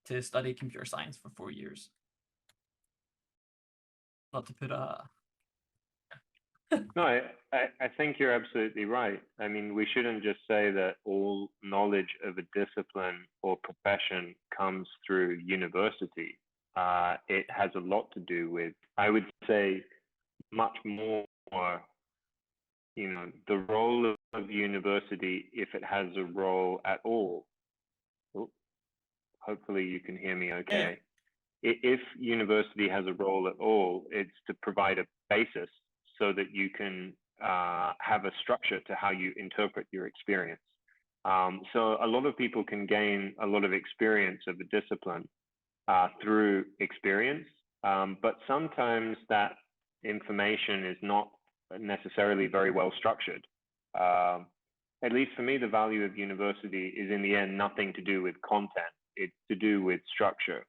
to study computer science for 4 years. Not to put a... No, I think you're absolutely right. I mean, we shouldn't just say that all knowledge of a discipline or profession comes through university. It has a lot to do with, I would say, much more, you know, the role of university, if it has a role at all. Oh, hopefully you can hear me okay. Yeah. If university has a role at all, it's to provide a basis so that you can have a structure to how you interpret your experience. So a lot of people can gain a lot of experience of a discipline through experience, but sometimes that information is not necessarily very well structured. At least for me, the value of university is in the end nothing to do with content. It's to do with structure.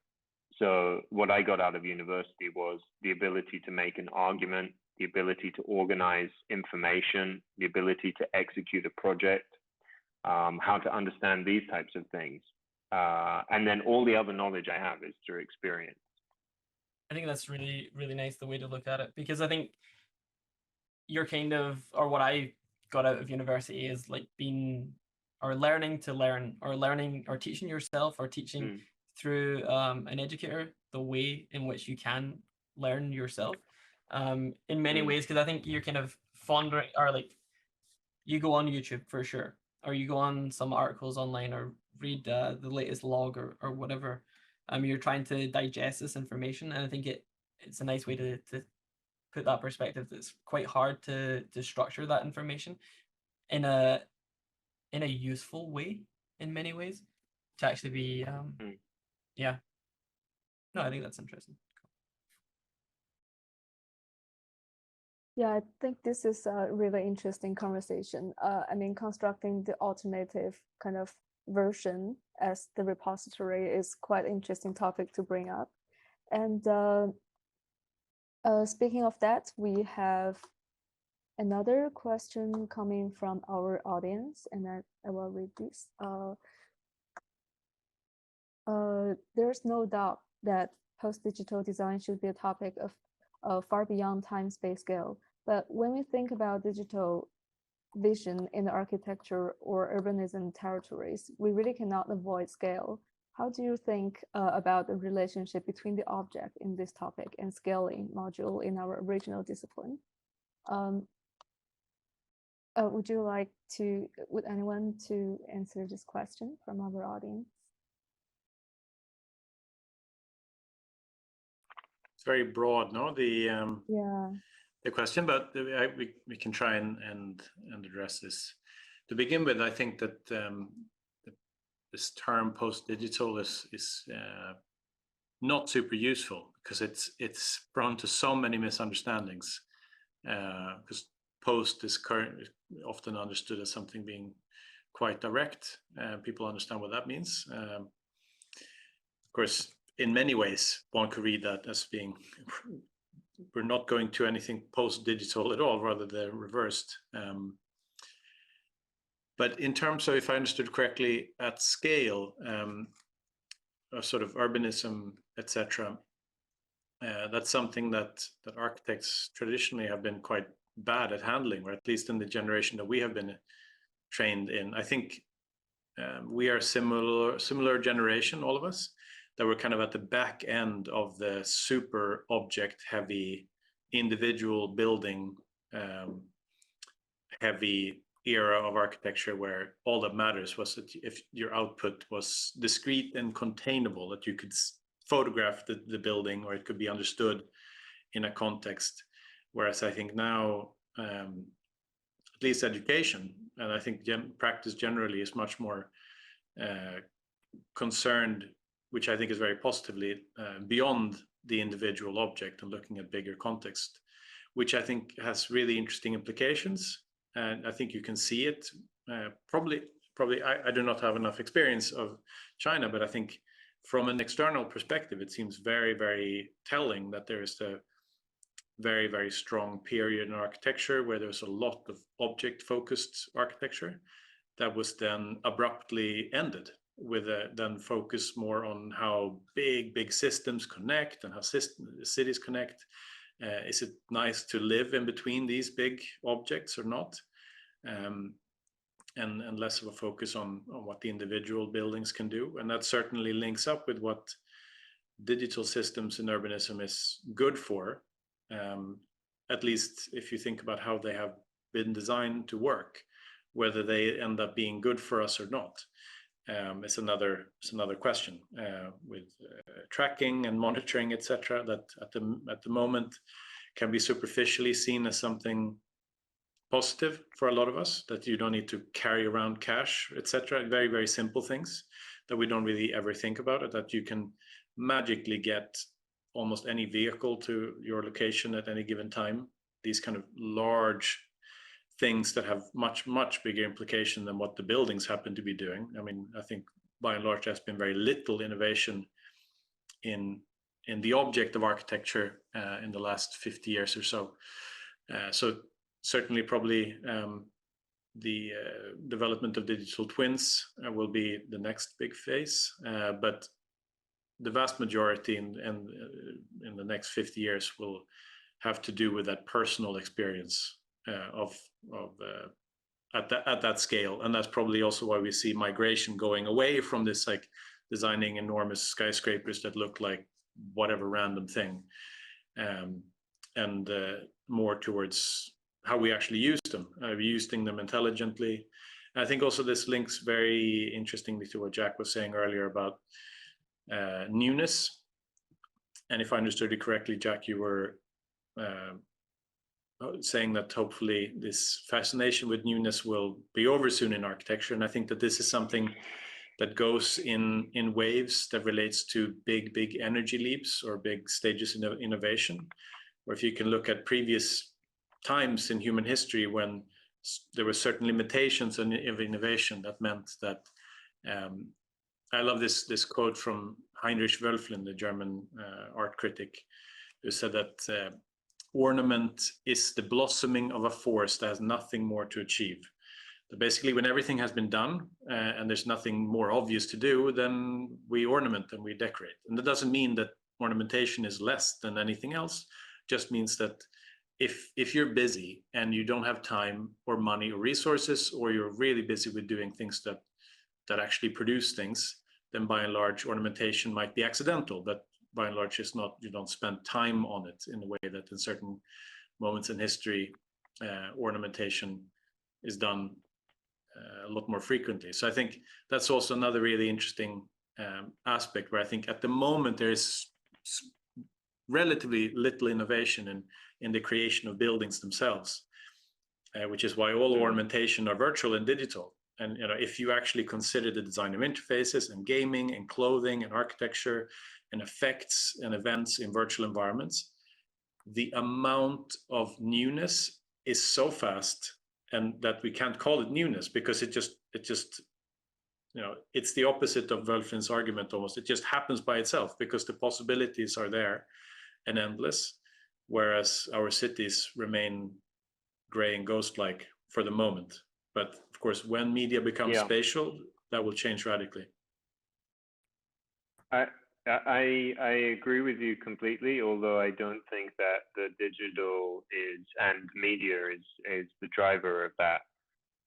So what I got out of university was the ability to make an argument, the ability to organize information, the ability to execute a project, how to understand these types of things. And then all the other knowledge I have is through experience. I think that's really, really nice, the way to look at it, because I think you're kind of, or what I got out of university is like being, or learning to learn, or learning, or teaching yourself, or teaching through an educator, the way in which you can learn yourself in many ways, because I think you're kind of fondering, or like you go on YouTube for sure, or you go on some articles online, or read the latest log or whatever. You're trying to digest this information, and I think it's a nice way to put that perspective. That's quite hard to structure that information in a useful way in many ways, to actually be yeah. No, I think that's interesting. Yeah, I think this is a really interesting conversation. I mean, constructing the alternative kind of version as the repository is quite an interesting topic to bring up. And speaking of that, we have another question coming from our audience, and I will read this. There's no doubt that post-digital design should be a topic of far beyond time-space scale. But when we think about digital vision in the architecture or urbanism territories, we really cannot avoid scale. How do you think about the relationship between the object in this topic and scaling module in our original discipline? Would anyone to answer this question from our audience? It's very broad, no? The question, but we can try and address this. To begin with, I think that this term post-digital is not super useful, because it's prone to so many misunderstandings. Because post is often understood as something being quite direct. People understand what that means. Of course, in many ways, one could read that as being, we're not going to anything post-digital at all, rather the reversed. But in terms of, if I understood correctly, at scale, sort of urbanism, etc., that's something that architects traditionally have been quite bad at handling, or at least in the generation that we have been trained in. I think we are similar generation, all of us, that were kind of at the back end of the super object heavy, individual building heavy era of architecture, where all that matters was that if your output was discrete and containable, that you could photograph the building, or it could be understood in a context. Whereas I think now, at least education, and I think practice generally, is much more concerned, which I think is very positively, beyond the individual object and looking at bigger context, which I think has really interesting implications. And I think you can see it probably probably I do not have enough experience of China, but I think from an external perspective, it seems very, very telling that there is a very, very strong period in architecture where there's a lot of object-focused architecture that was then abruptly ended with a then focus more on how big systems connect and how cities connect. Is it nice to live in between these big objects or not? And less of a focus on what the individual buildings can do. And that certainly links up with what digital systems in urbanism is good for, at least if you think about how they have been designed to work, whether they end up being good for us or not. It's another question with tracking and monitoring, etc. That at the moment can be superficially seen as something positive for a lot of us, that you don't need to carry around cash, etc. Very, very simple things that we don't really ever think about, it, that you can magically get almost any vehicle to your location at any given time. These kind of large things that have much bigger implication than what the buildings happen to be doing. I mean, I think by and large there's been very little innovation in the object of architecture in the last 50 years or so. So certainly probably the development of digital twins will be the next big phase, but the vast majority in the next 50 years will have to do with that personal experience at that scale. And that's probably also why we see migration going away from this, like designing enormous skyscrapers that look like whatever random thing, and more towards how we actually use them, using them intelligently. I think also this links very interestingly to what Jack was saying earlier about newness. And if I understood you correctly, Jack, you were saying that hopefully this fascination with newness will be over soon in architecture. And I think that this is something that goes in waves that relates to big energy leaps or big stages in innovation. Or if you can look at previous times in human history when there were certain limitations of innovation, that meant that I love this quote from Heinrich Wölfflin, the German art critic, who said that ornament is the blossoming of a forest that has nothing more to achieve. So basically, when everything has been done and there's nothing more obvious to do, then we ornament and we decorate. And that doesn't mean that ornamentation is less than anything else. It just means that if you're busy and you don't have time or money or resources, or you're really busy with doing things that actually produce things, then by and large ornamentation might be accidental, but by and large it's not, you don't spend time on it in a way that in certain moments in history ornamentation is done a lot more frequently. So I think that's also another really interesting aspect, where I think at the moment there is relatively little innovation in the creation of buildings themselves, which is why all ornamentation are virtual and digital. And if you actually consider the design of interfaces and gaming and clothing and architecture and effects and events in virtual environments, the amount of newness is so fast, and that we can't call it newness, because it just it's the opposite of Wölfflin's argument almost. It just happens by itself because the possibilities are there and endless, whereas our cities remain gray and ghost-like for the moment. But of course, when media becomes spatial, that will change radically. I agree with you completely, although I don't think that the digital is and media is the driver of that.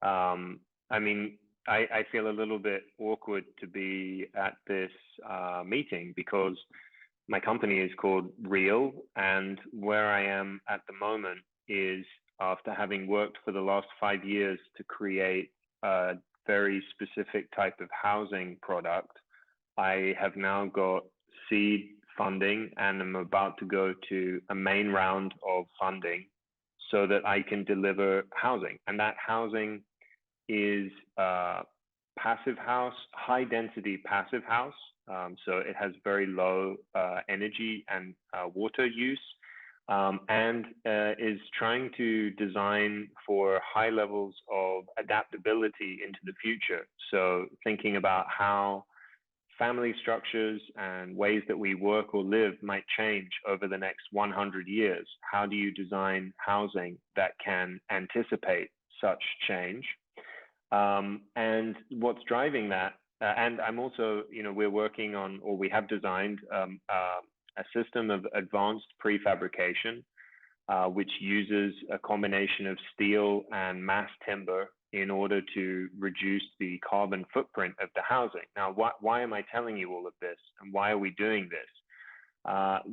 I mean, I feel a little bit awkward to be at this meeting because my company is called Real, and where I am at the moment is, after having worked for the last 5 years to create a very specific type of housing product, I have now got seed funding and I'm about to go to a main round of funding so that I can deliver housing. And that housing is a passive house, high density passive house. So it has very low energy and water use. and is trying to design for high levels of adaptability into the future. So thinking about how family structures and ways that we work or live might change over the next 100 years. How do you design housing that can anticipate such change? And what's driving that? And I'm also, we're working on, or we have designed a system of advanced prefabrication, which uses a combination of steel and mass timber in order to reduce the carbon footprint of the housing. Now, why am I telling you all of this, and why are we doing this?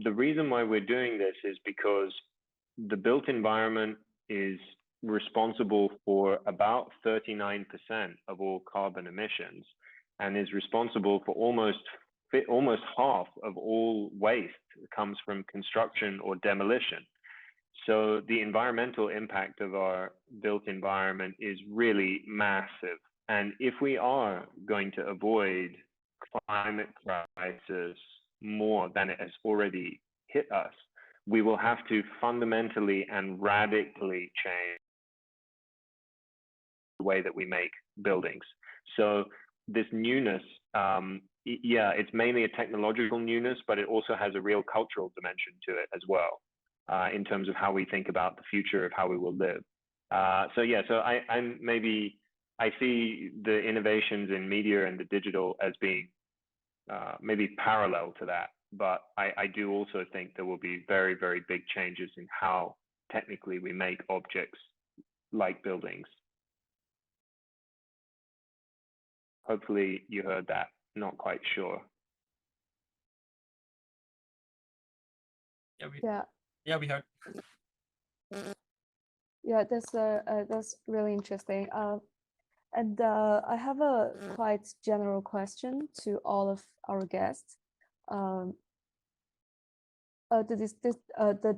The reason why we're doing this is because the built environment is responsible for about 39% of all carbon emissions, and is responsible for almost half of all waste that comes from construction or demolition. So the environmental impact of our built environment is really massive. And if we are going to avoid climate crisis more than it has already hit us, we will have to fundamentally and radically change the way that we make buildings. So this newness, yeah, it's mainly a technological newness, but it also has a real cultural dimension to it as well, in terms of how we think about the future of how we will live. So yeah, so I see the innovations in media and the digital as being maybe parallel to that, but I do also think there will be very, very big changes in how technically we make objects like buildings. Hopefully you heard that. Not quite sure. Yeah, we heard. Yeah, that's really interesting. And I have a quite general question to all of our guests. The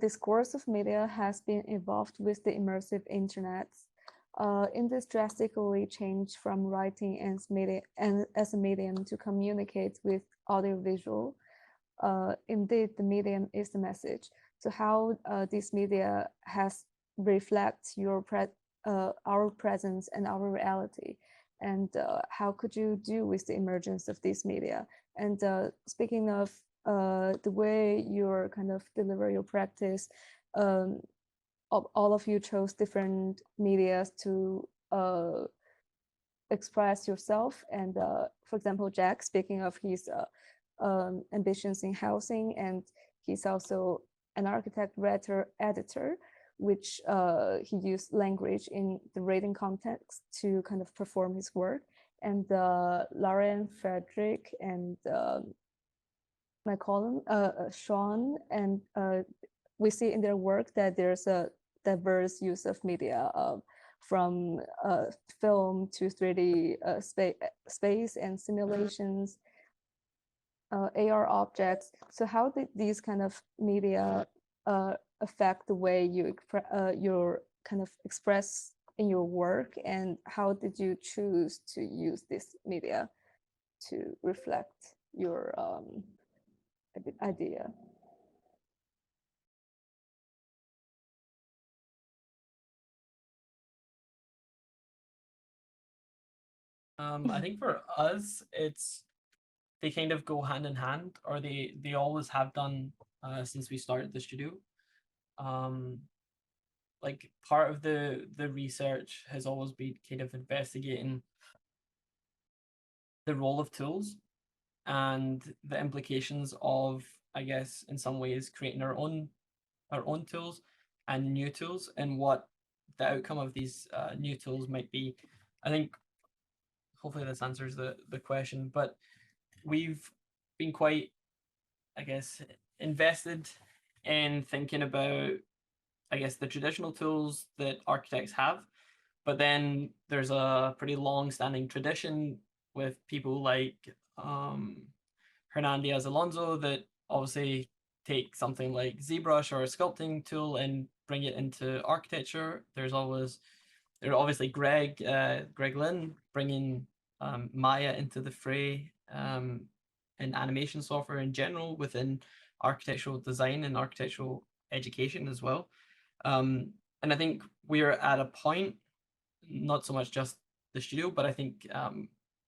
discourse of media has been evolved with the immersive internet. In this drastically changed from writing as a medium to communicate with audiovisual. Indeed, the medium is the message. So how this media has reflect our presence and our reality, and how could you deal with the emergence of this media? And speaking of the way you're kind of deliver your practice, all of you chose different medias to express yourself. And for example, Jack, speaking of his ambitions in housing, and he's also an architect, writer, editor, which he used language in the reading context to kind of perform his work. And Lara and Fredrik and McCallum, Shaun, and we see in their work that there's a diverse use of media, from film to 3D space and simulations, AR objects. So how did these kind of media affect the way you kind of express in your work, and how did you choose to use this media to reflect your idea? I think for us, they kind of go hand in hand, or they always have done since we started the studio. Like part of the research has always been kind of investigating the role of tools and the implications of, I guess, in some ways, creating our own tools and new tools, and what the outcome of these new tools might be. I think hopefully this answers the question, but we've been quite, I guess, invested in thinking about, I guess, the traditional tools that architects have, but then there's a pretty long-standing tradition with people like Hernandez Alonso that obviously take something like ZBrush or a sculpting tool and bring it into architecture. There's obviously Greg Lynn bringing Maya into the fray, and animation software in general within architectural design and architectural education as well. And I think we're at a point, not so much just the studio, but I think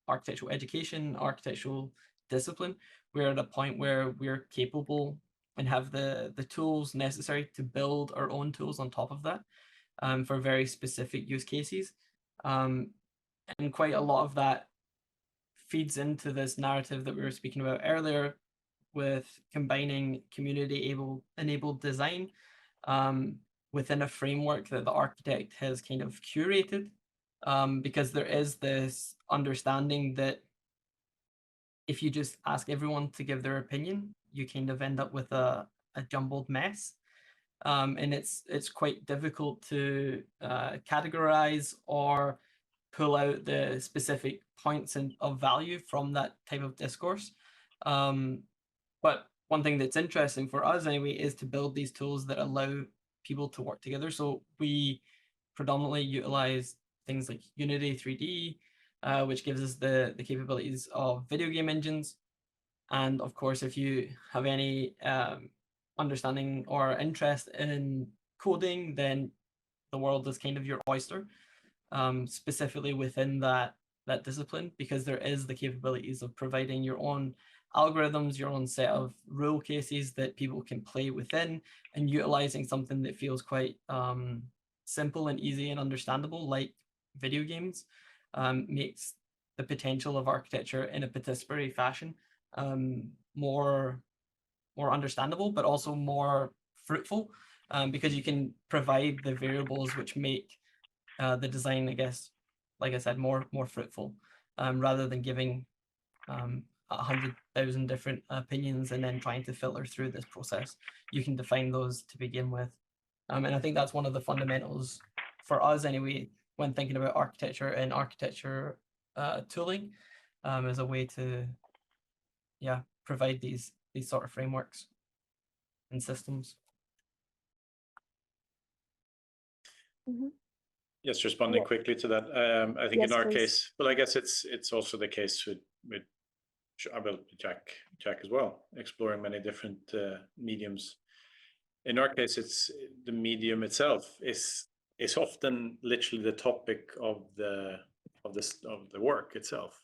architectural education, architectural discipline, we're at a point where we're capable and have the tools necessary to build our own tools on top of that for very specific use cases. And quite a lot of that feeds into this narrative that we were speaking about earlier with combining community-enabled design within a framework that the architect has kind of curated, because there is this understanding that if you just ask everyone to give their opinion, you kind of end up with a jumbled mess. And it's quite difficult to categorize or pull out the specific points of value from that type of discourse. But one thing that's interesting for us anyway is to build these tools that allow people to work together. So we predominantly utilize things like Unity 3D, which gives us the capabilities of video game engines. And of course, if you have any understanding or interest in coding, then the world is kind of your oyster, specifically within that discipline, because there is the capabilities of providing your own algorithms, your own set of rule cases that people can play within, and utilizing something that feels quite simple and easy and understandable, like video games, makes the potential of architecture in a participatory fashion more understandable, but also more fruitful, because you can provide the variables which make the design, I guess, like I said, more fruitful, rather than giving 100,000 different opinions and then trying to filter through this process. You can define those to begin with. And I think that's one of the fundamentals for us anyway, when thinking about architecture and architecture tooling, as a way to, provide these sort of frameworks and systems. Just responding quickly to that. I think Yes, in our please. case, well, I guess it's also the case with Jack as well, exploring many different mediums. In our case, it's the medium itself is often literally the topic of the work itself,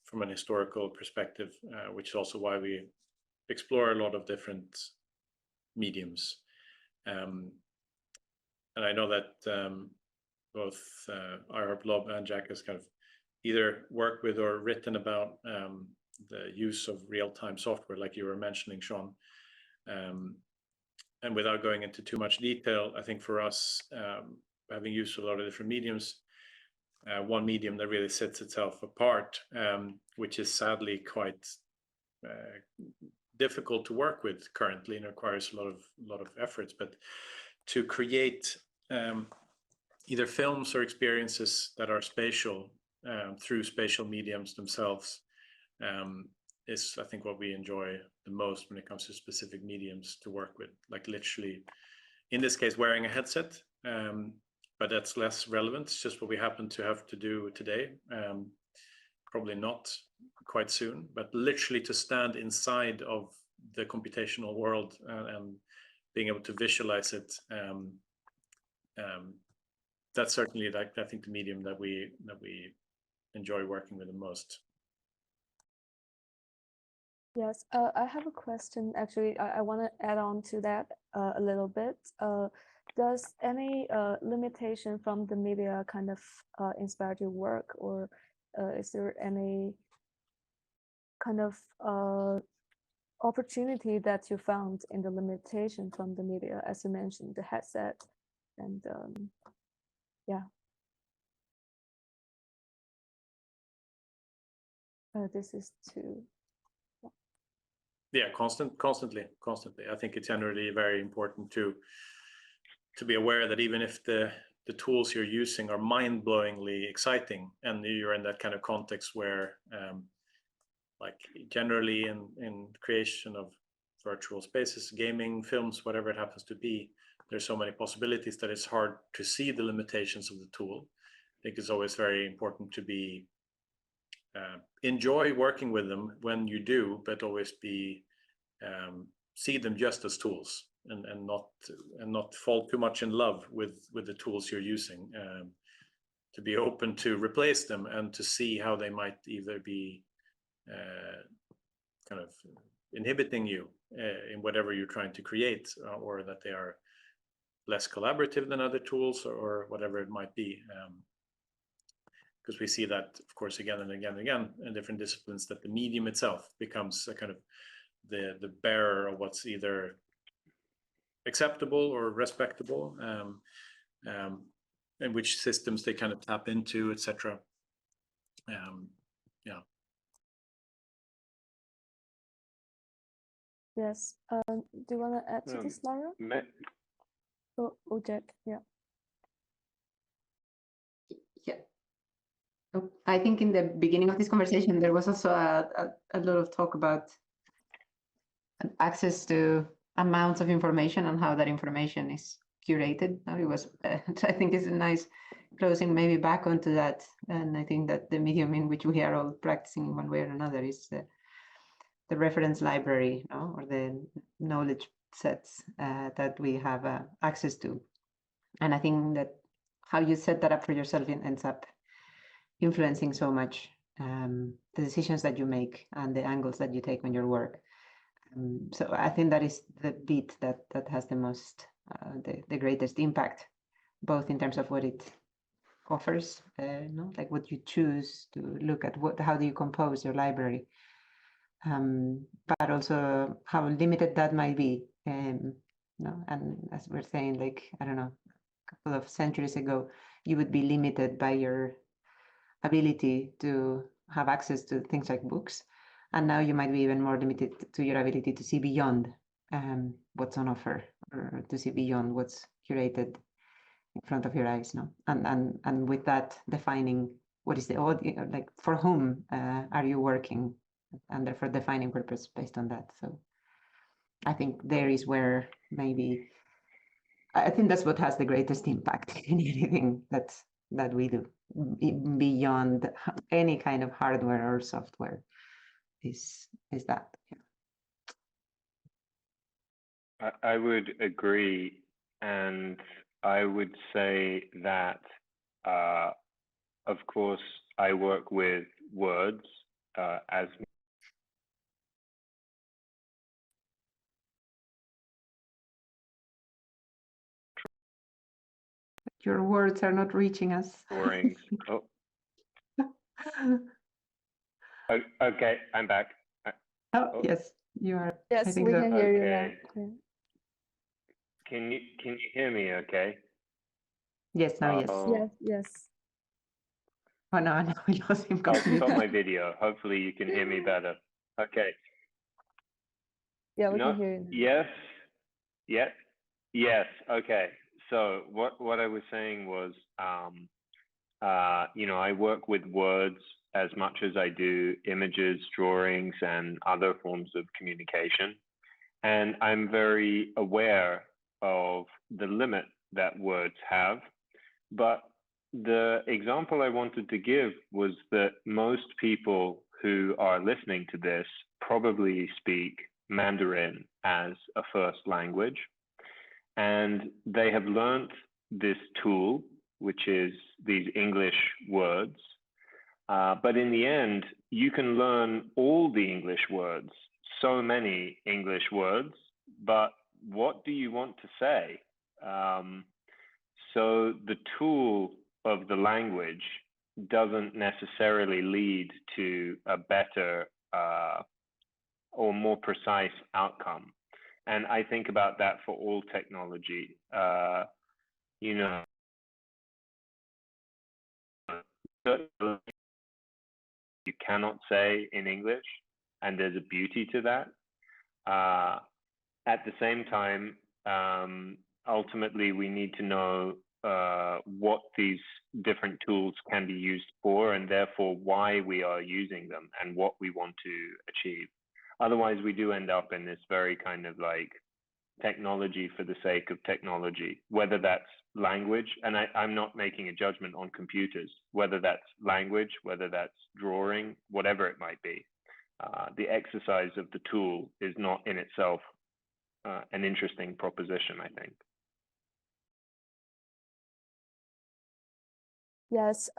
from an historical perspective, which is also why we explore a lot of different mediums. And I know that both iheartblob and Jack has kind of either worked with or written about the use of real-time software, like you were mentioning, Shaun. And without going into too much detail, I think for us, having used a lot of different mediums, one medium that really sets itself apart, which is sadly quite difficult to work with currently and requires a lot of efforts, but to create either films or experiences that are spatial through spatial mediums themselves is, I think, what we enjoy the most when it comes to specific mediums to work with, like literally, in this case, wearing a headset, but that's less relevant. It's just what we happen to have to do today. Probably not quite soon, but literally to stand inside of the computational world and being able to visualize it. That's certainly, like, I think, the medium that we enjoy working with the most. Yes, I have a question. Actually, I want to add on to that a little bit. Does any limitation from the media kind of inspired your work, or is there any kind of opportunity that you found in the limitation from the media, as you mentioned, the headset, and this is to. Yeah, constantly. I think it's generally very important to be aware that even if the tools you're using are mind-blowingly exciting, and you're in that kind of context where, like generally in creation of virtual spaces, gaming, films, whatever it happens to be, there's so many possibilities that it's hard to see the limitations of the tool. I think it's always very important to be enjoy working with them when you do, but always be see them just as tools, and not fall too much in love with the tools you're using. To be open to replace them and to see how they might either be kind of inhibiting you in whatever you're trying to create, or that they are less collaborative than other tools, or whatever it might be. Because we see that, of course, again and again and again in different disciplines, that the medium itself becomes a kind of the bearer of what's either acceptable or respectable, and which systems they kind of tap into, etc. Yeah. Yes. Do you want to add to this, Lara? Jack, yeah. Yeah. I think in the beginning of this conversation, there was also a lot of talk about access to amounts of information and how that information is curated. It was, I think it's a nice closing maybe back onto that. And I think that the medium in which we are all practicing in one way or another is the reference library, no? Or the knowledge sets that we have access to. And I think that how you set that up for yourself ends up influencing so much the decisions that you make and the angles that you take on your work. So I think that is the bit that has the most, the greatest impact, both in terms of what it offers, no? Like what you choose to look at, how do you compose your library, but also how limited that might be. No? And as we're saying, like, I don't know, a couple of centuries ago, you would be limited by your ability to have access to things like books. And now you might be even more limited to your ability to see beyond what's on offer, or to see beyond what's curated in front of your eyes. No? And with that, defining what is the audience, like for whom are you working, and therefore defining purpose based on that. So I think there is where maybe, I think that's what has the greatest impact in anything that we do, beyond any kind of hardware or software, is that. Yeah. I would agree, and I would say that, of course, I work with words as Your words are not reaching us. drawings. Oh. Okay, I'm back. Oh, yes, you are. Yes, I think we so. can hear you Okay. now. Can you hear me okay? Yes, now yes. Yes, yes. Oh no, we lost him I'll completely. stop my video. Hopefully you can hear me better. Okay. Yeah, we No, can hear you now. Yes. Yes. Okay. So what I was saying was, you know, I work with words as much as I do images, drawings, and other forms of communication. And I'm very aware of the limit that words have. But the example I wanted to give was that most people who are listening to this probably speak Mandarin as a first language. And they have learned this tool, which is these English words. But in the end, you can learn all the English words, so many English words, but what do you want to say? So the tool of the language doesn't necessarily lead to a better or more precise outcome. And I think about that for all technology. You know, you cannot say in English, and there's a beauty to that. At the same time, ultimately, we need to know what these different tools can be used for, and therefore why we are using them and what we want to achieve. Otherwise, we do end up in this very kind of like technology for the sake of technology, whether that's language, and I'm not making a judgment on computers, whether that's language, whether that's drawing, whatever it might be. The exercise of the tool is not in itself an interesting proposition, I think. Yes,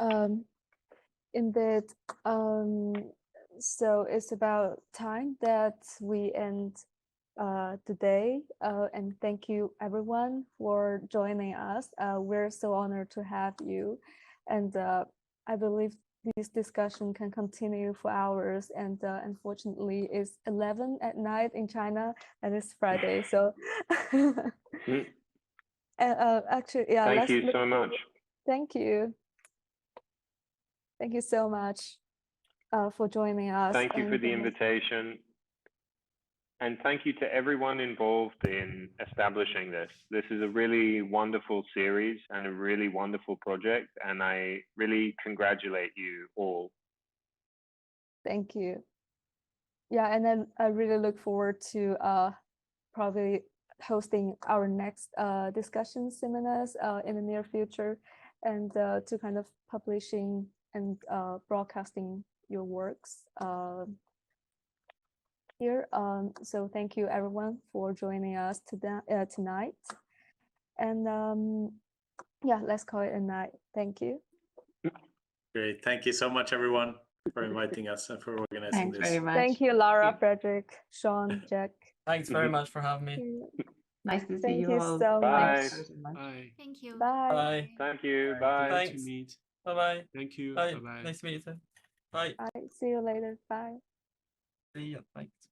indeed. So it's about time that we end today. And thank you everyone for joining us. We're so honored to have you. And I believe this discussion can continue for hours. And unfortunately, it's 11 at night in China and it's Friday. So actually, yeah. Thank you so much. Thank you. Thank you so much for joining us. Thank you for the invitation. And thank you to everyone involved in establishing this. This is a really wonderful series and a really wonderful project. And I really congratulate you all. Thank you. Yeah, and then I really look forward to probably hosting our next discussion seminars in the near future, and to kind of publishing and broadcasting your works here. So thank you everyone for joining us tonight. And yeah, let's call it a night. Thank you. Great. Thank you so much, everyone, for inviting us and for organizing Thanks this. very much. Thank you, Lara, Fredrik, Shaun, Jack. Thanks very much for having me. Nice to see Thank you you all. so Bye. much. Bye. Thank you. Bye. Bye. Thank you. Bye. Bye. Nice Thanks. to meet. Bye-bye. Thank you. Bye. Bye-bye. Nice to meet you too. Bye. Bye. See you later. Bye. See ya. Thanks.